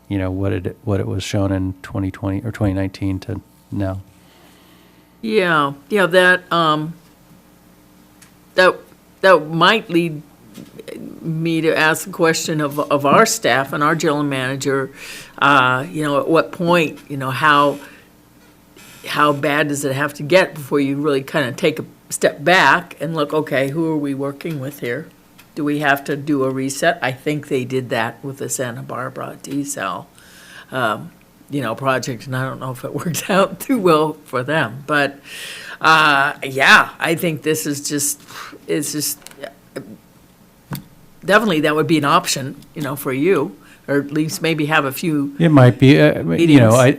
[SPEAKER 5] you know, what it was shown in 2020 or 2019 to now.
[SPEAKER 4] Yeah, that might lead me to ask the question of our staff and our general manager, you know, at what point, you know, how bad does it have to get before you really kind of take a step back and look, okay, who are we working with here? Do we have to do a reset? I think they did that with the Santa Barbara desal, you know, project, and I don't know if it worked out too well for them. But, yeah, I think it's just definitely that would be an option, you know, for you, or at least maybe have a few.
[SPEAKER 5] It might be, you know,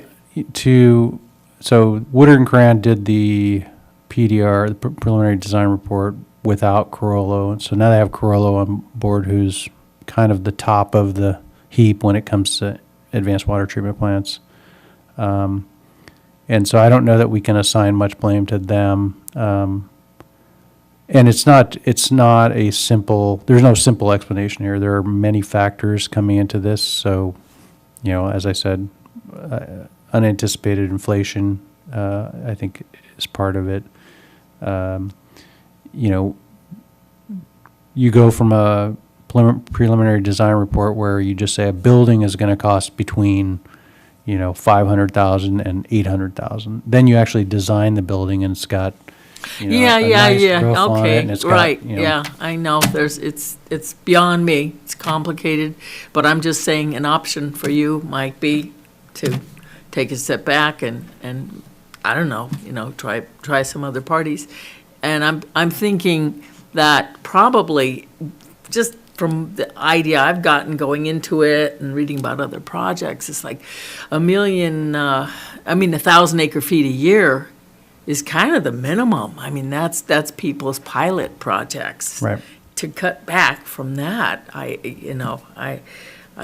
[SPEAKER 5] so Woodard and Cran did the PDR, the preliminary design report, without Corollo. And so now they have Corollo on board, who's kind of the top of the heap when it comes to advanced water treatment plants. And so I don't know that we can assign much blame to them. And it's not a simple, there's no simple explanation here. There are many factors coming into this. So, you know, as I said, unanticipated inflation, I think, is part of it. You know, you go from a preliminary design report where you just say a building is going to cost between, you know, $500,000 and $800,000. Then you actually design the building, and it's got, you know, a nice roof on it, and it's got,
[SPEAKER 4] right,
[SPEAKER 5] you know,
[SPEAKER 4] yeah, I know, it's beyond me, it's complicated, but I'm just saying an option for you might be to take a step back and I don't know, you know, try some other parties. And I'm thinking that probably, just from the idea I've gotten going into it and reading about other projects, it's like 1,000 acre feet a year is kind of the minimum. I mean, that's people's pilot projects.
[SPEAKER 5] Right.
[SPEAKER 4] To cut back from that, I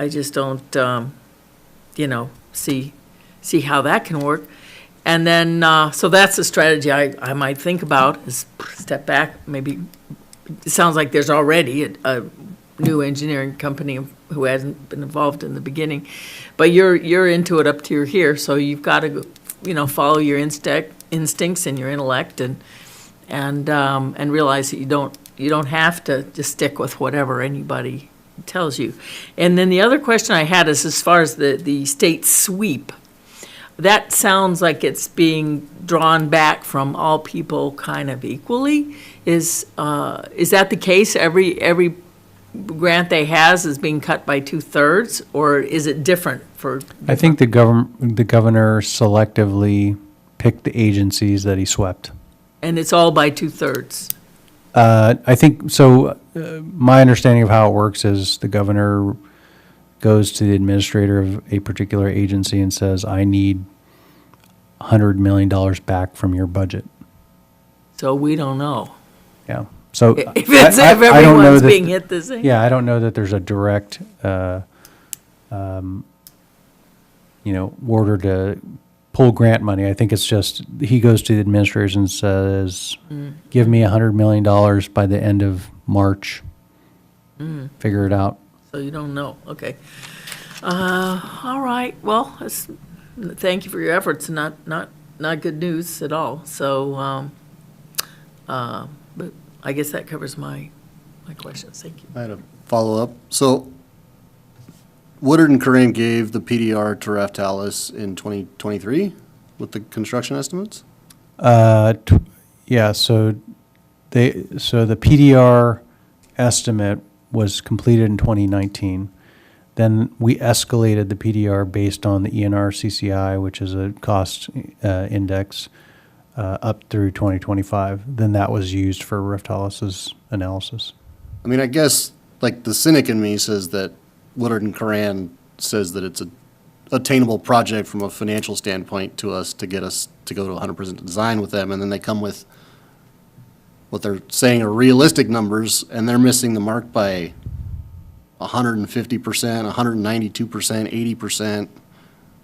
[SPEAKER 4] just don't, you know, see how that can work. And then, so that's a strategy I might think about, is step back. Maybe, it sounds like there's already a new engineering company who hasn't been involved in the beginning. But you're into it up to your here, so you've got to, you know, follow your instincts and your intellect, and realize that you don't have to just stick with whatever anybody tells you. And then the other question I had is, as far as the state sweep, that sounds like it's being drawn back from all people kind of equally. Is that the case? Every grant they has is being cut by 2/3, or is it different for?
[SPEAKER 5] I think the governor selectively picked the agencies that he swept.
[SPEAKER 4] And it's all by 2/3.
[SPEAKER 5] I think, so, my understanding of how it works is the governor goes to the administrator of a particular agency and says, I need $100 million back from your budget.
[SPEAKER 4] So we don't know.
[SPEAKER 5] Yeah. So
[SPEAKER 4] If
[SPEAKER 5] I don't know
[SPEAKER 4] everyone's
[SPEAKER 5] that-
[SPEAKER 4] being hit the same.
[SPEAKER 5] Yeah, I don't know that there's a direct, order to pull grant money. I think it's just, he goes to the administrators and says, give me $100 million by the end of March. Figure it out.
[SPEAKER 4] So you don't know, okay. All right, well, thank you for your efforts, not good news at all, so, but I guess that covers my questions, thank you.
[SPEAKER 1] I had a follow-up. So Woodard and Corain gave the PDR to Raftalis in 2023 with the construction estimates?
[SPEAKER 5] Yeah, so the PDR estimate was completed in 2019. Then we escalated the PDR based on the ENR CCI, which is a cost index, up through 2025. Then that was used for Raftalis's analysis.
[SPEAKER 1] I mean, I guess, like, the cynic in me says that Woodard and Coran says that it's a attainable project from a financial standpoint to us to get us to go to 100% design with them, and then they come with what they're saying are realistic numbers, and they're missing the mark by 150%, 192%, 80%.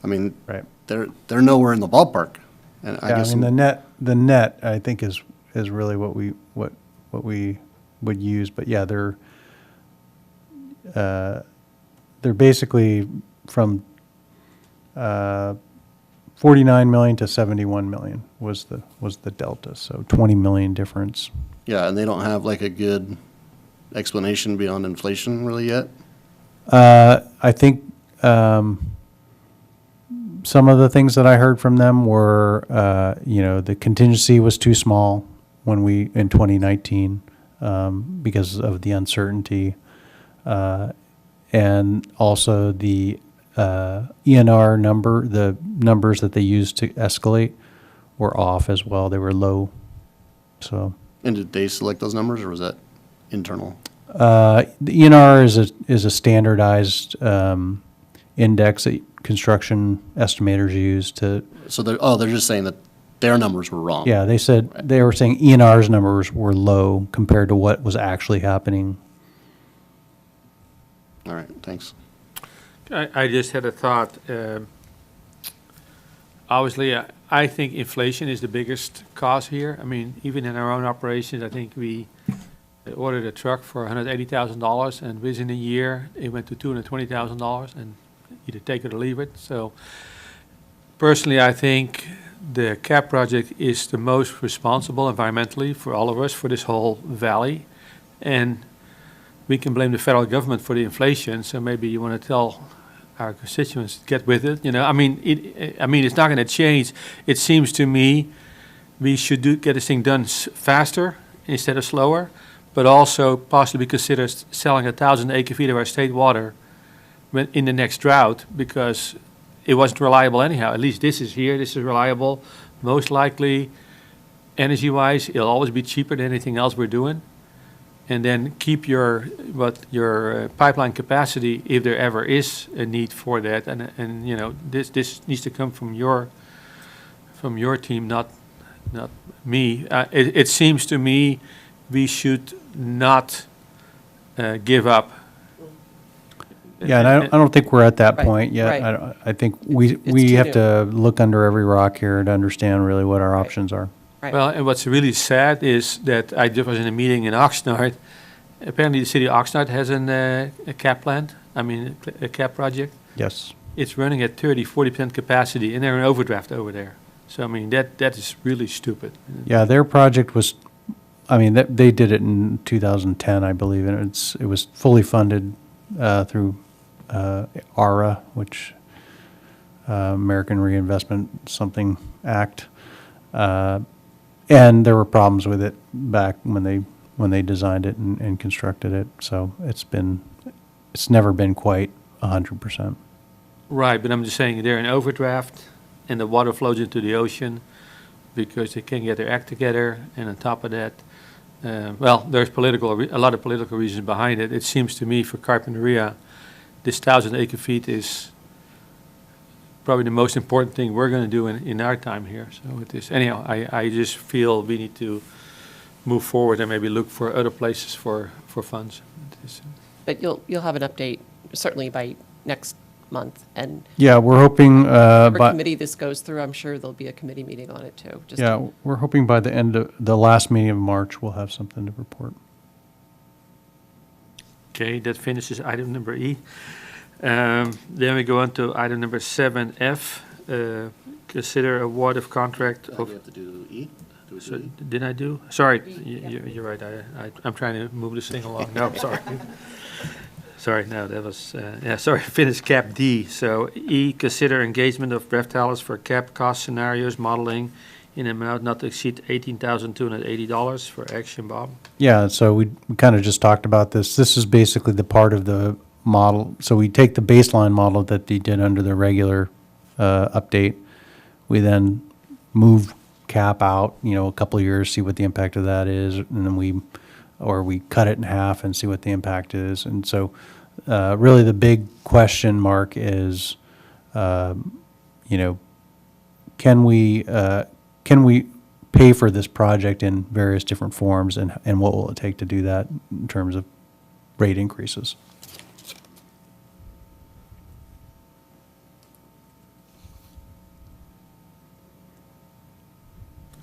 [SPEAKER 1] I mean,
[SPEAKER 5] Right.
[SPEAKER 1] they're nowhere in the ballpark. And I
[SPEAKER 5] Yeah, I
[SPEAKER 1] guess
[SPEAKER 5] mean, the net, I think is really what we would use, but yeah, they're basically from 49 million to 71 million was the delta, so 20 million difference.
[SPEAKER 1] yeah, and they don't have like a good explanation beyond inflation really yet.
[SPEAKER 5] I think some of the things that I heard from them were, the contingency was too small in 2019 because of the uncertainty. And also the ENR number, the numbers that they used to escalate were off as well. They were low. So
[SPEAKER 1] And did they select those numbers, or was that internal?
[SPEAKER 5] the ENR is a standardized index that construction estimators use to.
[SPEAKER 1] So they're just saying that their numbers were wrong.
[SPEAKER 5] Yeah, they were saying ENR's numbers were low compared to what was actually happening.
[SPEAKER 1] All right, thanks.
[SPEAKER 3] I just had a thought. Obviously, I think inflation is the biggest cause here. I mean, even in our own operations, I think we ordered a truck for $180,000, and within a year, it went to $220,000, and either take it or leave it. So personally, I think the CAP project is the most responsible environmentally for all of us, for this whole valley. And we can blame the federal government for the inflation, so maybe you want to tell our constituents, get with it, I mean, it's not going to change. It seems to me we should get this thing done faster instead of slower, but also possibly consider selling 1,000 acre-feet of our state water in the next drought, because it wasn't reliable anyhow. At least this is reliable. Most likely, energy-wise, it'll always be cheaper than anything else we're doing. And then keep your pipeline capacity if there ever is a need for that. And this needs to come from your team, not me. It seems to me we should not give up.
[SPEAKER 5] Yeah, and I don't think we're at that
[SPEAKER 2] Right,
[SPEAKER 5] point yet.
[SPEAKER 2] right.
[SPEAKER 5] I think we
[SPEAKER 2] too
[SPEAKER 5] have
[SPEAKER 2] new.
[SPEAKER 5] to look under every rock here to understand really what our options are.
[SPEAKER 2] Right.
[SPEAKER 3] Well, and what's really sad is that I just was in a meeting in Oxnard. Apparently, the city of Oxnard has a CAP plant, a CAP project.
[SPEAKER 5] Yes.
[SPEAKER 3] It's running at 30-40% capacity, and they're in overdraft over there. So, that is really stupid.
[SPEAKER 5] Yeah, their project was, they did it in 2010, I believe, and it was fully funded through ARA, which American Reinvestment something Act. And there were problems with it back when they designed it and constructed it. So it's never been quite 100%.
[SPEAKER 3] Right, but I'm just saying they're in overdraft and the water flows into the ocean because they can't get their act together. And on top of that, well, there's a lot of political reasons behind it. It seems to me for Carpinteria, this 1,000 acre feet is probably the most important thing we're going to do in our time here. So it is, anyhow, I just feel we need to move forward and maybe look for other places for funds. It is,
[SPEAKER 2] But you'll have an update certainly by next month. And
[SPEAKER 5] Yeah, we're hoping,
[SPEAKER 2] for
[SPEAKER 5] by,
[SPEAKER 2] committee this goes through, I'm sure there'll be a committee meeting on it too. Just
[SPEAKER 5] yeah, we're hoping by the end of the last meeting of March, we'll have something to report.
[SPEAKER 3] Okay, that finishes item number E. Then we go on to item number 7F, consider award of contract
[SPEAKER 1] We
[SPEAKER 3] of,
[SPEAKER 1] have to do E? Do we do
[SPEAKER 3] so,
[SPEAKER 1] E?
[SPEAKER 3] did I do? Sorry, you're right, I'm trying to move this thing along. No, I'm sorry. Sorry, no, that was, yeah, sorry, finish cap D. So E, consider engagement of Breftalis for cap cost scenarios modeling in an amount not to exceed $18,280 for action, Bob.
[SPEAKER 5] Yeah, so we kind of just talked about this. This is basically the part of the model. So we take the baseline model that they did under the regular update. We then move cap out, a couple of years, see what the impact of that is, and then we cut it in half and see what the impact is. And so really the big question mark is, can we pay for this project in various different forms, and what will it take to do that in terms of rate increases?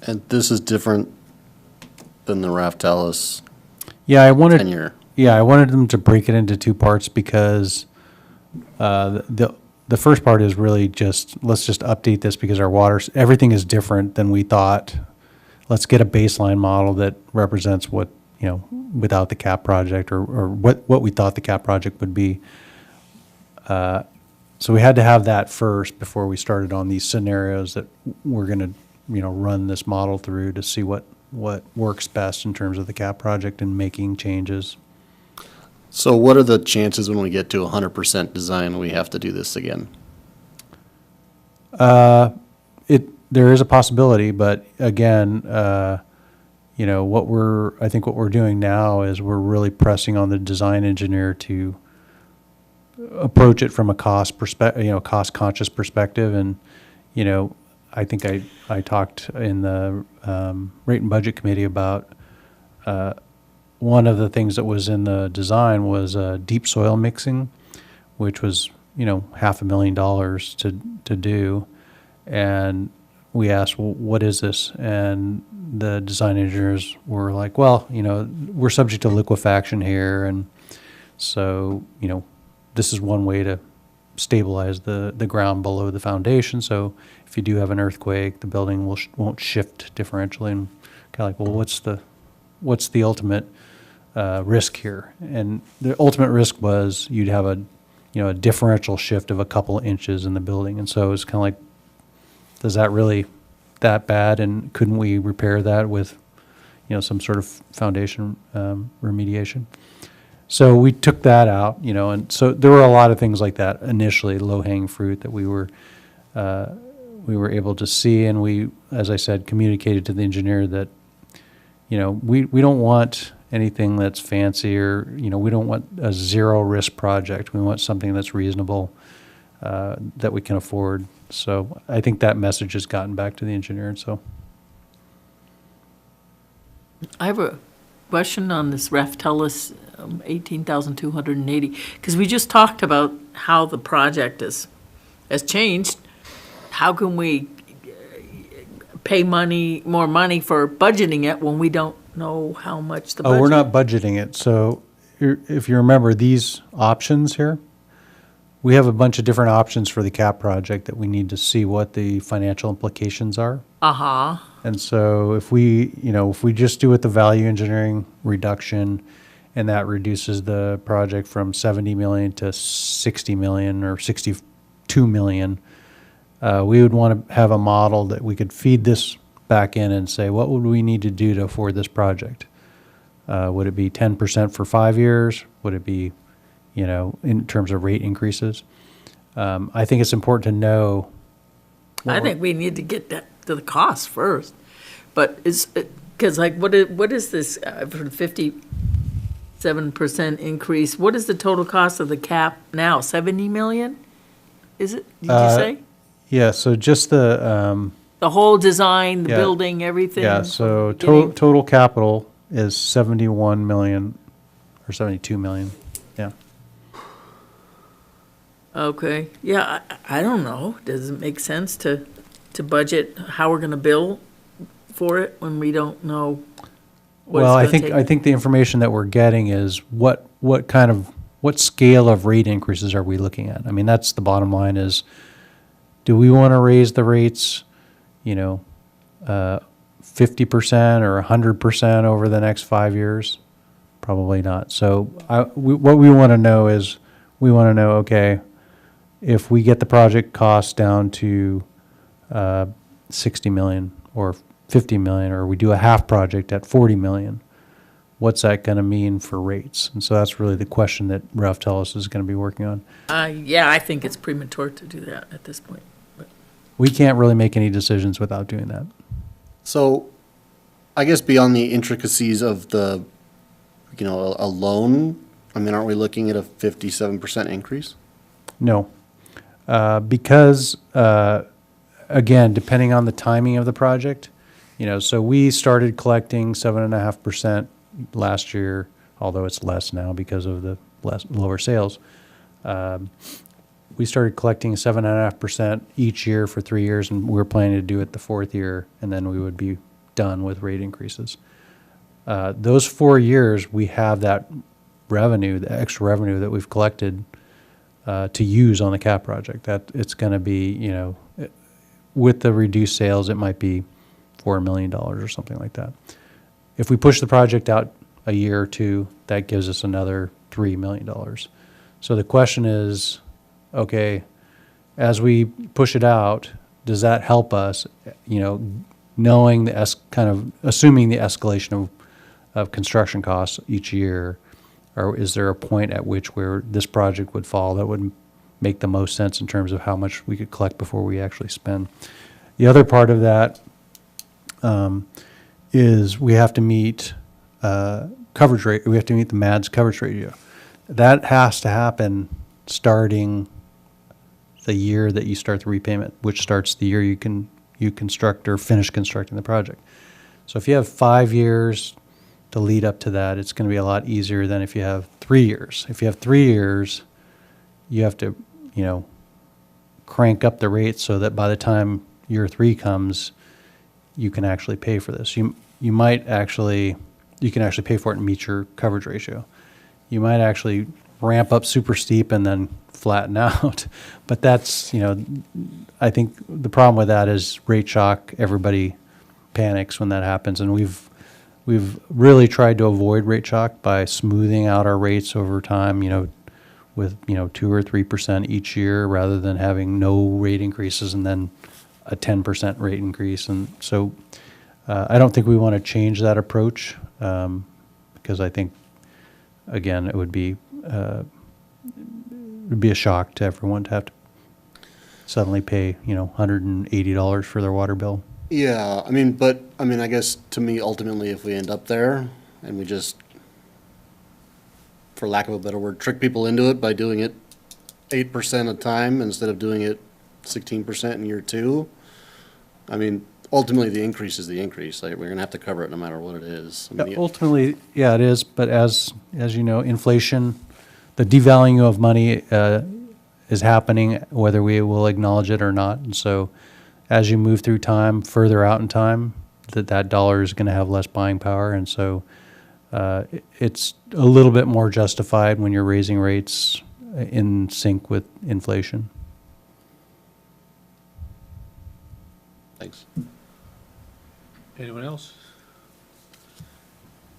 [SPEAKER 1] And this is different than the Raftalis
[SPEAKER 5] Yeah, I wanted.
[SPEAKER 1] tenure.
[SPEAKER 5] Yeah, I wanted them to break it into two parts because the first part is really just, let's just update this because our everything is different than we thought. Let's get a baseline model that represents what, without the cap project or what we thought the cap project would be. So we had to have that first before we started on these scenarios that we're going to, run this model through to see what works best in terms of the cap project and making changes.
[SPEAKER 1] So what are the chances when we get to 100% design, we have to do this again?
[SPEAKER 5] There is a possibility, but again, I think what we're doing now is we're really pressing on the design engineer to approach it from a cost conscious perspective. And, I think I talked in the rate and budget committee about one of the things that was in the design was deep soil mixing, which was, $500,000 to do. And we asked, well, what is this? And the design engineers were like, well, we're subject to liquefaction here. And so, this is one way to stabilize the ground below the foundation. So if you do have an earthquake, the building won't shift differentially. And kind of like, well, what's the ultimate risk here? And the ultimate risk was you'd have a differential shift of a couple of inches in the building. And so it's kind of like, is that really that bad? And couldn't we repair that with, some sort of foundation remediation? So we took that out, and so there were a lot of things like that initially, low-hanging fruit that we were able to see, and we, as I said, communicated to the engineer that, we don't want anything that's fancy or, we don't want a zero-risk project. We want something that's reasonable, that we can afford. So I think that message has gotten back to the engineer, and so.
[SPEAKER 4] I have a question on this Raftalis 18,280, because we just talked about how the project has changed. How can we pay more money for budgeting it when we don't know how much the budget?
[SPEAKER 5] Oh, we're not budgeting it. So if you remember these options here, we have a bunch of different options for the cap project that we need to see what the financial implications are.
[SPEAKER 4] Uh-huh.
[SPEAKER 5] And so if we just do it the value engineering reduction, and that reduces the project from 70 million to 60 million or 62 million, we would want to have a model that we could feed this back in and say, what would we need to do to afford this project? Would it be 10% for 5 years? Would it be, in terms of rate increases? I think it's important to know.
[SPEAKER 4] I think we need to get that to the cost first. But because like, what is this, for the 57% increase, what is the total cost of the cap now? 70 million? Is it, did you say?
[SPEAKER 5] Yeah, so just the,
[SPEAKER 4] The whole design, the
[SPEAKER 5] yeah.
[SPEAKER 4] building, everything?
[SPEAKER 5] yeah, so
[SPEAKER 4] from the beginning?
[SPEAKER 5] total capital is 71 million or 72 million, yeah.
[SPEAKER 4] Okay, yeah, I don't know. Does it make sense to budget how we're gonna bill for it when we don't know what
[SPEAKER 5] Well,
[SPEAKER 4] it's gonna take?
[SPEAKER 5] I think the information that we're getting is what scale of rate increases are we looking at? I mean, that's the bottom line is, do we want to raise the rates, 50% or 100% over the next 5 years? Probably not. So what we want to know is, okay, if we get the project cost down to 60 million or 50 million, or we do a half project at 40 million, what's that going to mean for rates? And so that's really the question that Ralph Tellis is going to be working on.
[SPEAKER 4] Yeah, I think it's premature to do that at this point. But
[SPEAKER 5] We can't really make any decisions without doing that.
[SPEAKER 1] So, I guess beyond the intricacies of the, a loan, I mean, aren't we looking at a 57% increase?
[SPEAKER 5] No. Because, again, depending on the timing of the project, so we started collecting 7.5% last year, although it's less now because of the lower sales. We started collecting 7.5% each year for 3 years, and we're planning to do it the fourth year, and then we would be done with rate increases. Those 4 years, we have that revenue, the extra revenue that we've collected to use on the cap project. That it's going to be, with the reduced sales, it might be $4 million or something like that. If we push the project out a year or two, that gives us another $3 million. So the question is, okay, as we push it out, does that help us, knowing kind of assuming the escalation of construction costs each year, or is there a point at which where this project would fall that would make the most sense in terms of how much we could collect before we actually spend? The other part of that is we have to meet coverage rate. We have to meet the MADS coverage ratio. That has to happen starting the year that you start the repayment, which starts the year you construct or finish constructing the project. So if you have 5 years to lead up to that, it's going to be a lot easier than if you have 3 years. If you have 3 years, you have to, crank up the rate so that by the time year 3 comes, you can actually pay for this. You can actually pay for it and meet your coverage ratio. You might actually ramp up super steep and then flatten out. But that's, I think the problem with that is rate shock. Everybody panics when that happens, and we've really tried to avoid rate shock by smoothing out our rates over time, with 2 or 3% each year, rather than having no rate increases and then a 10% rate increase. And so I don't think we want to change that approach, because I think, again, it would be a shock to everyone to have to suddenly pay, $180 for their water bill.
[SPEAKER 1] Yeah, I guess to me, ultimately, if we end up there and we just, for lack of a better word, trick people into it by doing it 8% a time instead of doing it 16% in year 2, ultimately the increase is the increase. Like, we're going to have to cover it no matter what it is.
[SPEAKER 5] Ultimately, yeah, it is. But as you know, inflation, the devaluing of money is happening, whether we will acknowledge it or not. And so as you move through time, further out in time, that dollar is going to have less buying power. And so it's a little bit more justified when you're raising rates in sync with inflation.
[SPEAKER 1] Thanks.
[SPEAKER 3] Anyone else?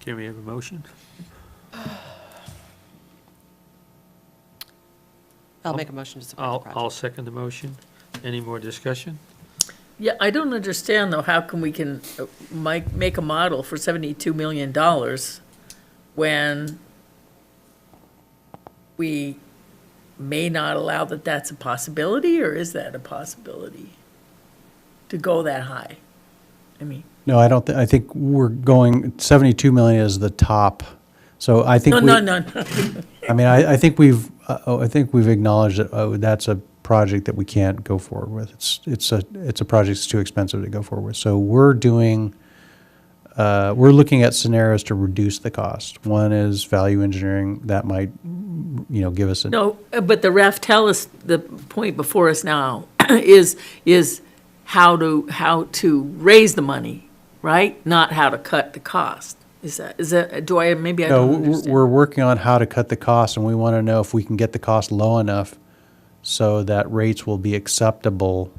[SPEAKER 3] Can we have a motion?
[SPEAKER 2] I'll make a motion to support the
[SPEAKER 3] I'll
[SPEAKER 2] project.
[SPEAKER 3] second the motion. Any more discussion?
[SPEAKER 4] Yeah, I don't understand though, how come we can make a model for $72 million when we may not allow that that's a possibility, or is that a possibility to go that high? I mean,
[SPEAKER 5] No, I don't, I think we're going, 72 million is the top. So I think
[SPEAKER 4] no,
[SPEAKER 5] we.
[SPEAKER 4] no, no, no.
[SPEAKER 5] I mean, I think we've acknowledged that, that's a project that we can't go forward with. It's a project that's too expensive to go forward with. So we're looking at scenarios to reduce the cost. One is value engineering that might, give us
[SPEAKER 4] No, but the ref tell us, the point before us now is how to raise the money, right? Not how to cut the cost. Is that, maybe I
[SPEAKER 5] No,
[SPEAKER 4] don't understand.
[SPEAKER 5] we're working on how to cut the cost, and we want to know if we can get the cost low enough so that rates will be acceptable.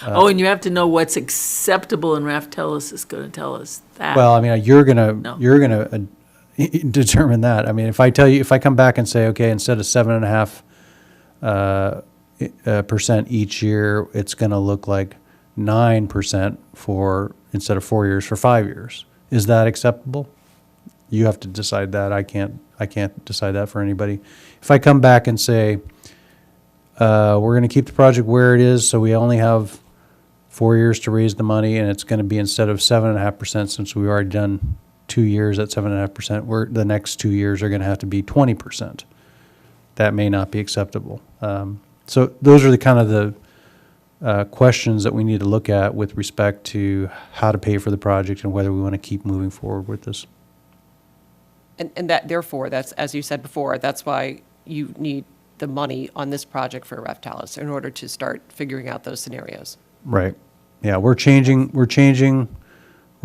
[SPEAKER 4] Oh, and you have to know what's acceptable, and ref tell us is gonna tell us that.
[SPEAKER 5] Well, I mean, you're
[SPEAKER 4] No.
[SPEAKER 5] gonna determine that. I mean, if I come back and say, okay, instead of 7.5% each year, it's gonna look like 9% instead of 4 years for 5 years. Is that acceptable? You have to decide that. I can't decide that for anybody. If I come back and say, we're gonna keep the project where it is, so we only have 4 years to raise the money, and it's gonna be, instead of 7.5%, since we've already done 2 years at 7.5%, the next 2 years are gonna have to be 20%. That may not be acceptable. So those are the kind of the questions that we need to look at with respect to how to pay for the project and whether we want to keep moving forward with this.
[SPEAKER 2] And that, therefore, that's, as you said before, that's why you need the money on this project for Raftalis in order to start figuring out those scenarios.
[SPEAKER 5] Right. Yeah, we're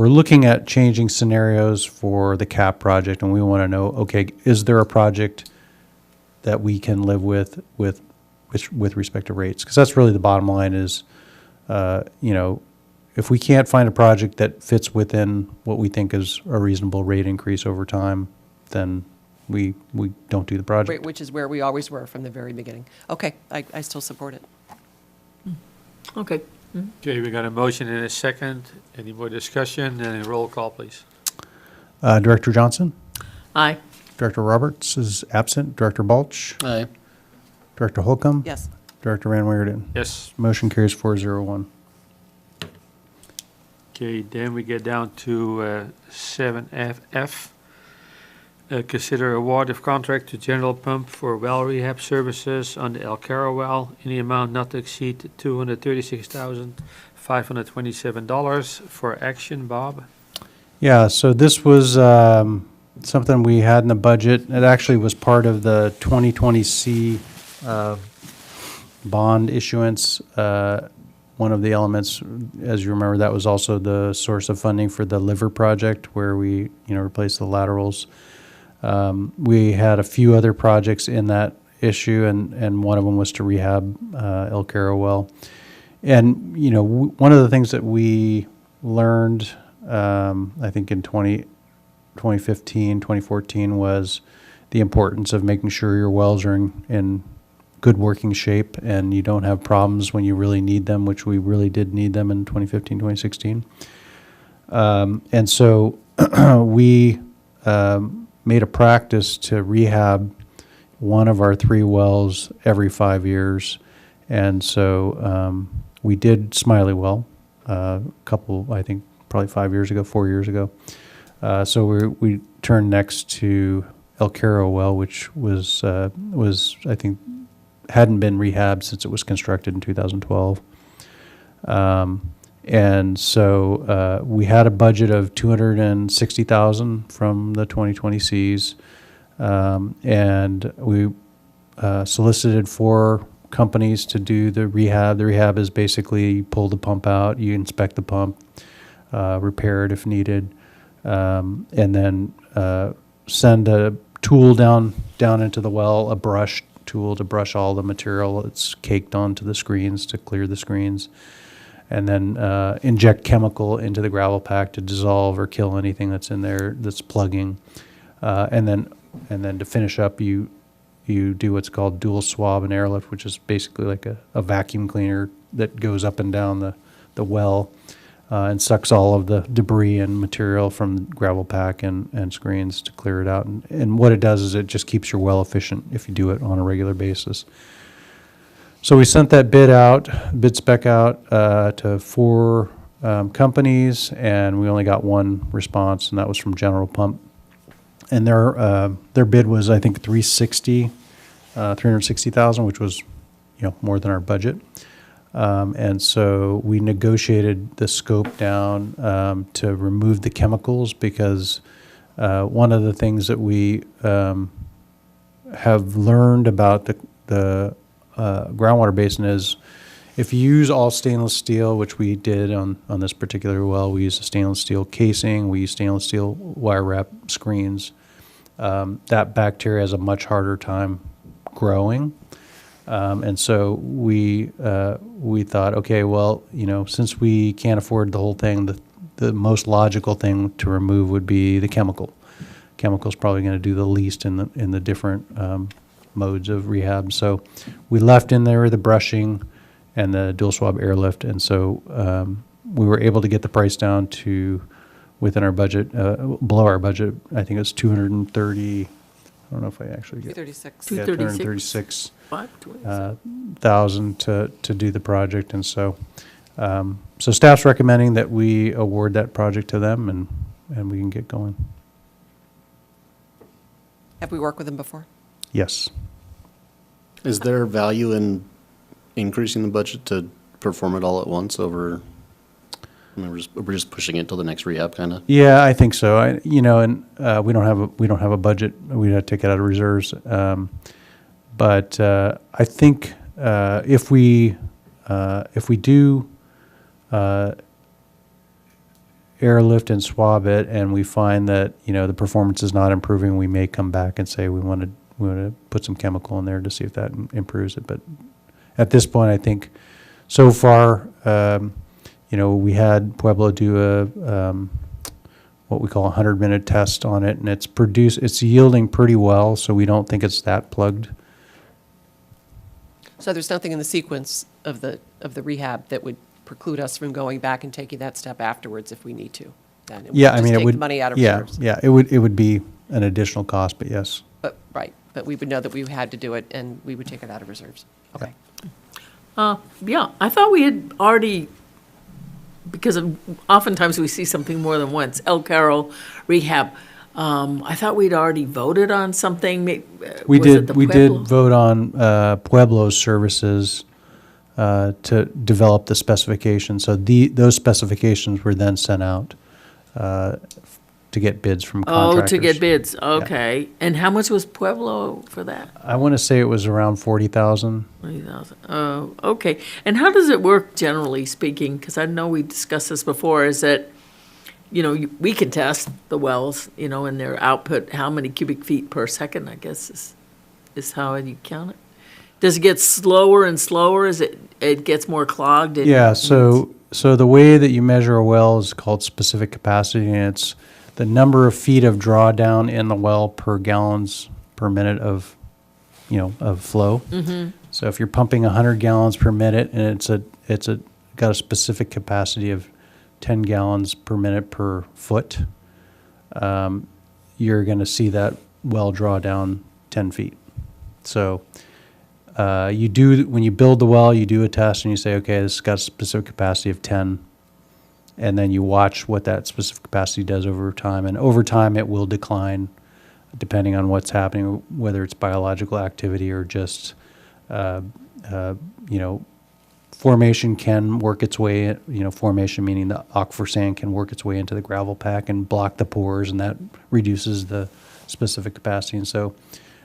[SPEAKER 5] looking at changing scenarios for the CAP project, and we want to know, okay, is there a project that we can live with respect to rates? Because that's really the bottom line is, if we can't find a project that fits within what we think is a reasonable rate increase over time, then we don't do the project.
[SPEAKER 2] Which is where we always were from the very beginning. Okay, I still support it.
[SPEAKER 4] Okay.
[SPEAKER 3] Okay, we got a motion and a second. Any more discussion? And a roll call, please.
[SPEAKER 5] Director Johnson?
[SPEAKER 4] Aye.
[SPEAKER 5] Director Roberts is absent. Director Balch?
[SPEAKER 1] Aye.
[SPEAKER 5] Director Holcomb?
[SPEAKER 2] Yes.
[SPEAKER 5] Director Van Weerden?
[SPEAKER 3] Yes.
[SPEAKER 5] Motion carries 401.
[SPEAKER 3] Okay, then we get down to 7FF. Consider award of contract to General Pump for well rehab services on the El Caro well in the amount not to exceed $236,527 for action. Bob?
[SPEAKER 5] Yeah, so this was something we had in the budget. It actually was part of the 2020C bond issuance. One of the elements, as you remember, that was also the source of funding for the liver project where we, replaced the laterals. We had a few other projects in that issue, and one of them was to rehab El Caro well. And, one of the things that we learned, I think in 2015, 2014, was the importance of making sure your wells are in good working shape and you don't have problems when you really need them, which we really did need them in 2015, 2016. And so we made a practice to rehab one of our 3 wells every 5 years. And so we did Smiley well a couple, I think, probably 4 years ago. So we turned next to El Caro well, which was I think, hadn't been rehabbed since it was constructed in 2012. And so we had a budget of $260,000 from the 2020 Cs, and we solicited 4 companies to do the rehab. The rehab is basically you pull the pump out, you inspect the pump, repair it if needed, and then send a tool down into the well, a brush tool to brush all the material that's caked onto the screens to clear the screens, and then inject chemical into the gravel pack to dissolve or kill anything that's in there that's plugging, and then to finish up you do what's called dual swab and airlift, which is basically like a vacuum cleaner that goes up and down the well, and sucks all of the debris and material from gravel pack and screens to clear it out. And what it does is it just keeps your well efficient if you do it on a regular basis. So we sent that bid spec out to 4 companies, and we only got one response, and that was from General Pump. And their bid was, I think, 360,000, which was, more than our budget. And so we negotiated the scope down to remove the chemicals, because one of the things that we have learned about the groundwater basin is, if you use all stainless steel, which we did on this particular well, we used a stainless steel casing, we used stainless steel wire wrap screens, that bacteria has a much harder time growing. And so we thought, okay, well, since we can't afford the whole thing, the most logical thing to remove would be the chemical. Chemical's probably going to do the least in the different modes of rehab. So we left in there the brushing and the dual swab airlift, and so we were able to get the price down to within our budget, below our budget. I think it's 230. I don't know if I actually get
[SPEAKER 2] 236.
[SPEAKER 5] yeah,
[SPEAKER 4] 236.
[SPEAKER 5] 1,000 to do the project, and so so staff's recommending that we award that project to them, and we can get going.
[SPEAKER 2] Have we worked with them before?
[SPEAKER 5] Yes.
[SPEAKER 1] Is there value in increasing the budget to perform it all at once over, we're just pushing it till the next rehab, kind of?
[SPEAKER 5] Yeah, I think so. And we don't have a budget. We had to take it out of reserves. But I think if we do airlift and swab it, and we find that the performance is not improving, we may come back and say we want to put some chemical in there to see if that improves it. But at this point, I think so far, we had Pueblo do a what we call a 100-minute test on it, and it's yielding pretty well. So we don't think it's that plugged.
[SPEAKER 2] So there's nothing in the sequence of the rehab that would preclude us from going back and taking that step afterwards if we need to? Then it would
[SPEAKER 5] Yeah, I
[SPEAKER 2] just
[SPEAKER 5] mean, it
[SPEAKER 2] take
[SPEAKER 5] would.
[SPEAKER 2] the money out of
[SPEAKER 5] yeah,
[SPEAKER 2] reserves.
[SPEAKER 5] yeah, it would be an additional cost, but yes.
[SPEAKER 2] But we would know that we had to do it, and we would take it out of reserves. Okay.
[SPEAKER 4] Yeah, I thought we had already, because oftentimes we see something more than once, El Carroll rehab. I thought we'd already voted on something.
[SPEAKER 5] We
[SPEAKER 4] Was it
[SPEAKER 5] did.
[SPEAKER 4] the
[SPEAKER 5] We
[SPEAKER 4] Pueblo?
[SPEAKER 5] did vote on Pueblo's services to develop the specifications. So those specifications were then sent out to get bids from contractors.
[SPEAKER 4] Oh, to get bids, okay. And how much was Pueblo for that?
[SPEAKER 5] I want to say it was around 40,000.
[SPEAKER 4] 20,000. Oh, okay. And how does it work, generally speaking? Because I know we discussed this before, is that, we can test the wells, and their output, how many cubic feet per second, I guess, is how you count it. Does it get slower and slower as it gets more clogged?
[SPEAKER 5] Yeah, so the way that you measure a well is called specific capacity, and it's the number of feet of drawdown in the well per gallons per minute of flow. Mm-hmm. So if you're pumping 100 gallons per minute and it's got a specific capacity of 10 gallons per minute per foot, you're going to see that well draw down 10 feet. So when you build the well, you do a test and you say, okay, this has got a specific capacity of 10. And then you watch what that specific capacity does over time. And over time, it will decline depending on what's happening, whether it's biological activity or just, formation can work its way, formation meaning the aquifer sand can work its way into the gravel pack and block the pores, and that reduces the specific capacity. And so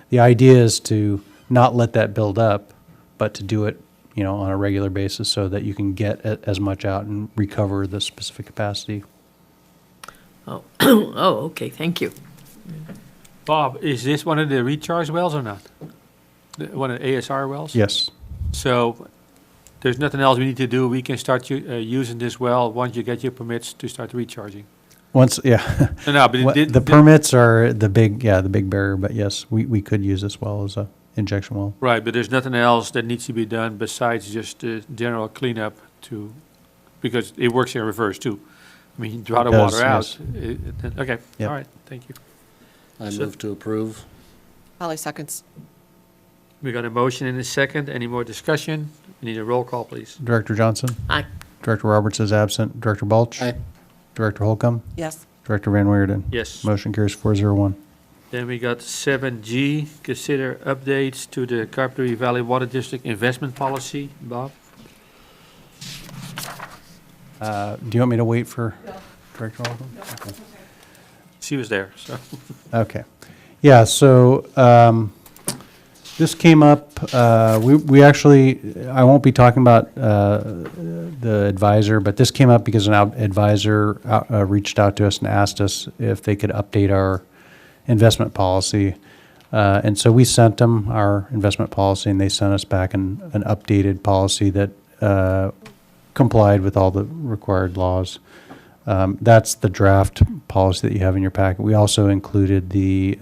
[SPEAKER 5] the idea is to not let that build up, but to do it on a regular basis so that you can get as much out and recover the specific capacity.
[SPEAKER 4] Oh, oh, okay, thank you.
[SPEAKER 3] Bob, is this one of the recharge wells or not? One of the ASR wells?
[SPEAKER 5] Yes.
[SPEAKER 3] So there's nothing else we need to do. We can start using this well once you get your permits to start recharging.
[SPEAKER 5] Once, yeah.
[SPEAKER 3] No, but
[SPEAKER 5] The permits are the big barrier, but yes, we could use this well as injection well.
[SPEAKER 3] Right, but there's nothing else that needs to be done besides just the general cleanup because it works in reverse too. I mean, you draw the
[SPEAKER 5] It does,
[SPEAKER 3] water out.
[SPEAKER 5] yes.
[SPEAKER 3] Okay,
[SPEAKER 5] Yep.
[SPEAKER 3] all right, thank you.
[SPEAKER 1] I
[SPEAKER 3] So-
[SPEAKER 1] move to approve.
[SPEAKER 2] Holly seconds.
[SPEAKER 3] We got a motion and a second. Any more discussion? We need a roll call, please.
[SPEAKER 5] Director Johnson?
[SPEAKER 4] Aye.
[SPEAKER 5] Director Roberts is absent. Director Balch?
[SPEAKER 1] Aye.
[SPEAKER 5] Director Holcomb?
[SPEAKER 2] Yes.
[SPEAKER 5] Director Van Weerden?
[SPEAKER 3] Yes.
[SPEAKER 5] Motion carries 401.
[SPEAKER 3] Then we got 7G, consider updates to the Carpinteria Valley Water District investment policy. Bob?
[SPEAKER 5] Do you want me to wait for Director Holcomb? Okay.
[SPEAKER 3] She was there, so.
[SPEAKER 5] Okay. Yeah, so this came up, we actually, I won't be talking about the advisor, but this came up because an advisor reached out to us and asked us if they could update our investment policy. And so we sent them our investment policy, and they sent us back an updated policy that complied with all the required laws. That's the draft policy that you have in your packet. We also included the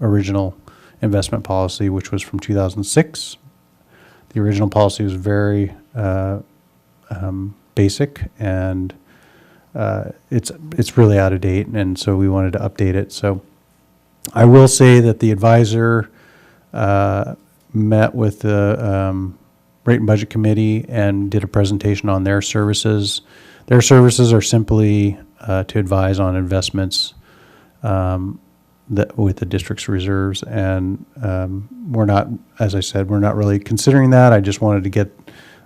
[SPEAKER 5] original investment policy, which was from 2006. The original policy was very basic, and it's really out of date, and so we wanted to update it. So I will say that the advisor met with the Rate and Budget Committee and did a presentation on their services. Their services are simply to advise on investments that with the district's reserves, and we're not, as I said, we're not really considering that. I just wanted to get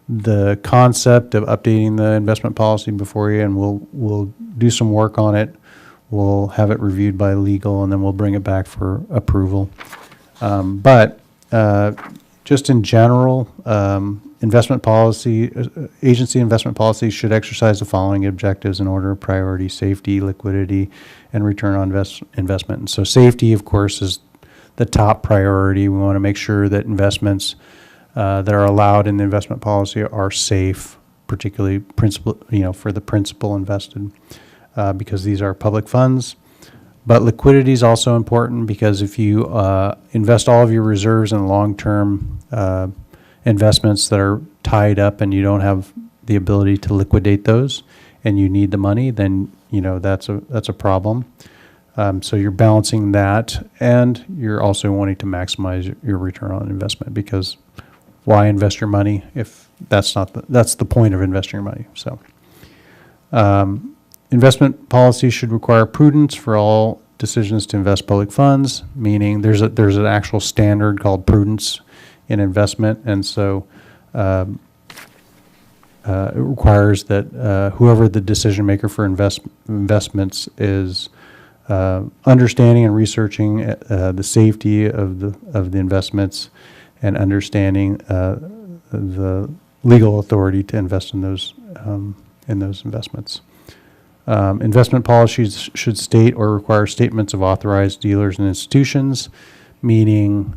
[SPEAKER 5] the concept of updating the investment policy before you, and we'll do some work on it. We'll have it reviewed by legal, and then we'll bring it back for approval. But just in general, investment policy, agency investment policy should exercise the following objectives in order of priority: safety, liquidity, and return on investment. And so safety, of course, is the top priority. We want to make sure that investments that are allowed in the investment policy are safe, particularly for the principal invested, because these are public funds. But liquidity is also important, because if you invest all of your reserves in long-term investments that are tied up and you don't have the ability to liquidate those and you need the money, then that's a problem. So you're balancing that, and you're also wanting to maximize your return on investment, because why invest your money if that's the point of investing your money? So investment policy should require prudence for all decisions to invest public funds, meaning there's an actual standard called prudence in investment, and so it requires that whoever the decision maker for investments is understanding and researching the safety of the investments, and understanding the legal authority to invest in those investments. Investment policies should state or require statements of authorized dealers and institutions, meaning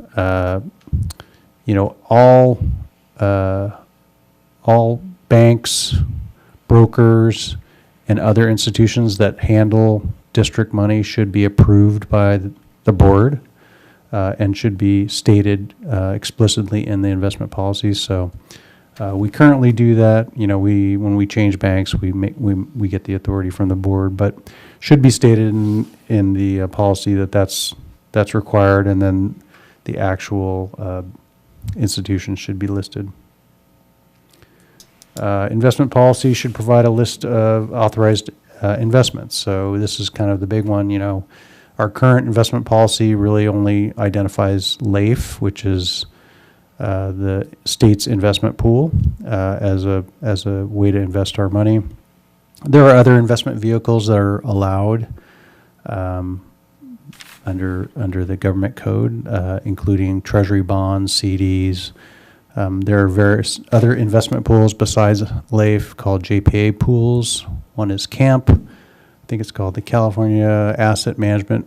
[SPEAKER 5] all banks, brokers, and other institutions that handle district money should be approved by the board and should be stated explicitly in the investment policies. So we currently do that. When we change banks, we get the authority from the board, but should be stated in the policy that's required, and then the actual institution should be listed. Investment policy should provide a list of authorized investments. So this is kind of the big one. Our current investment policy really only identifies LAIF, which is the state's investment pool, as a way to invest our money. There are other investment vehicles that are allowed under the government code, including treasury bonds, CDs. There are various other investment pools besides LAIF called JPA pools. One is CAMP. I think it's called the California Asset Management.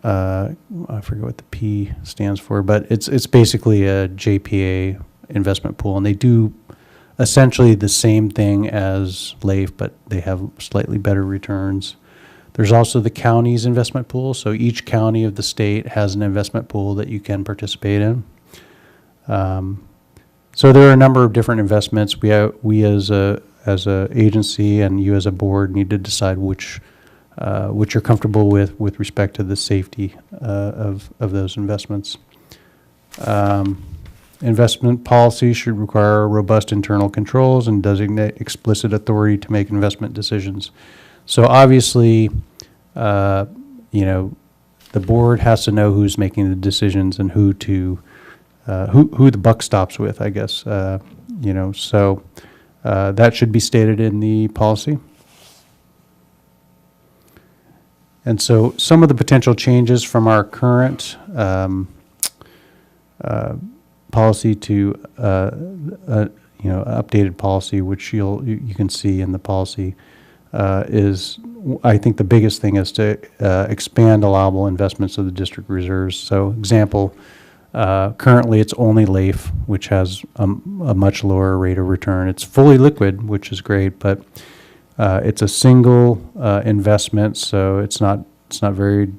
[SPEAKER 5] I forget what the P stands for, but it's basically a JPA investment pool, and they do essentially the same thing as LAIF, but they have slightly better returns. There's also the county's investment pool. So each county of the state has an investment pool that you can participate in. So there are a number of different investments. We as a agency and you as a board need to decide which you're comfortable with respect to the safety of those investments. Investment policy should require robust internal controls and designate explicit authority to make investment decisions. So obviously, the board has to know who's making the decisions and who the buck stops with, I guess. So that should be stated in the policy. And so some of the potential changes from our current policy to updated policy, which you can see in the policy, is, I think the biggest thing is to expand allowable investments of the district reserves. So example, currently it's only LAIF, which has a much lower rate of return. It's fully liquid, which is great, but it's a single investment, so it's not very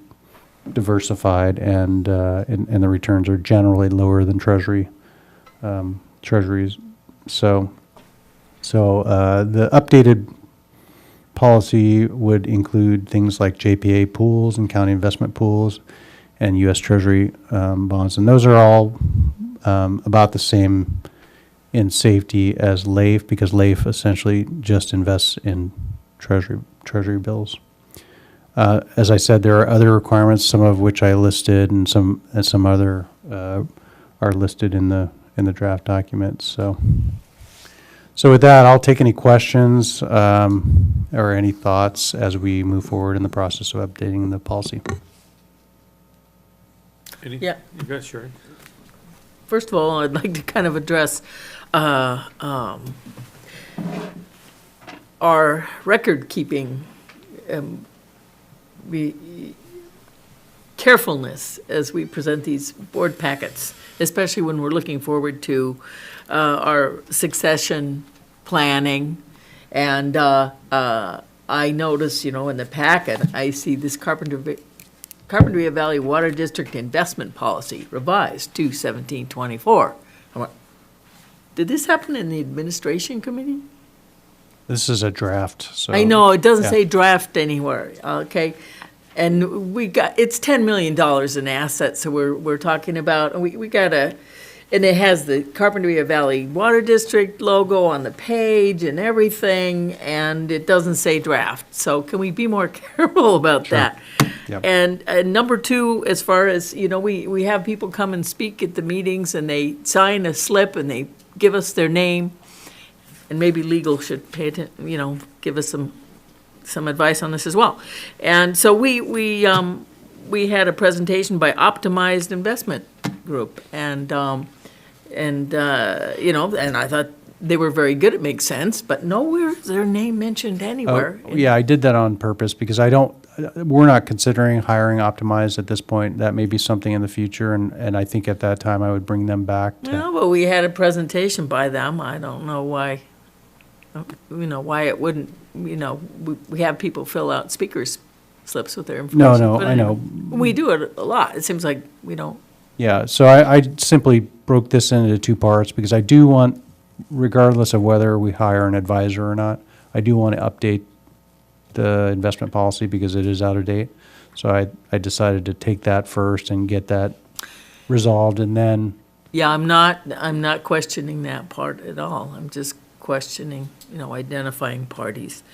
[SPEAKER 5] diversified, and the returns are generally lower than treasuries. So the updated policy would include things like JPA pools and county investment pools and U.S. Treasury bonds, and those are all about the same in safety as LAIF, because LAIF essentially just invests in treasury bills. As I said, there are other requirements, some of which I listed, and some other are listed in the draft document. So with that, I'll take any questions or any thoughts as we move forward in the process of updating the policy.
[SPEAKER 4] Yeah.
[SPEAKER 3] You guys, sure.
[SPEAKER 4] First of all, I'd like to kind of address our record-keeping carefulness as we present these board packets, especially when we're looking forward to our succession planning. And I notice, in the packet, I see this Carpinteria Valley Water District Investment Policy, revised 2/17/24. I went, did this happen in the administration committee?
[SPEAKER 5] This is a draft, so.
[SPEAKER 4] I know, it doesn't
[SPEAKER 5] yeah.
[SPEAKER 4] say draft anywhere, okay? And it's $10 million in assets, so we're talking about, we got and it has the Carpinteria Valley Water District logo on the page and everything, and it doesn't say draft. So can we be more careful about that?
[SPEAKER 5] Yep.
[SPEAKER 4] And number two, as far as, we have people come and speak at the meetings, and they sign a slip and they give us their name, and maybe legal should pay attention, give us some advice on this as well. And so we had a presentation by Optimized Investment Group, and I thought they were very good. It makes sense, but nowhere is their name mentioned anywhere.
[SPEAKER 5] Yeah, I did that on purpose because we're not considering hiring Optimized at this point. That may be something in the future, and I think at that time I would bring them back to.
[SPEAKER 4] Well, but we had a presentation by them. I don't know why, why it wouldn't, we have people fill out speakers slips with their information.
[SPEAKER 5] No,
[SPEAKER 4] But
[SPEAKER 5] I know.
[SPEAKER 4] We do it a lot. It seems like we don't.
[SPEAKER 5] Yeah, so I simply broke this into two parts because I do want, regardless of whether we hire an advisor or not, I do want to update the investment policy because it is out of date. So I decided to take that first and get that resolved, and then.
[SPEAKER 4] Yeah, I'm not questioning that part at all. I'm just questioning, identifying parties.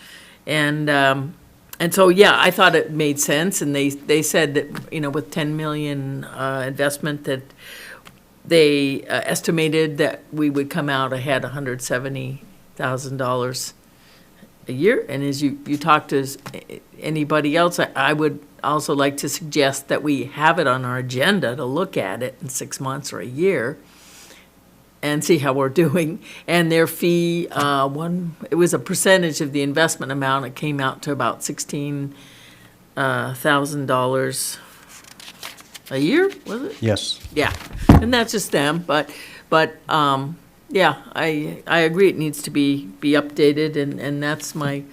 [SPEAKER 4] And so, yeah, I thought it made sense, and they said that, with 10 million investment, that they estimated that we would come out ahead $170,000 a year. And as you talk to anybody else, I would also like to suggest that we have it on our agenda to look at it in 6 months or a year and see how we're doing. And their fee, it was a percentage of the investment amount. It came out to about $16,000 a year, was it?
[SPEAKER 5] Yes.
[SPEAKER 4] Yeah, and that's just them, but yeah, I agree, it needs to be updated, and that's my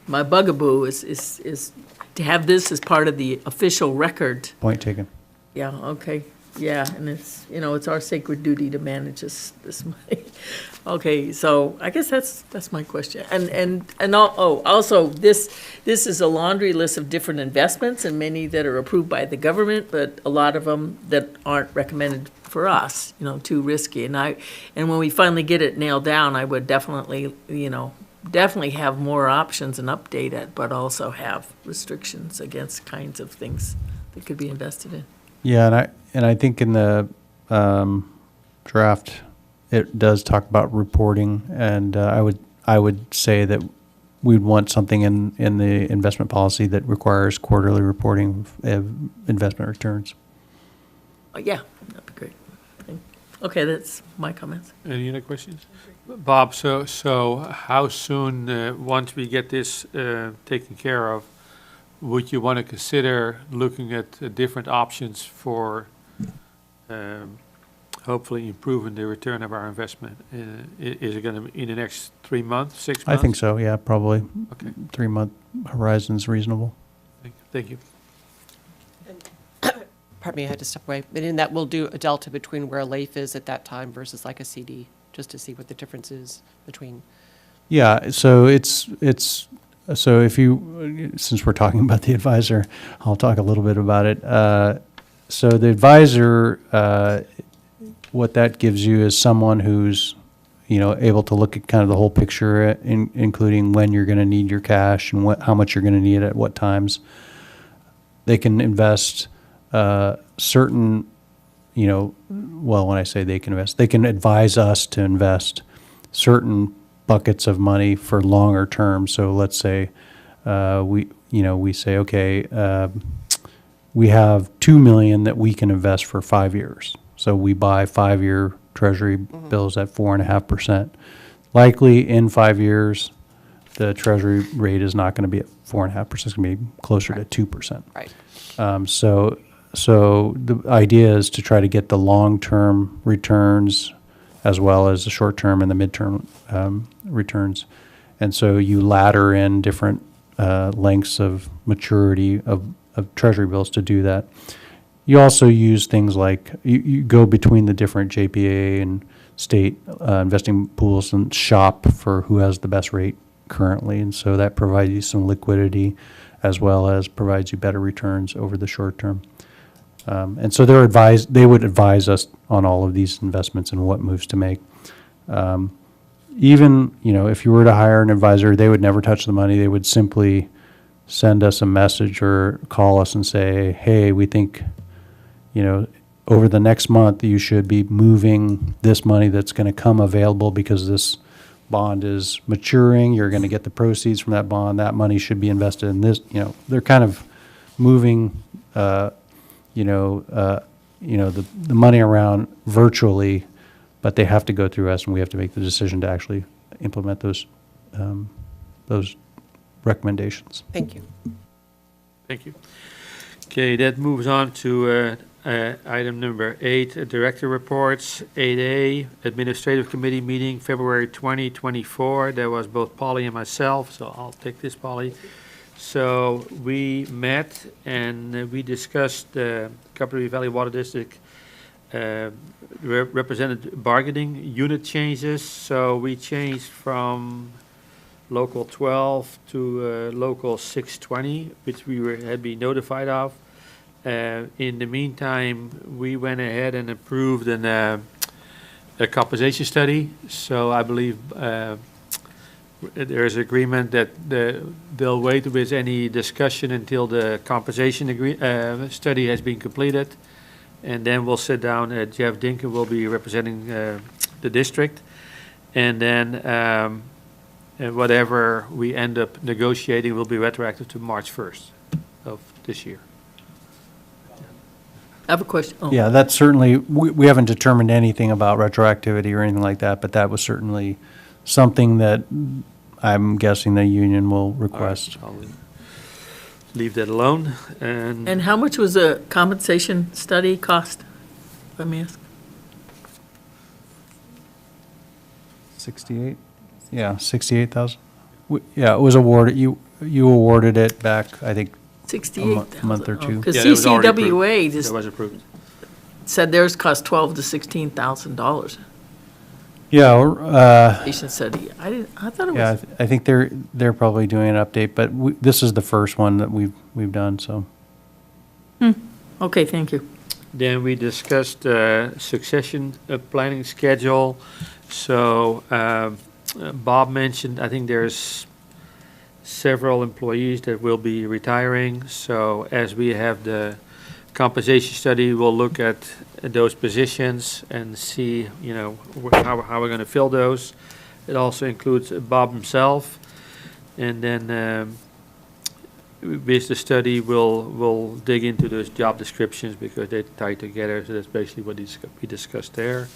[SPEAKER 4] my bugaboo is to have this as part of the official record.
[SPEAKER 5] Point taken.
[SPEAKER 4] Yeah, okay, yeah, and it's, it's our sacred duty to manage this money. Okay, so I guess that's my question. Also, this is a laundry list of different investments, and many that are approved by the government, but a lot of them that aren't recommended for us, too risky. And when we finally get it nailed down, I would definitely have more options and update it, but also have restrictions against kinds of things that could be invested in.
[SPEAKER 5] Yeah, and I think in the draft, it does talk about reporting, and I would say that we'd want something in the investment policy that requires quarterly reporting of investment returns.
[SPEAKER 4] Yeah, that'd be great. Okay, that's my comments.
[SPEAKER 3] Any other questions? Bob, so how soon, once we get this taken care of, would you want to consider looking at different options for hopefully improving the return of our investment? Is it going to be in the next 3 months, 6 months?
[SPEAKER 5] I think so, yeah, probably.
[SPEAKER 3] Okay.
[SPEAKER 5] 3-month horizon's reasonable.
[SPEAKER 3] Thank you.
[SPEAKER 2] Pardon me, I had to step away. And in that, we'll do a delta between where a LAIF is at that time versus like a CD, just to see what the difference is between.
[SPEAKER 5] Yeah, so so if you, since we're talking about the advisor, I'll talk a little bit about it. So the advisor, what that gives you is someone who's, able to look at kind of the whole picture, including when you're going to need your cash and how much you're going to need at what times. They can invest certain, well, when I say they can invest, they can advise us to invest certain buckets of money for longer term. So let's say we say, okay, we have $2 million that we can invest for 5 years. So we buy 5-year treasury bills at 4.5%. Likely in 5 years, the treasury rate is not going to be at 4.5%. It's going to be closer to 2%.
[SPEAKER 2] Right.
[SPEAKER 5] So the idea is to try to get the long-term returns as well as the short-term and the midterm returns. And so you ladder in different lengths of maturity of treasury bills to do that. You also use things like, you go between the different JPA and state investing pools and shop for who has the best rate currently. And so that provides you some liquidity as well as provides you better returns over the short term. And so they would advise us on all of these investments and what moves to make. Even, if you were to hire an advisor, they would never touch the money. They would simply send us a message or call us and say, hey, we think, over the next month, you should be moving this money that's going to come available because this bond is maturing. You're going to get the proceeds from that bond. That money should be invested in this. They're kind of moving, the money around virtually, but they have to go through us, and we have to make the decision to actually implement those recommendations.
[SPEAKER 2] Thank you.
[SPEAKER 3] Thank you. Okay, that moves on to item number 8, director reports. 8A, administrative committee meeting, February 2024. There was both Polly and myself, so I'll take this, Polly. So we met and we discussed the Carpinteria Valley Water District represented bargaining unit changes. So we changed from local 12 to local 620, which we had been notified of. In the meantime, we went ahead and approved a compensation study. So I believe there is agreement that they'll wait with any discussion until the compensation study has been completed. And then we'll sit down. Jeff Dinkin will be representing the district. And then whatever we end up negotiating will be retroactive to March 1st of this year.
[SPEAKER 4] I have a question. Oh.
[SPEAKER 5] Yeah, that's certainly, we haven't determined anything about retroactivity or anything like that, but that was certainly something that I'm guessing the union will request.
[SPEAKER 3] All right, I'll leave that alone.
[SPEAKER 4] And how much was the compensation study cost, if I may ask?
[SPEAKER 5] 68? Yeah, 68,000. Yeah, it was awarded, you awarded it back, I think,
[SPEAKER 4] 68,000.
[SPEAKER 5] month or two.
[SPEAKER 4] Because
[SPEAKER 3] Yeah, that was already approved.
[SPEAKER 4] CCWA just
[SPEAKER 3] That was approved.
[SPEAKER 4] said theirs cost $12,000 to $16,000.
[SPEAKER 5] Yeah, or,
[SPEAKER 4] Patient study. I thought it
[SPEAKER 5] yeah,
[SPEAKER 4] was,
[SPEAKER 5] I think they're probably doing an update, but this is the first one that we've done, so.
[SPEAKER 4] okay, thank you.
[SPEAKER 3] Then we discussed succession planning schedule. So Bob mentioned, I think there's several employees that will be retiring. So as we have the compensation study, we'll look at those positions and see, how we're going to fill those. It also includes Bob himself. And then with the study, we'll dig into those job descriptions because they tie together. So that's basically what we discussed there.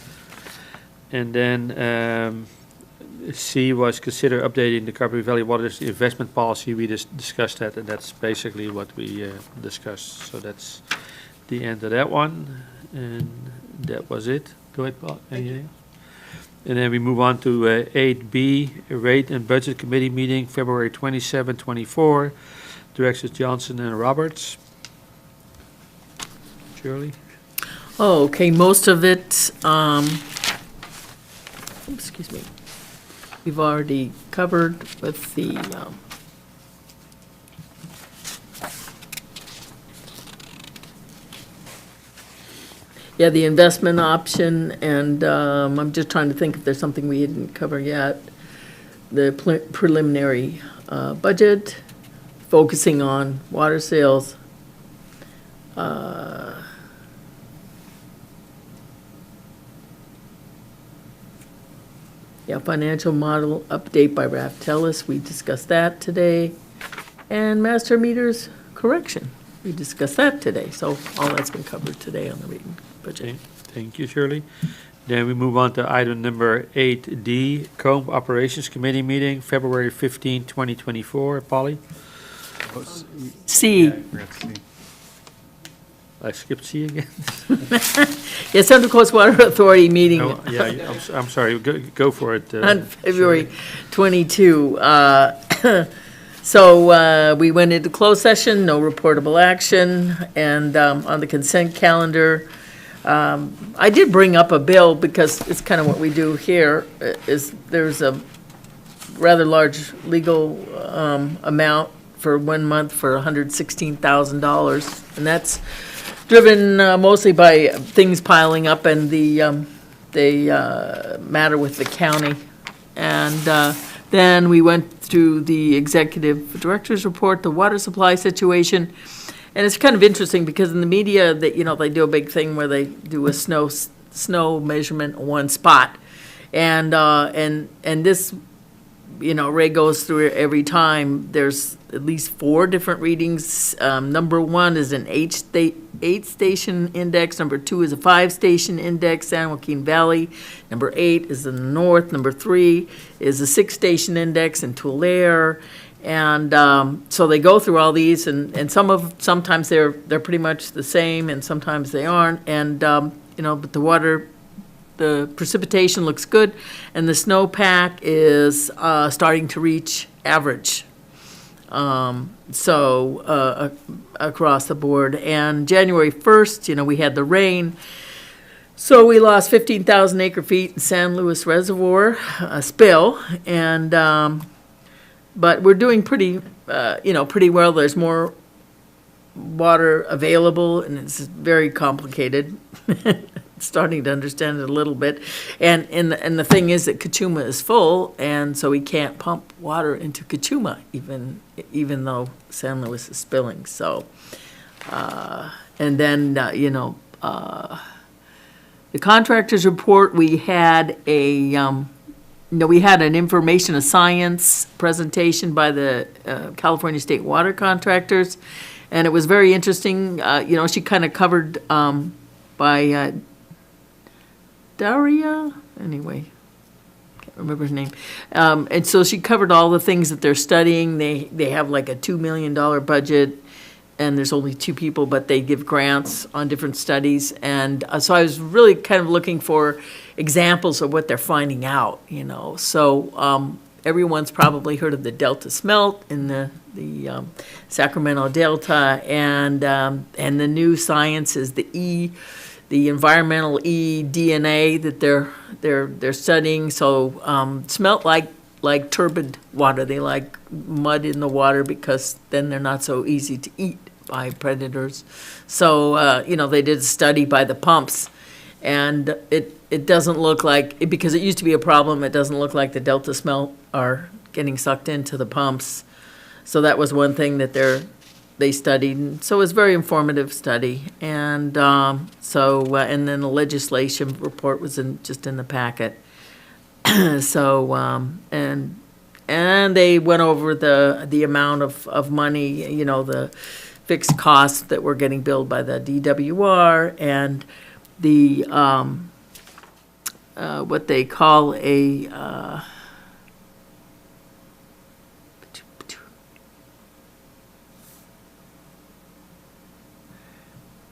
[SPEAKER 3] And then C was consider updating the Carpinteria Valley Water's investment policy. We just discussed that, and that's basically what we discussed. So that's the end of that one, and that was it. Go ahead, Bob. Anything else? And then we move on to 8B, Rate and Budget Committee meeting, February 27, 24. Directors Johnson and Roberts. Shirley?
[SPEAKER 4] Oh, okay, most of it, excuse me, we've already covered with the, yeah, the investment option, and I'm just trying to think if there's something we didn't cover yet. The preliminary budget, focusing on water sales. Yeah, financial model update by Raf Tellis, we discussed that today. And master meters correction, we discussed that today. So all that's been covered today on the reading budget.
[SPEAKER 3] Okay, thank you, Shirley. Then we move on to item number 8D, Comb Operations Committee meeting, February 15, 2024. Polly?
[SPEAKER 4] C,
[SPEAKER 3] I skipped C again?
[SPEAKER 4] yeah, Central Coast Water Authority meeting
[SPEAKER 3] Oh, yeah, I'm sorry, go for it.
[SPEAKER 4] on February 22. So we went into closed session, no reportable action, and on the consent calendar, I did bring up a bill because it's kind of what we do here, is there's a rather large legal amount for 1 month for $116,000, and that's driven mostly by things piling up and the matter with the county. And then we went through the executive director's report, the water supply situation. And it's kind of interesting because in the media, that they do a big thing where they do a snow measurement in one spot. And this, Ray goes through it every time. There's at least 4 different readings. Number 1 is an 8-station index. Number 2 is a 5-station index, San Joaquin Valley. Number 8 is in the north. Number 3 is a 6-station index in Tulare. And so they go through all these, and sometimes they're pretty much the same, and sometimes they aren't. And but the precipitation looks good, and the snowpack is starting to reach average. Across the board. And January 1st, we had the rain. So we lost 15,000 acre feet in San Luis Reservoir spill. And, but we're doing pretty well. There's more water available, and it's very complicated. Starting to understand it a little bit. And the thing is that Kachuma is full, and so we can't pump water into Kachuma, even though San Luis is spilling. So, and then, the contractor's report, we had an information of science presentation by the California State Water Contractors, and it was very interesting. She kind of covered by Daria, anyway, can't remember her name. And so she covered all the things that they're studying. They have like a $2 million budget, and there's only 2 people, but they give grants on different studies. And so I was really kind of looking for examples of what they're finding out, So everyone's probably heard of the Delta Smelt in the Sacramento Delta, and the new science is the environmental eDNA that they're studying. So smelt like turbid water. They like mud in the water because then they're not so easy to eat by predators. So they did a study by the pumps, and it doesn't look like, because it used to be a problem, it doesn't look like the Delta Smelt are getting sucked into the pumps. So that was one thing that they studied. So it was a very informative study. And and then the legislation report was just in the packet. So, and they went over the amount of money, the fixed costs that were getting billed by the DWR, and the, what they call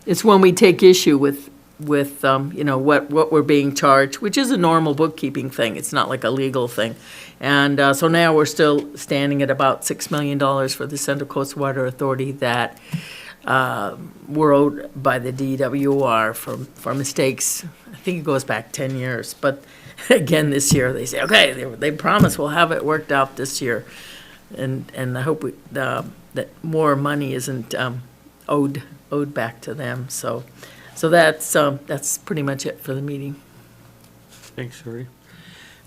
[SPEAKER 4] it's when we take issue with what we're being charged, which is a normal bookkeeping thing. It's not like a legal thing. And so now we're still standing at about $6 million for the Central Coast Water Authority that were owed by the DWR for mistakes. I think it goes back 10 years. But again, this year they say, okay, they promise we'll have it worked out this year. And I hope that more money isn't owed back to them. So that's pretty much it for the meeting.
[SPEAKER 3] Thanks, Suri.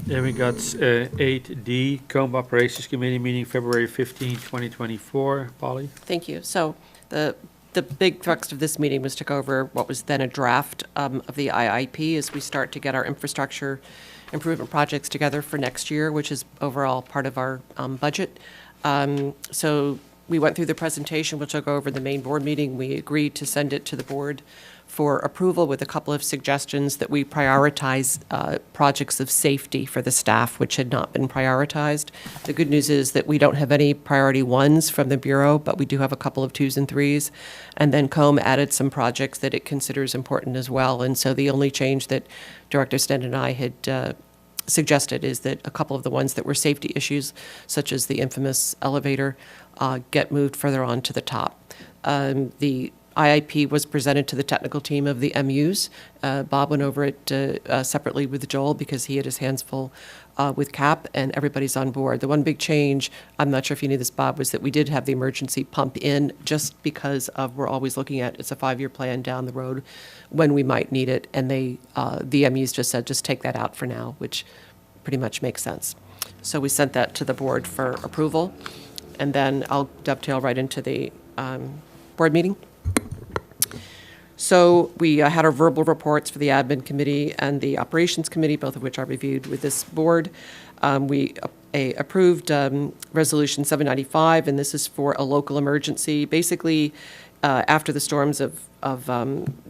[SPEAKER 3] Then we got 8D, Comb Operations Committee meeting February 15, 2024. Polly?
[SPEAKER 2] Thank you. So the big thrust of this meeting was to go over what was then a draft of the IIP as we start to get our infrastructure improvement projects together for next year, which is overall part of our budget. So we went through the presentation, which I'll go over the main board meeting. We agreed to send it to the board for approval with a couple of suggestions that we prioritize projects of safety for the staff, which had not been prioritized. The good news is that we don't have any priority ones from the Bureau, but we do have a couple of 2s and 3s. And then COMB added some projects that it considers important as well. And so the only change that Director Sten and I had suggested is that a couple of the ones that were safety issues, such as the infamous elevator, get moved further on to the top. The IIP was presented to the technical team of the MUs. Bob went over it separately with Joel because he had his hands full with CAP, and everybody's on board. The one big change, I'm not sure if you knew this, Bob, was that we did have the emergency pump in just because of we're always looking at it's a 5-year plan down the road when we might need it, and the MUs just said just take that out for now, which pretty much makes sense. So we sent that to the board for approval, and then I'll dovetail right into the board meeting. So we had our verbal reports for the admin committee and the operations committee, both of which are reviewed with this board. We approved resolution 795, and this is for a local emergency. Basically, after the storms of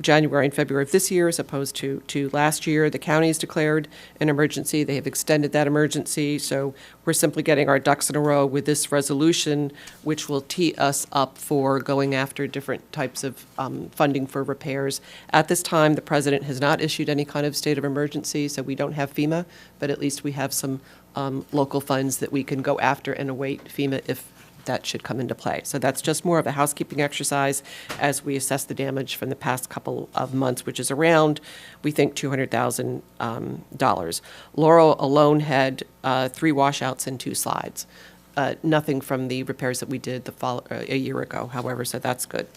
[SPEAKER 2] January and February of this year, as opposed to last year, the county's declared an emergency. They have extended that emergency, so we're simply getting our ducks in a row with this resolution, which will tee us up for going after different types of funding for repairs. At this time, the president has not issued any kind of state of emergency, so we don't have FEMA, but at least we have some local funds that we can go after and await FEMA if that should come into play. So that's just more of a housekeeping exercise as we assess the damage from the past couple of months, which is around, we think, $200,000. Laurel alone had 3 washouts and 2 slides. Nothing from the repairs that we did a year ago, however, so that's good.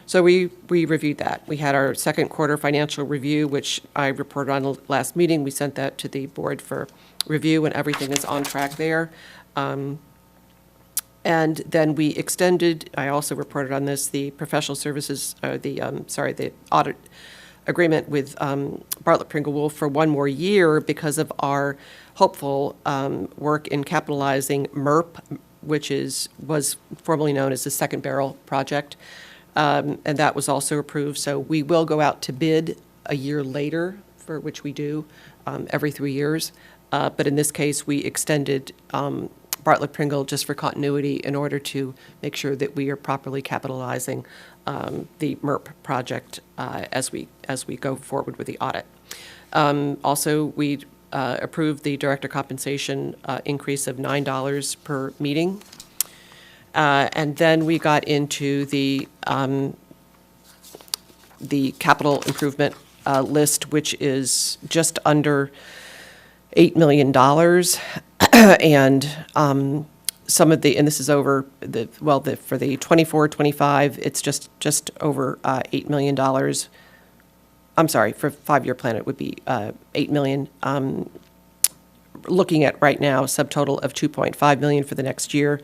[SPEAKER 2] So we reviewed that. We had our second quarter financial review, which I reported on the last meeting. We sent that to the board for review, and everything is on track there. And then we extended, I also reported on this, the professional services, the audit agreement with Bartlett Pringle Wolf for 1 more year because of our hopeful work in capitalizing MERP, which was formerly known as the Second Barrel Project. And that was also approved. So we will go out to bid a year later, for which we do every 3 years. But in this case, we extended Bartlett Pringle just for continuity in order to make sure that we are properly capitalizing the MERP project as we go forward with the audit. Also, we approved the director compensation increase of $9 per meeting. And then we got into the capital improvement list, which is just under $8 million. And some of the, and this is over the, well, for the 24, 25, it's just over $8 million. I'm sorry, for a 5-year plan, it would be $8 million. Looking at right now, subtotal of $2.5 million for the next year,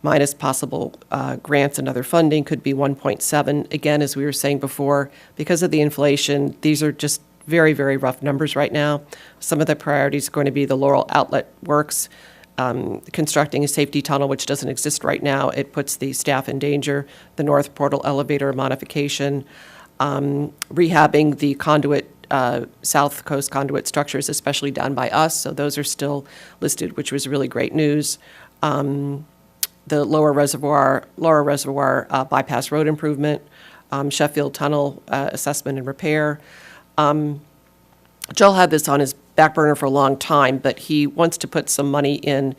[SPEAKER 2] minus possible grants and other funding could be 1.7. Again, as we were saying before, because of the inflation, these are just very, very rough numbers right now. Some of the priorities are going to be the Laurel Outlet Works, constructing a safety tunnel, which doesn't exist right now. It puts the staff in danger. The North Portal elevator modification, rehabbing the conduit, South Coast conduit structures, especially down by us. So those are still listed, which was really great news. The Lower Reservoir bypass road improvement, Sheffield Tunnel assessment and repair. Joel had this on his back burner for a long time, but he wants to put some money in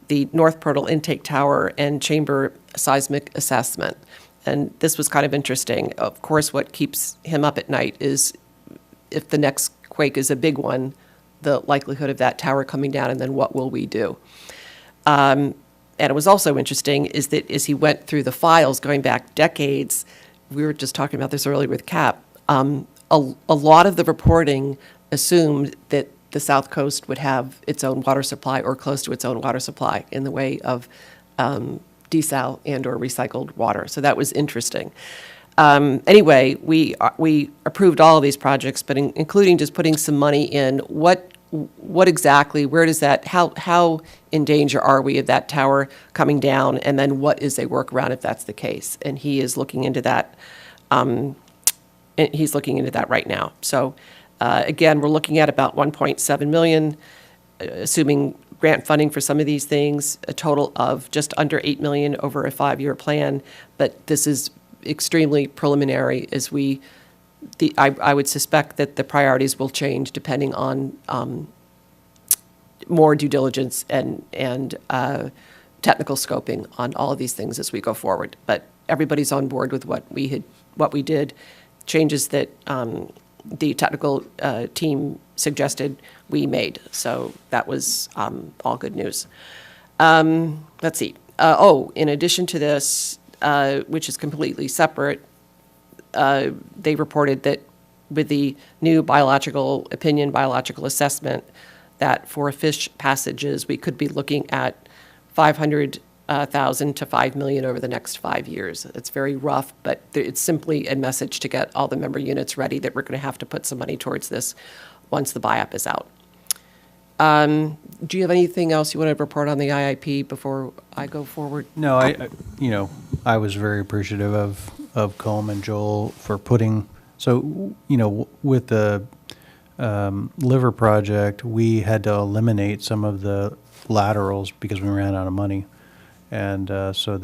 [SPEAKER 2] the North Portal intake tower and chamber seismic assessment. And this was kind of interesting. Of course, what keeps him up at night is if the next quake is a big one, the likelihood of that tower coming down, and then what will we do? And it was also interesting is that as he went through the files going back decades, we were just talking about this earlier with Cap, a lot of the reporting assumed that the South Coast would have its own water supply or close to its own water supply in the way of desal and or recycled water. So that was interesting. Anyway, we approved all of these projects, but including just putting some money in. What exactly, where does that, how in danger are we of that tower coming down? And then what is a workaround if that's the case? And he is looking into that. He's looking into that right now. So again, we're looking at about 1.7 million, assuming grant funding for some of these things, a total of just under 8 million over a 5-year plan. But this is extremely preliminary as I would suspect that the priorities will change depending on more due diligence and technical scoping on all of these things as we go forward. But everybody's on board with what we did, changes that the technical team suggested we made. So that was all good news. Let's see. In addition to this, which is completely separate, they reported that with the new biological assessment, that for fish passages, we could be looking at 500,000 to 5 million over the next 5 years. It's very rough, but it's simply a message to get all the member units ready that we're going to have to put some money towards this once the BIAP is out. Do you have anything else you want to report on the IIP before I go forward?
[SPEAKER 5] No, I was very appreciative of Colm and Joel for putting, with the liver project, we had to eliminate some of the laterals because we ran out of money. And so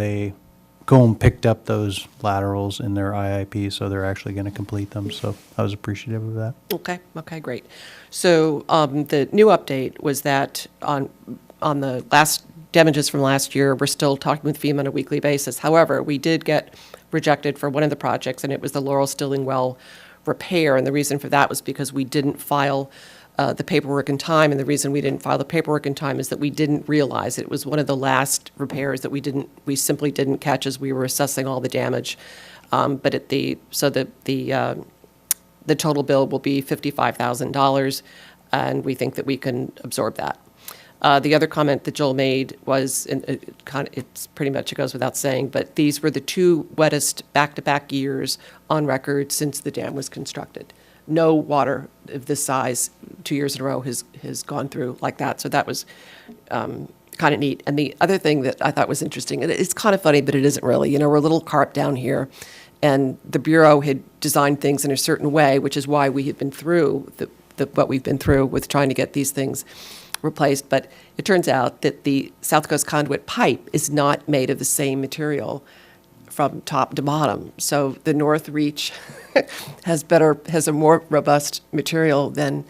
[SPEAKER 5] Colm picked up those laterals in their IIP, so they're actually going to complete them. So I was appreciative of that.
[SPEAKER 2] Okay, great. So the new update was that on the last damages from last year, we're still talking with FEMA on a weekly basis. However, we did get rejected for one of the projects, and it was the Laurel Stilling Well repair. And the reason for that was because we didn't file the paperwork in time. And the reason we didn't file the paperwork in time is that we didn't realize it was one of the last repairs that we simply didn't catch as we were assessing all the damage. But the total bill will be $55,000, and we think that we can absorb that. The other comment that Joel made was, and it's pretty much, it goes without saying, but these were the 2 wettest back-to-back years on record since the dam was constructed. No water of this size 2 years in a row has gone through like that. So that was kind of neat. And the other thing that I thought was interesting, and it's kind of funny, but it isn't really. We're a little carp down here, and the Bureau had designed things in a certain way, which is why we had been through what we've been through with trying to get these things replaced. But it turns out that the South Coast conduit pipe is not made of the same material from top to bottom. So the North Reach has a more robust material than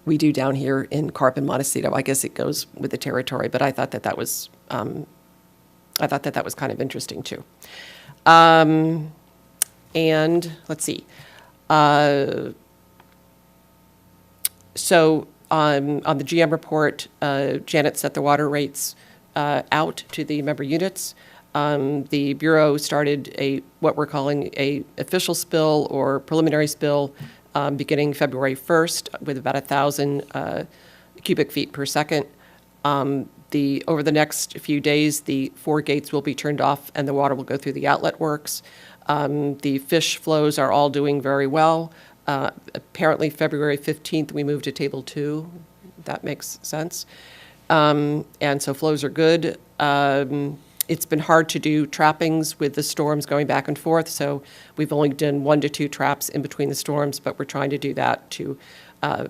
[SPEAKER 2] we do down here in Carpin, Montecito. I guess it goes with the territory, but I thought that was kind of interesting too. And let's see. So on the GM report, Janet set the water rates out to the member units. The Bureau started what we're calling a official spill or preliminary spill beginning February 1st with about 1,000 cubic feet per second. Over the next few days, the 4 gates will be turned off and the water will go through the outlet works. The fish flows are all doing very well. Apparently, February 15th, we moved to table 2. That makes sense. And so flows are good. It's been hard to do trappings with the storms going back and forth, so we've only done 1 to 2 traps in between the storms, but we're trying to do that to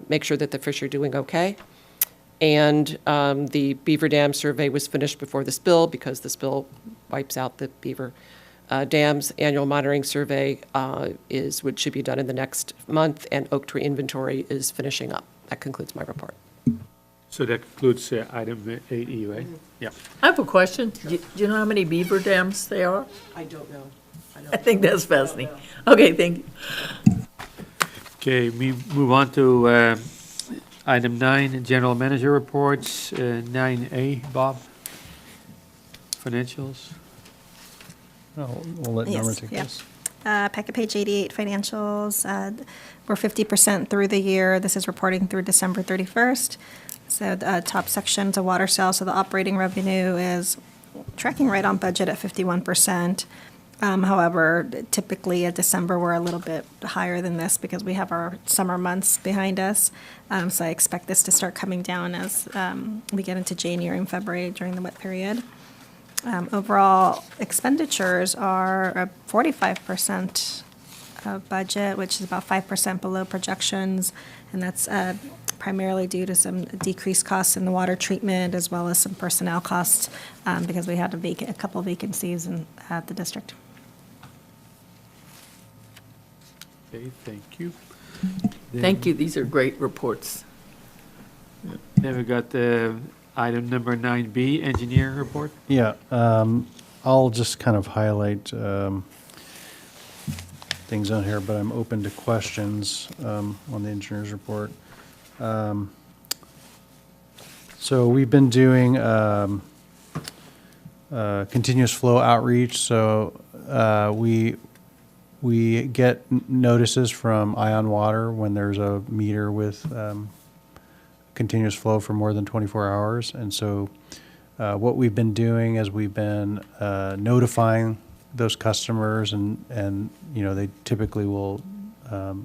[SPEAKER 2] make sure that the fish are doing okay. And the beaver dam survey was finished before the spill because the spill wipes out the beaver dams. Annual monitoring survey which should be done in the next month, and oak tree inventory is finishing up. That concludes my report.
[SPEAKER 3] So that concludes item 8E, right? Yeah.
[SPEAKER 4] I have a question. Do you know how many beaver dams there are?
[SPEAKER 2] I don't know.
[SPEAKER 4] I think that's fascinating. Okay, thank you.
[SPEAKER 3] Okay, we move on to item 9, general manager reports. 9A, Bob. Financials.
[SPEAKER 5] We'll let Norma
[SPEAKER 7] Yes,
[SPEAKER 5] take
[SPEAKER 7] yeah.
[SPEAKER 5] this.
[SPEAKER 7] Packet page 88, financials. We're 50% through the year. This is reporting through December 31st. So the top section's a water sale, so the operating revenue is tracking right on budget at 51%. However, typically at December, we're a little bit higher than this because we have our summer months behind us. So I expect this to start coming down as we get into January and February during the wet period. Overall expenditures are 45% of budget, which is about 5% below projections, and that's primarily due to some decreased costs in the water treatment as well as some personnel costs because we had a couple of vacancies at the district.
[SPEAKER 3] Okay, thank you.
[SPEAKER 4] Thank you, these are great reports.
[SPEAKER 3] Then we got item number 9B, engineer report.
[SPEAKER 5] Yeah, I'll just kind of highlight things on here, but I'm open to questions on the engineer's report. So we've been doing continuous flow outreach. So we get notices from Ion Water when there's a meter with continuous flow for more than 24 hours. And so what we've been doing is we've been notifying those customers, and you know, they typically will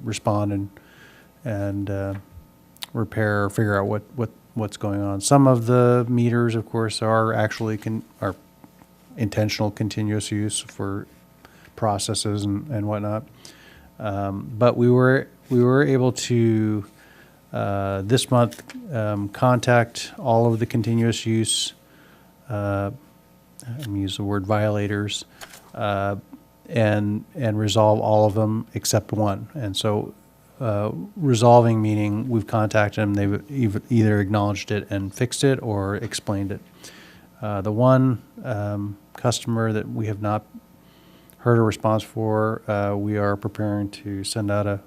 [SPEAKER 5] respond and repair or figure out what's going on. Some of the meters, of course, are actually are intentional continuous use for processes and whatnot. But we were able to this month contact all of the continuous use. I'm gonna use the word violators, and resolve all of them except one. And so resolving meaning we've contacted them, they've either acknowledged it and fixed it or explained it. The one customer that we have not heard a response for, we are preparing to send out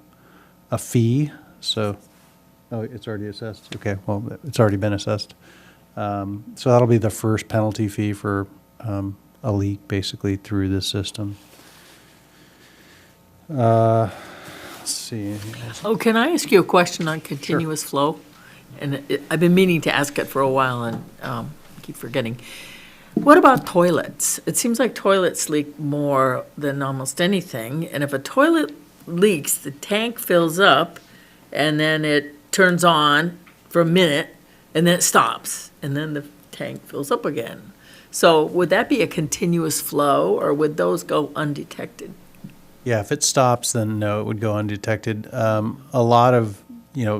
[SPEAKER 5] a fee. So, oh, it's already assessed. Okay, well, it's already been assessed. So that'll be the first penalty fee for a leak, basically, through this system. Let's see. anything else?
[SPEAKER 4] Oh, can I ask you a question on continuous flow? And I've been meaning to ask it for a while and keep forgetting. What about toilets? It seems like toilets leak more than almost anything. And if a toilet leaks, the tank fills up and then it turns on for a minute and then it stops and then the tank fills up again. So would that be a continuous flow or would those go undetected?
[SPEAKER 5] Yeah, if it stops, then no, it would go undetected. A lot of,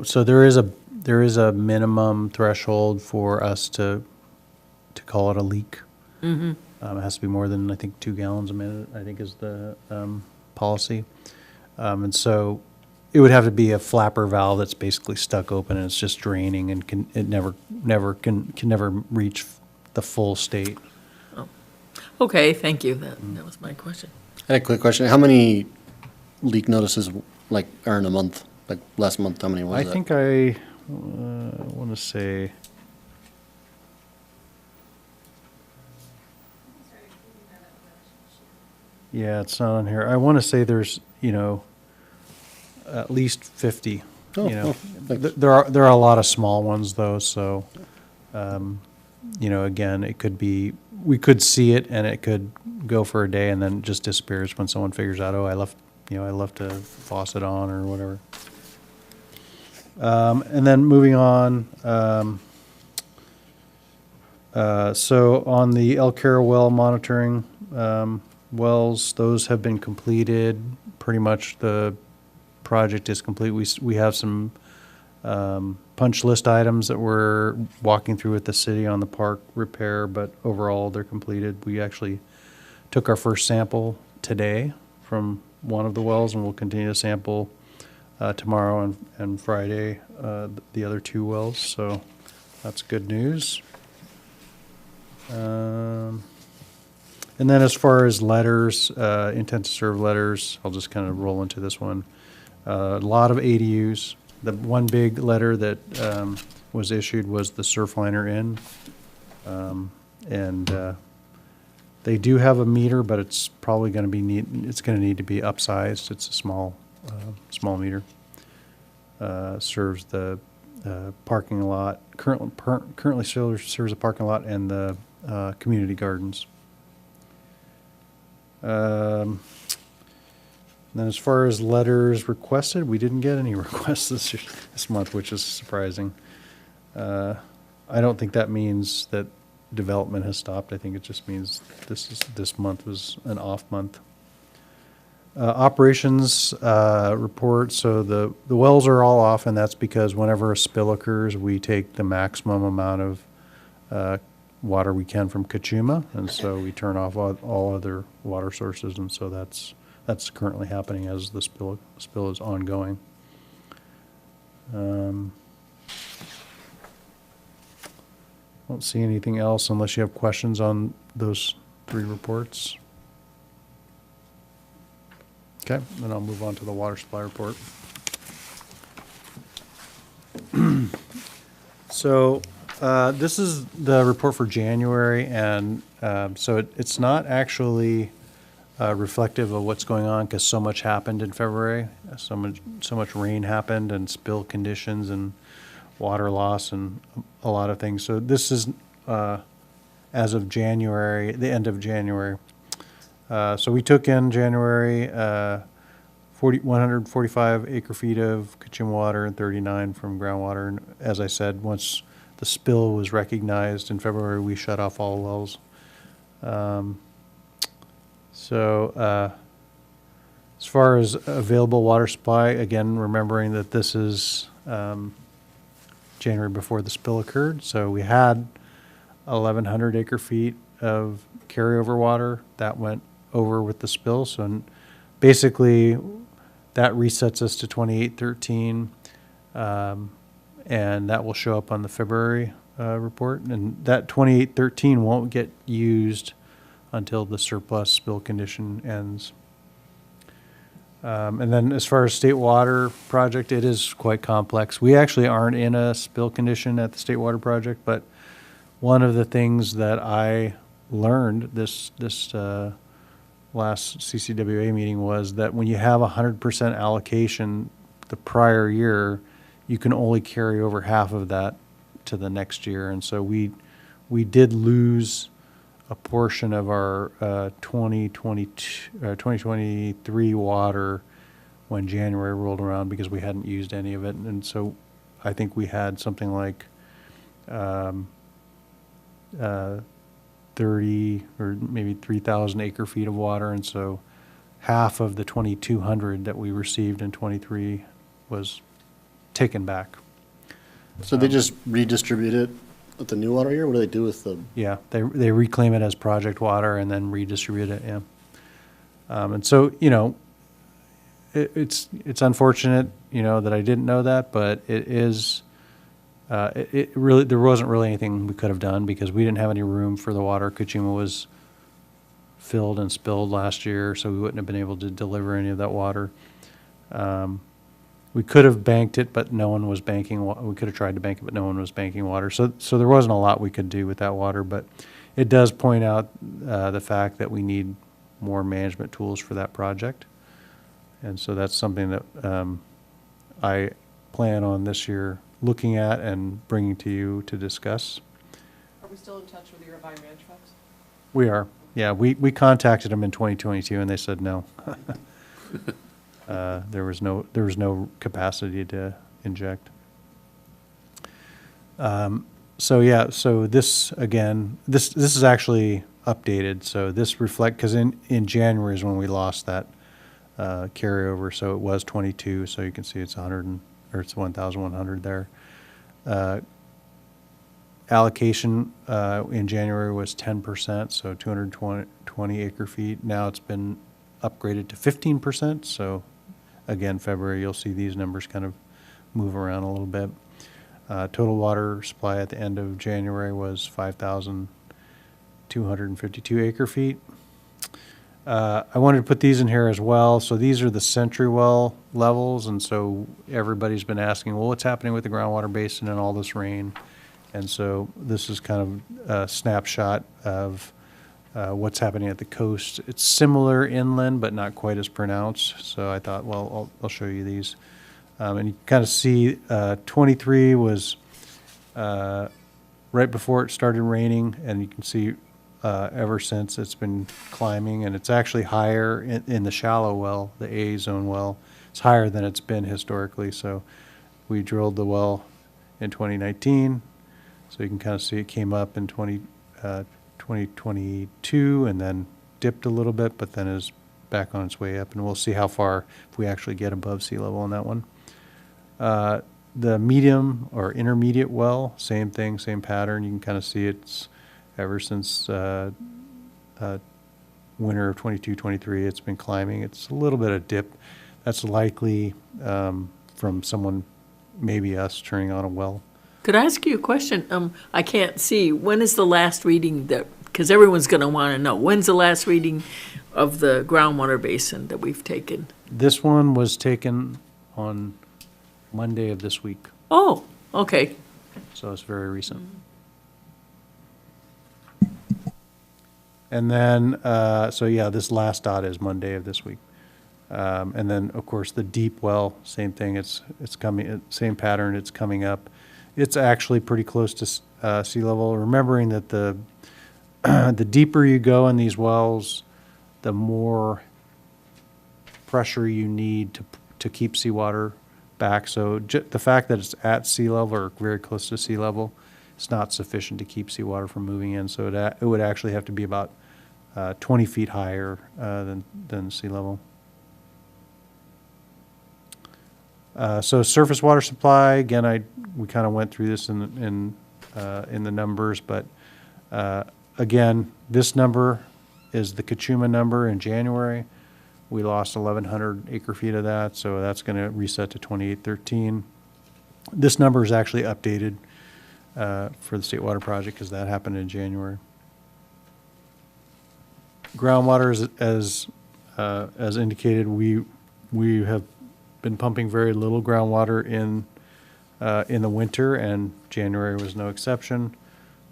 [SPEAKER 5] so there is a minimum threshold for us to call it a leak. Mm-hmm. It has to be more than, I think, 2 gallons a minute, I think is the policy. And so it would have to be a flapper valve that's basically stuck open and it's just draining and it can never reach the full state.
[SPEAKER 4] Okay, thank you. That was my question.
[SPEAKER 1] I had a quick question. How many leak notices, like, are in a month? Like, last month, how many was
[SPEAKER 5] I
[SPEAKER 1] that?
[SPEAKER 5] think I want to say. Yeah, it's not on here. I want to say there's, at least 50.
[SPEAKER 1] Oh,
[SPEAKER 5] You know,
[SPEAKER 1] thanks.
[SPEAKER 5] there are a lot of small ones though, so, again, it could be, we could see it and it could go for a day and then it just disappears when someone figures out, oh, I left a faucet on or whatever. And then moving on, so on the El Caro well monitoring, wells, those have been completed. Pretty much the project is complete. We have some punch list items that we're walking through with the city on the park repair, but overall they're completed. We actually took our first sample today from one of the wells, and we'll continue to sample tomorrow and Friday the other two wells. So that's good news. And then as far as letters, intent to serve letters, I'll just kind of roll into this one. A lot of ADUs. The one big letter that was issued was the Surfliner Inn. And they do have a meter, but it's probably going to be it's going to need to be upsized. It's a small meter. Serves the parking lot, currently serves the parking lot and the community gardens. Then as far as letters requested, we didn't get any requests this month, which is surprising. I don't think that means that development has stopped. I think it just means this month was an off month. Operations report. So the wells are all off, and that's because whenever a spill occurs, we take the maximum amount of water we can from Kachuma, and so we turn off all other water sources, and so that's currently happening as the spill is ongoing. Don't see anything else unless you have questions on those three reports. Okay, then I'll move on to the water supply report. So this is the report for January, and so it's not actually reflective of what's going on because so much happened in February. So much rain happened and spill conditions and water loss and a lot of things. So this is as of January, the end of January. So we took in January 145 acre feet of Kachuma water and 39 from groundwater. And as I said, once the spill was recognized in February, we shut off all wells. As far as available water supply, again, remembering that this is January before the spill occurred. So we had 1,100 acre feet of carryover water that went over with the spill. So basically that resets us to 2813, and that will show up on the February report. And that 2813 won't get used until the surplus spill condition ends. And then as far as state water project, it is quite complex. We actually aren't in a spill condition at the state water project, but one of the things that I learned this last CCWA meeting was that when you have 100% allocation the prior year, you can only carry over half of that to the next year. And so we did lose a portion of our 2023 water when January rolled around because we hadn't used any of it. And so I think we had something like 30 or maybe 3,000 acre feet of water. And so half of the 2,200 that we received in 23 was taken back.
[SPEAKER 1] So they just redistribute it with the new water here? What do they do with the?
[SPEAKER 5] Yeah, they reclaim it as project water and then redistribute it, yeah. And so, it's unfortunate, that I didn't know that, but it is, it really, there wasn't really anything we could have done because we didn't have any room for the water. Kachuma was filled and spilled last year, so we wouldn't have been able to deliver any of that water. We could have banked it, but no one was banking. We could have tried to bank it, but no one was banking water. So there wasn't a lot we could do with that water, but it does point out the fact that we need more management tools for that project. And so that's something that I plan on this year looking at and bringing to you to discuss.
[SPEAKER 2] Are we still in touch with your Irvine Ranch folks?
[SPEAKER 5] We are. Yeah, we contacted them in 2022 and they said no. There was no capacity to inject. So this again, this is actually updated. So this because in January is when we lost that carryover. So it was 22. So you can see it's 1,100 there. Allocation in January was 10%, so 220 acre feet. Now it's been upgraded to 15%. So again, February, you'll see these numbers kind of move around a little bit. Total water supply at the end of January was 5,252 acre feet. I wanted to put these in here as well. So these are the Century Well levels, and so everybody's been asking, well, what's happening with the groundwater basin and all this rain? And so this is kind of a snapshot of what's happening at the coast. It's similar inland, but not quite as pronounced. So I thought, well, I'll show you these. And you kind of see 23 was right before it started raining, and you can see ever since it's been climbing, and it's actually higher in the shallow well, the A zone well. It's higher than it's been historically. So we drilled the well in 2019. So you can kind of see it came up in 2022 and then dipped a little bit, but then is back on its way up. And we'll see how far, if we actually get above sea level on that one. The medium or intermediate well, same thing, same pattern. You can kind of see it's ever since winter of 22, 23, it's been climbing. It's a little bit of dip. That's likely from someone, maybe us, turning on a well.
[SPEAKER 4] Could I ask you a question? I can't see. When is the last reading because everyone's going to want to know, when's the last reading of the groundwater basin that we've taken?
[SPEAKER 5] This one was taken on Monday of this week,
[SPEAKER 4] Oh, okay.
[SPEAKER 5] so it's very recent. And then, so yeah, this last dot is Monday of this week. And then, of course, the deep well, same thing. It's coming, same pattern. It's coming up. It's actually pretty close to sea level. Remembering that the deeper you go in these wells, the more pressure you need to keep seawater back. So the fact that it's at sea level or very close to sea level, it's not sufficient to keep seawater from moving in. So it would actually have to be about 20 feet higher than sea level. So surface water supply, again, we kind of went through this in the numbers, but again, this number is the Kachuma number in January. We lost 1,100 acre feet of that, so that's going to reset to 2813. This number is actually updated for the State Water Project because that happened in January. Groundwater, as indicated, we have been pumping very little groundwater in the winter, and January was no exception.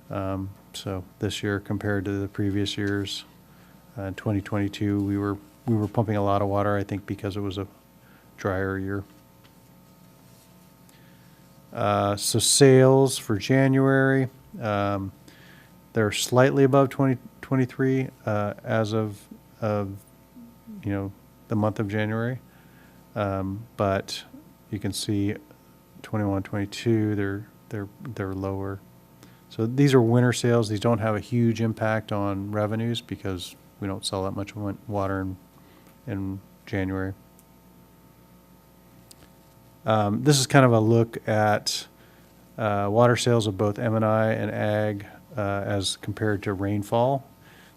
[SPEAKER 5] So this year compared to the previous years, 2022, we were pumping a lot of water, I think because it was a drier year. So sales for January, they're slightly above 2023 as of the month of January. But you can see 21, 22, they're lower. So these are winter sales. These don't have a huge impact on revenues because we don't sell that much water in January. This is kind of a look at water sales of both M&I and Ag as compared to rainfall.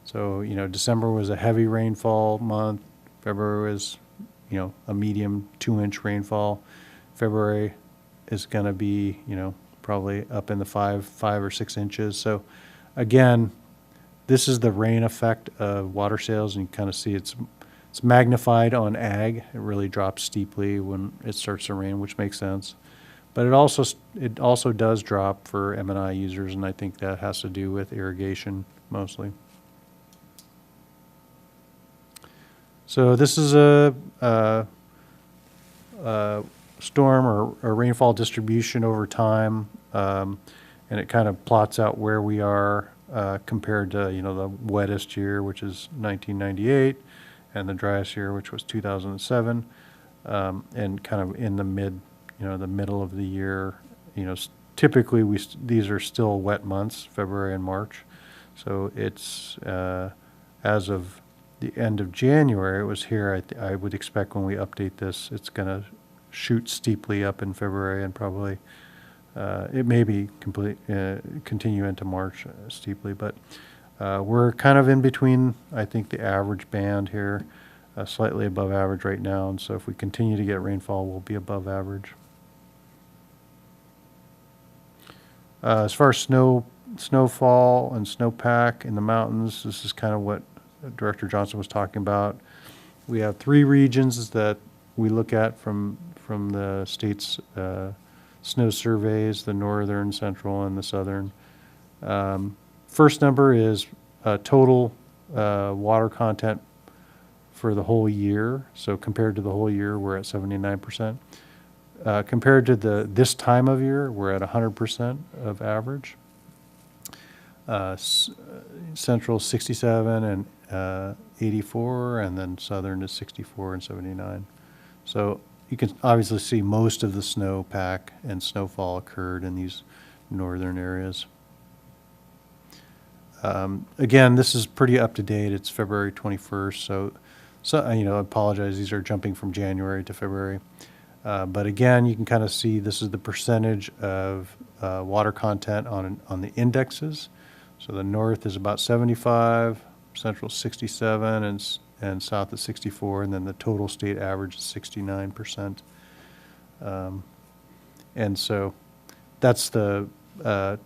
[SPEAKER 5] So, December was a heavy rainfall month. February was, a medium 2-inch rainfall. February is going to be, probably up in the 5 or 6 inches. So again, this is the rain effect of water sales, and you kind of see it's magnified on ag. It really drops steeply when it starts to rain, which makes sense. But it also does drop for M&I users, and I think that has to do with irrigation mostly. So this is a storm or a rainfall distribution over time, and it kind of plots out where we are compared to the wettest year, which is 1998, and the driest year, which was 2007, and kind of in the middle of the year. Typically these are still wet months, February and March. So it's as of the end of January, it was here. I would expect when we update this, it's going to shoot steeply up in February, and probably it may be continue into March steeply, but we're kind of in between, I think, the average band here, slightly above average right now, and so if we continue to get rainfall, we'll be above average. As far as snowfall and snowpack in the mountains, this is kind of what Director Johnson was talking about. We have 3 regions that we look at from the state's snow surveys: the northern, central, and the southern. First number is total water content for the whole year. So compared to the whole year, we're at 79%. Compared to this time of year, we're at 100% of average. Central 67 and 84, and then southern is 64 and 79. So you can obviously see most of the snowpack and snowfall occurred in these northern areas. Again, this is pretty up to date. It's February 21st, so I apologize. These are jumping from January to February. But again, you can kind of see this is the percentage of water content on the indexes. So the north is about 75, central 67, and south is 64, and then the total state average is 69%. And so that's the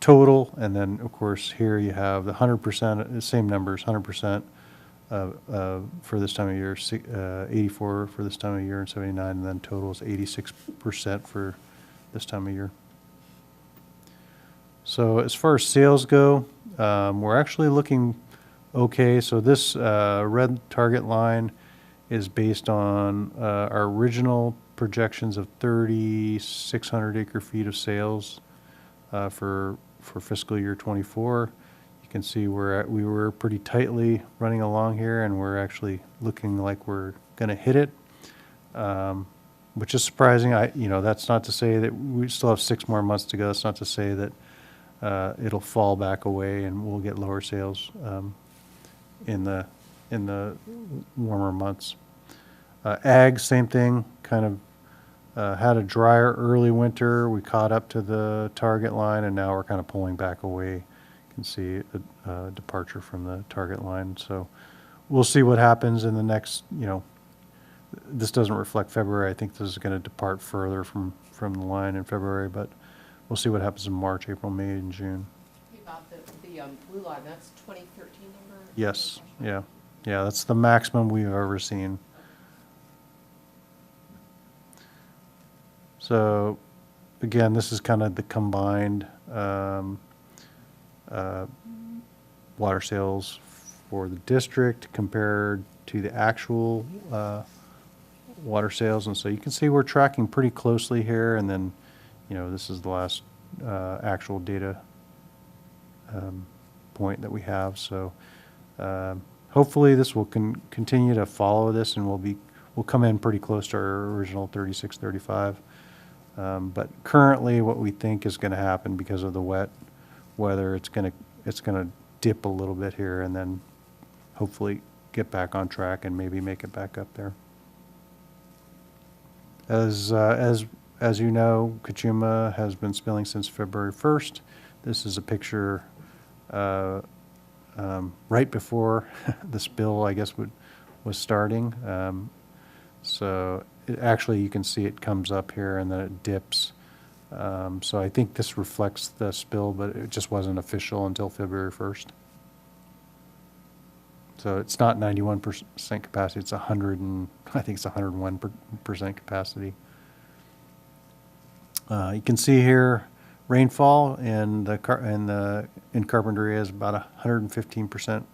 [SPEAKER 5] total, and then of course here you have the 100%, the same numbers, 100% for this time of year, 84 for this time of year, and 79, and then total is 86% for this time of year. So as far as sales go, we're actually looking okay. So this red target line is based on our original projections of 3,600 acre feet of sales for fiscal year 24. You can see we were pretty tightly running along here, and we're actually looking like we're going to hit it, which is surprising. That's not to say that we still have 6 more months to go. That's not to say that it'll fall back away and we'll get lower sales in the warmer months. Ag, same thing, kind of had a drier early winter. We caught up to the target line, and now we're kind of pulling back away. You can see a departure from the target line. So we'll see what happens in the next, this doesn't reflect February. I think this is going to depart further from the line in February, but we'll see what happens in March, April, May, and June.
[SPEAKER 2] Hey, Bob, the blue line, that's 2013 number?
[SPEAKER 5] Yes, yeah. Yeah, that's the maximum we've ever seen. So, again, this is kind of the combined water sales for the district compared to the actual water sales. And so you can see we're tracking pretty closely here, and then, this is the last actual data point that we have. So hopefully this will continue to follow this, and we'll come in pretty close to our original 36, 35. But currently what we think is going to happen because of the wet weather, it's going to dip a little bit here, and then hopefully get back on track and maybe make it back up there. As you know, Kachuma has been spilling since February 1st. This is a picture right before the spill, I guess, was starting. So actually, you can see it comes up here and then it dips. So I think this reflects the spill, but it just wasn't official until February 1st. So it's not 91% capacity, it's 100 and, I think it's 101% capacity. You can see here, rainfall in in Carpinteria is about 115%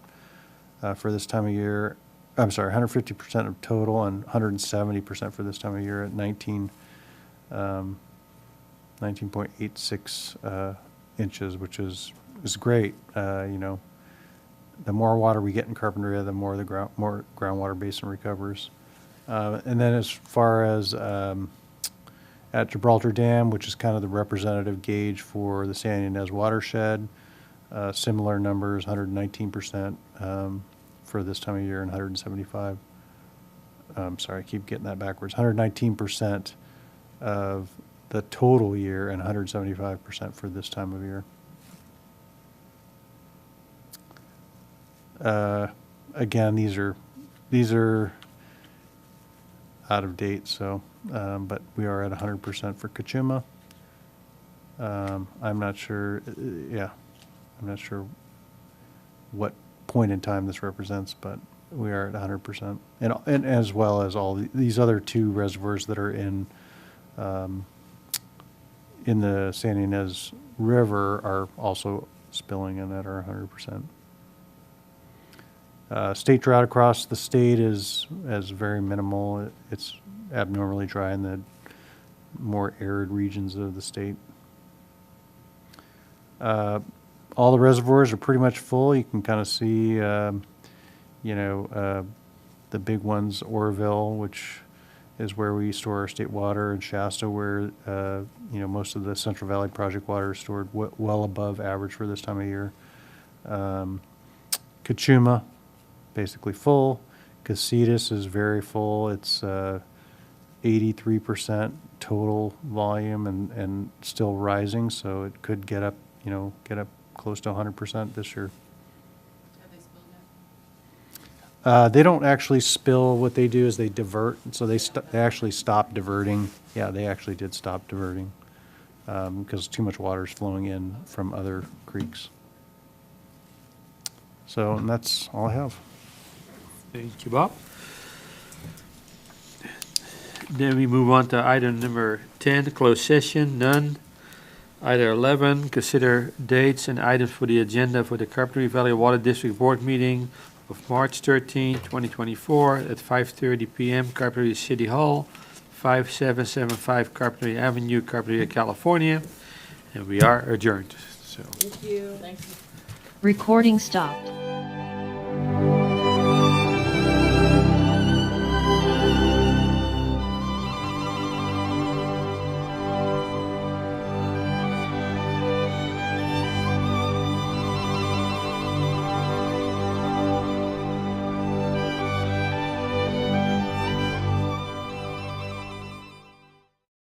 [SPEAKER 5] for this time of year. I'm sorry, 150% of total and 170% for this time of year at 19.86 inches, which is great. The more water we get in Carpinteria, the more the groundwater basin recovers. And then as far as at Gibraltar Dam, which is kind of the representative gauge for the San Ynez watershed, similar numbers, 119% for this time of year and 175. I'm sorry, I keep getting that backwards. 119% of the total year and 175% for this time of year. Again, these are out of date, so, but we are at 100% for Kachuma. I'm not sure, I'm not sure what point in time this represents, but we are at 100%. And as well as all these other two reservoirs that are in the San Ynez River are also spilling in at our 100%. State drought across the state is very minimal. It's abnormally dry in the more arid regions of the state. All the reservoirs are pretty much full. You can kind of see, the big ones, Oroville, which is where we store our state water, and Shasta, where, most of the Central Valley Project water is stored well above average for this time of year. Kachuma, basically full. Casitas is very full. It's 83% total volume and still rising, so it could get up close to 100% this year.
[SPEAKER 2] Have they spilled yet?
[SPEAKER 5] They don't actually spill. What they do is they divert, so they actually stop diverting. Yeah, they actually did stop diverting because too much water is flowing in from other creeks. So, and that's all I have.
[SPEAKER 3] Thank you, Bob. Then we move on to item number 10, closed session, none. Item 11, consider dates and items for the agenda for the Carpinteria Valley Water District Board meeting of March 13, 2024 at 5:30 p.m. Carpinteria City Hall, 5775 Carpinteria Avenue, Carpinteria, California. And we are adjourned. So.
[SPEAKER 4] Thank you.
[SPEAKER 10] Recording stopped.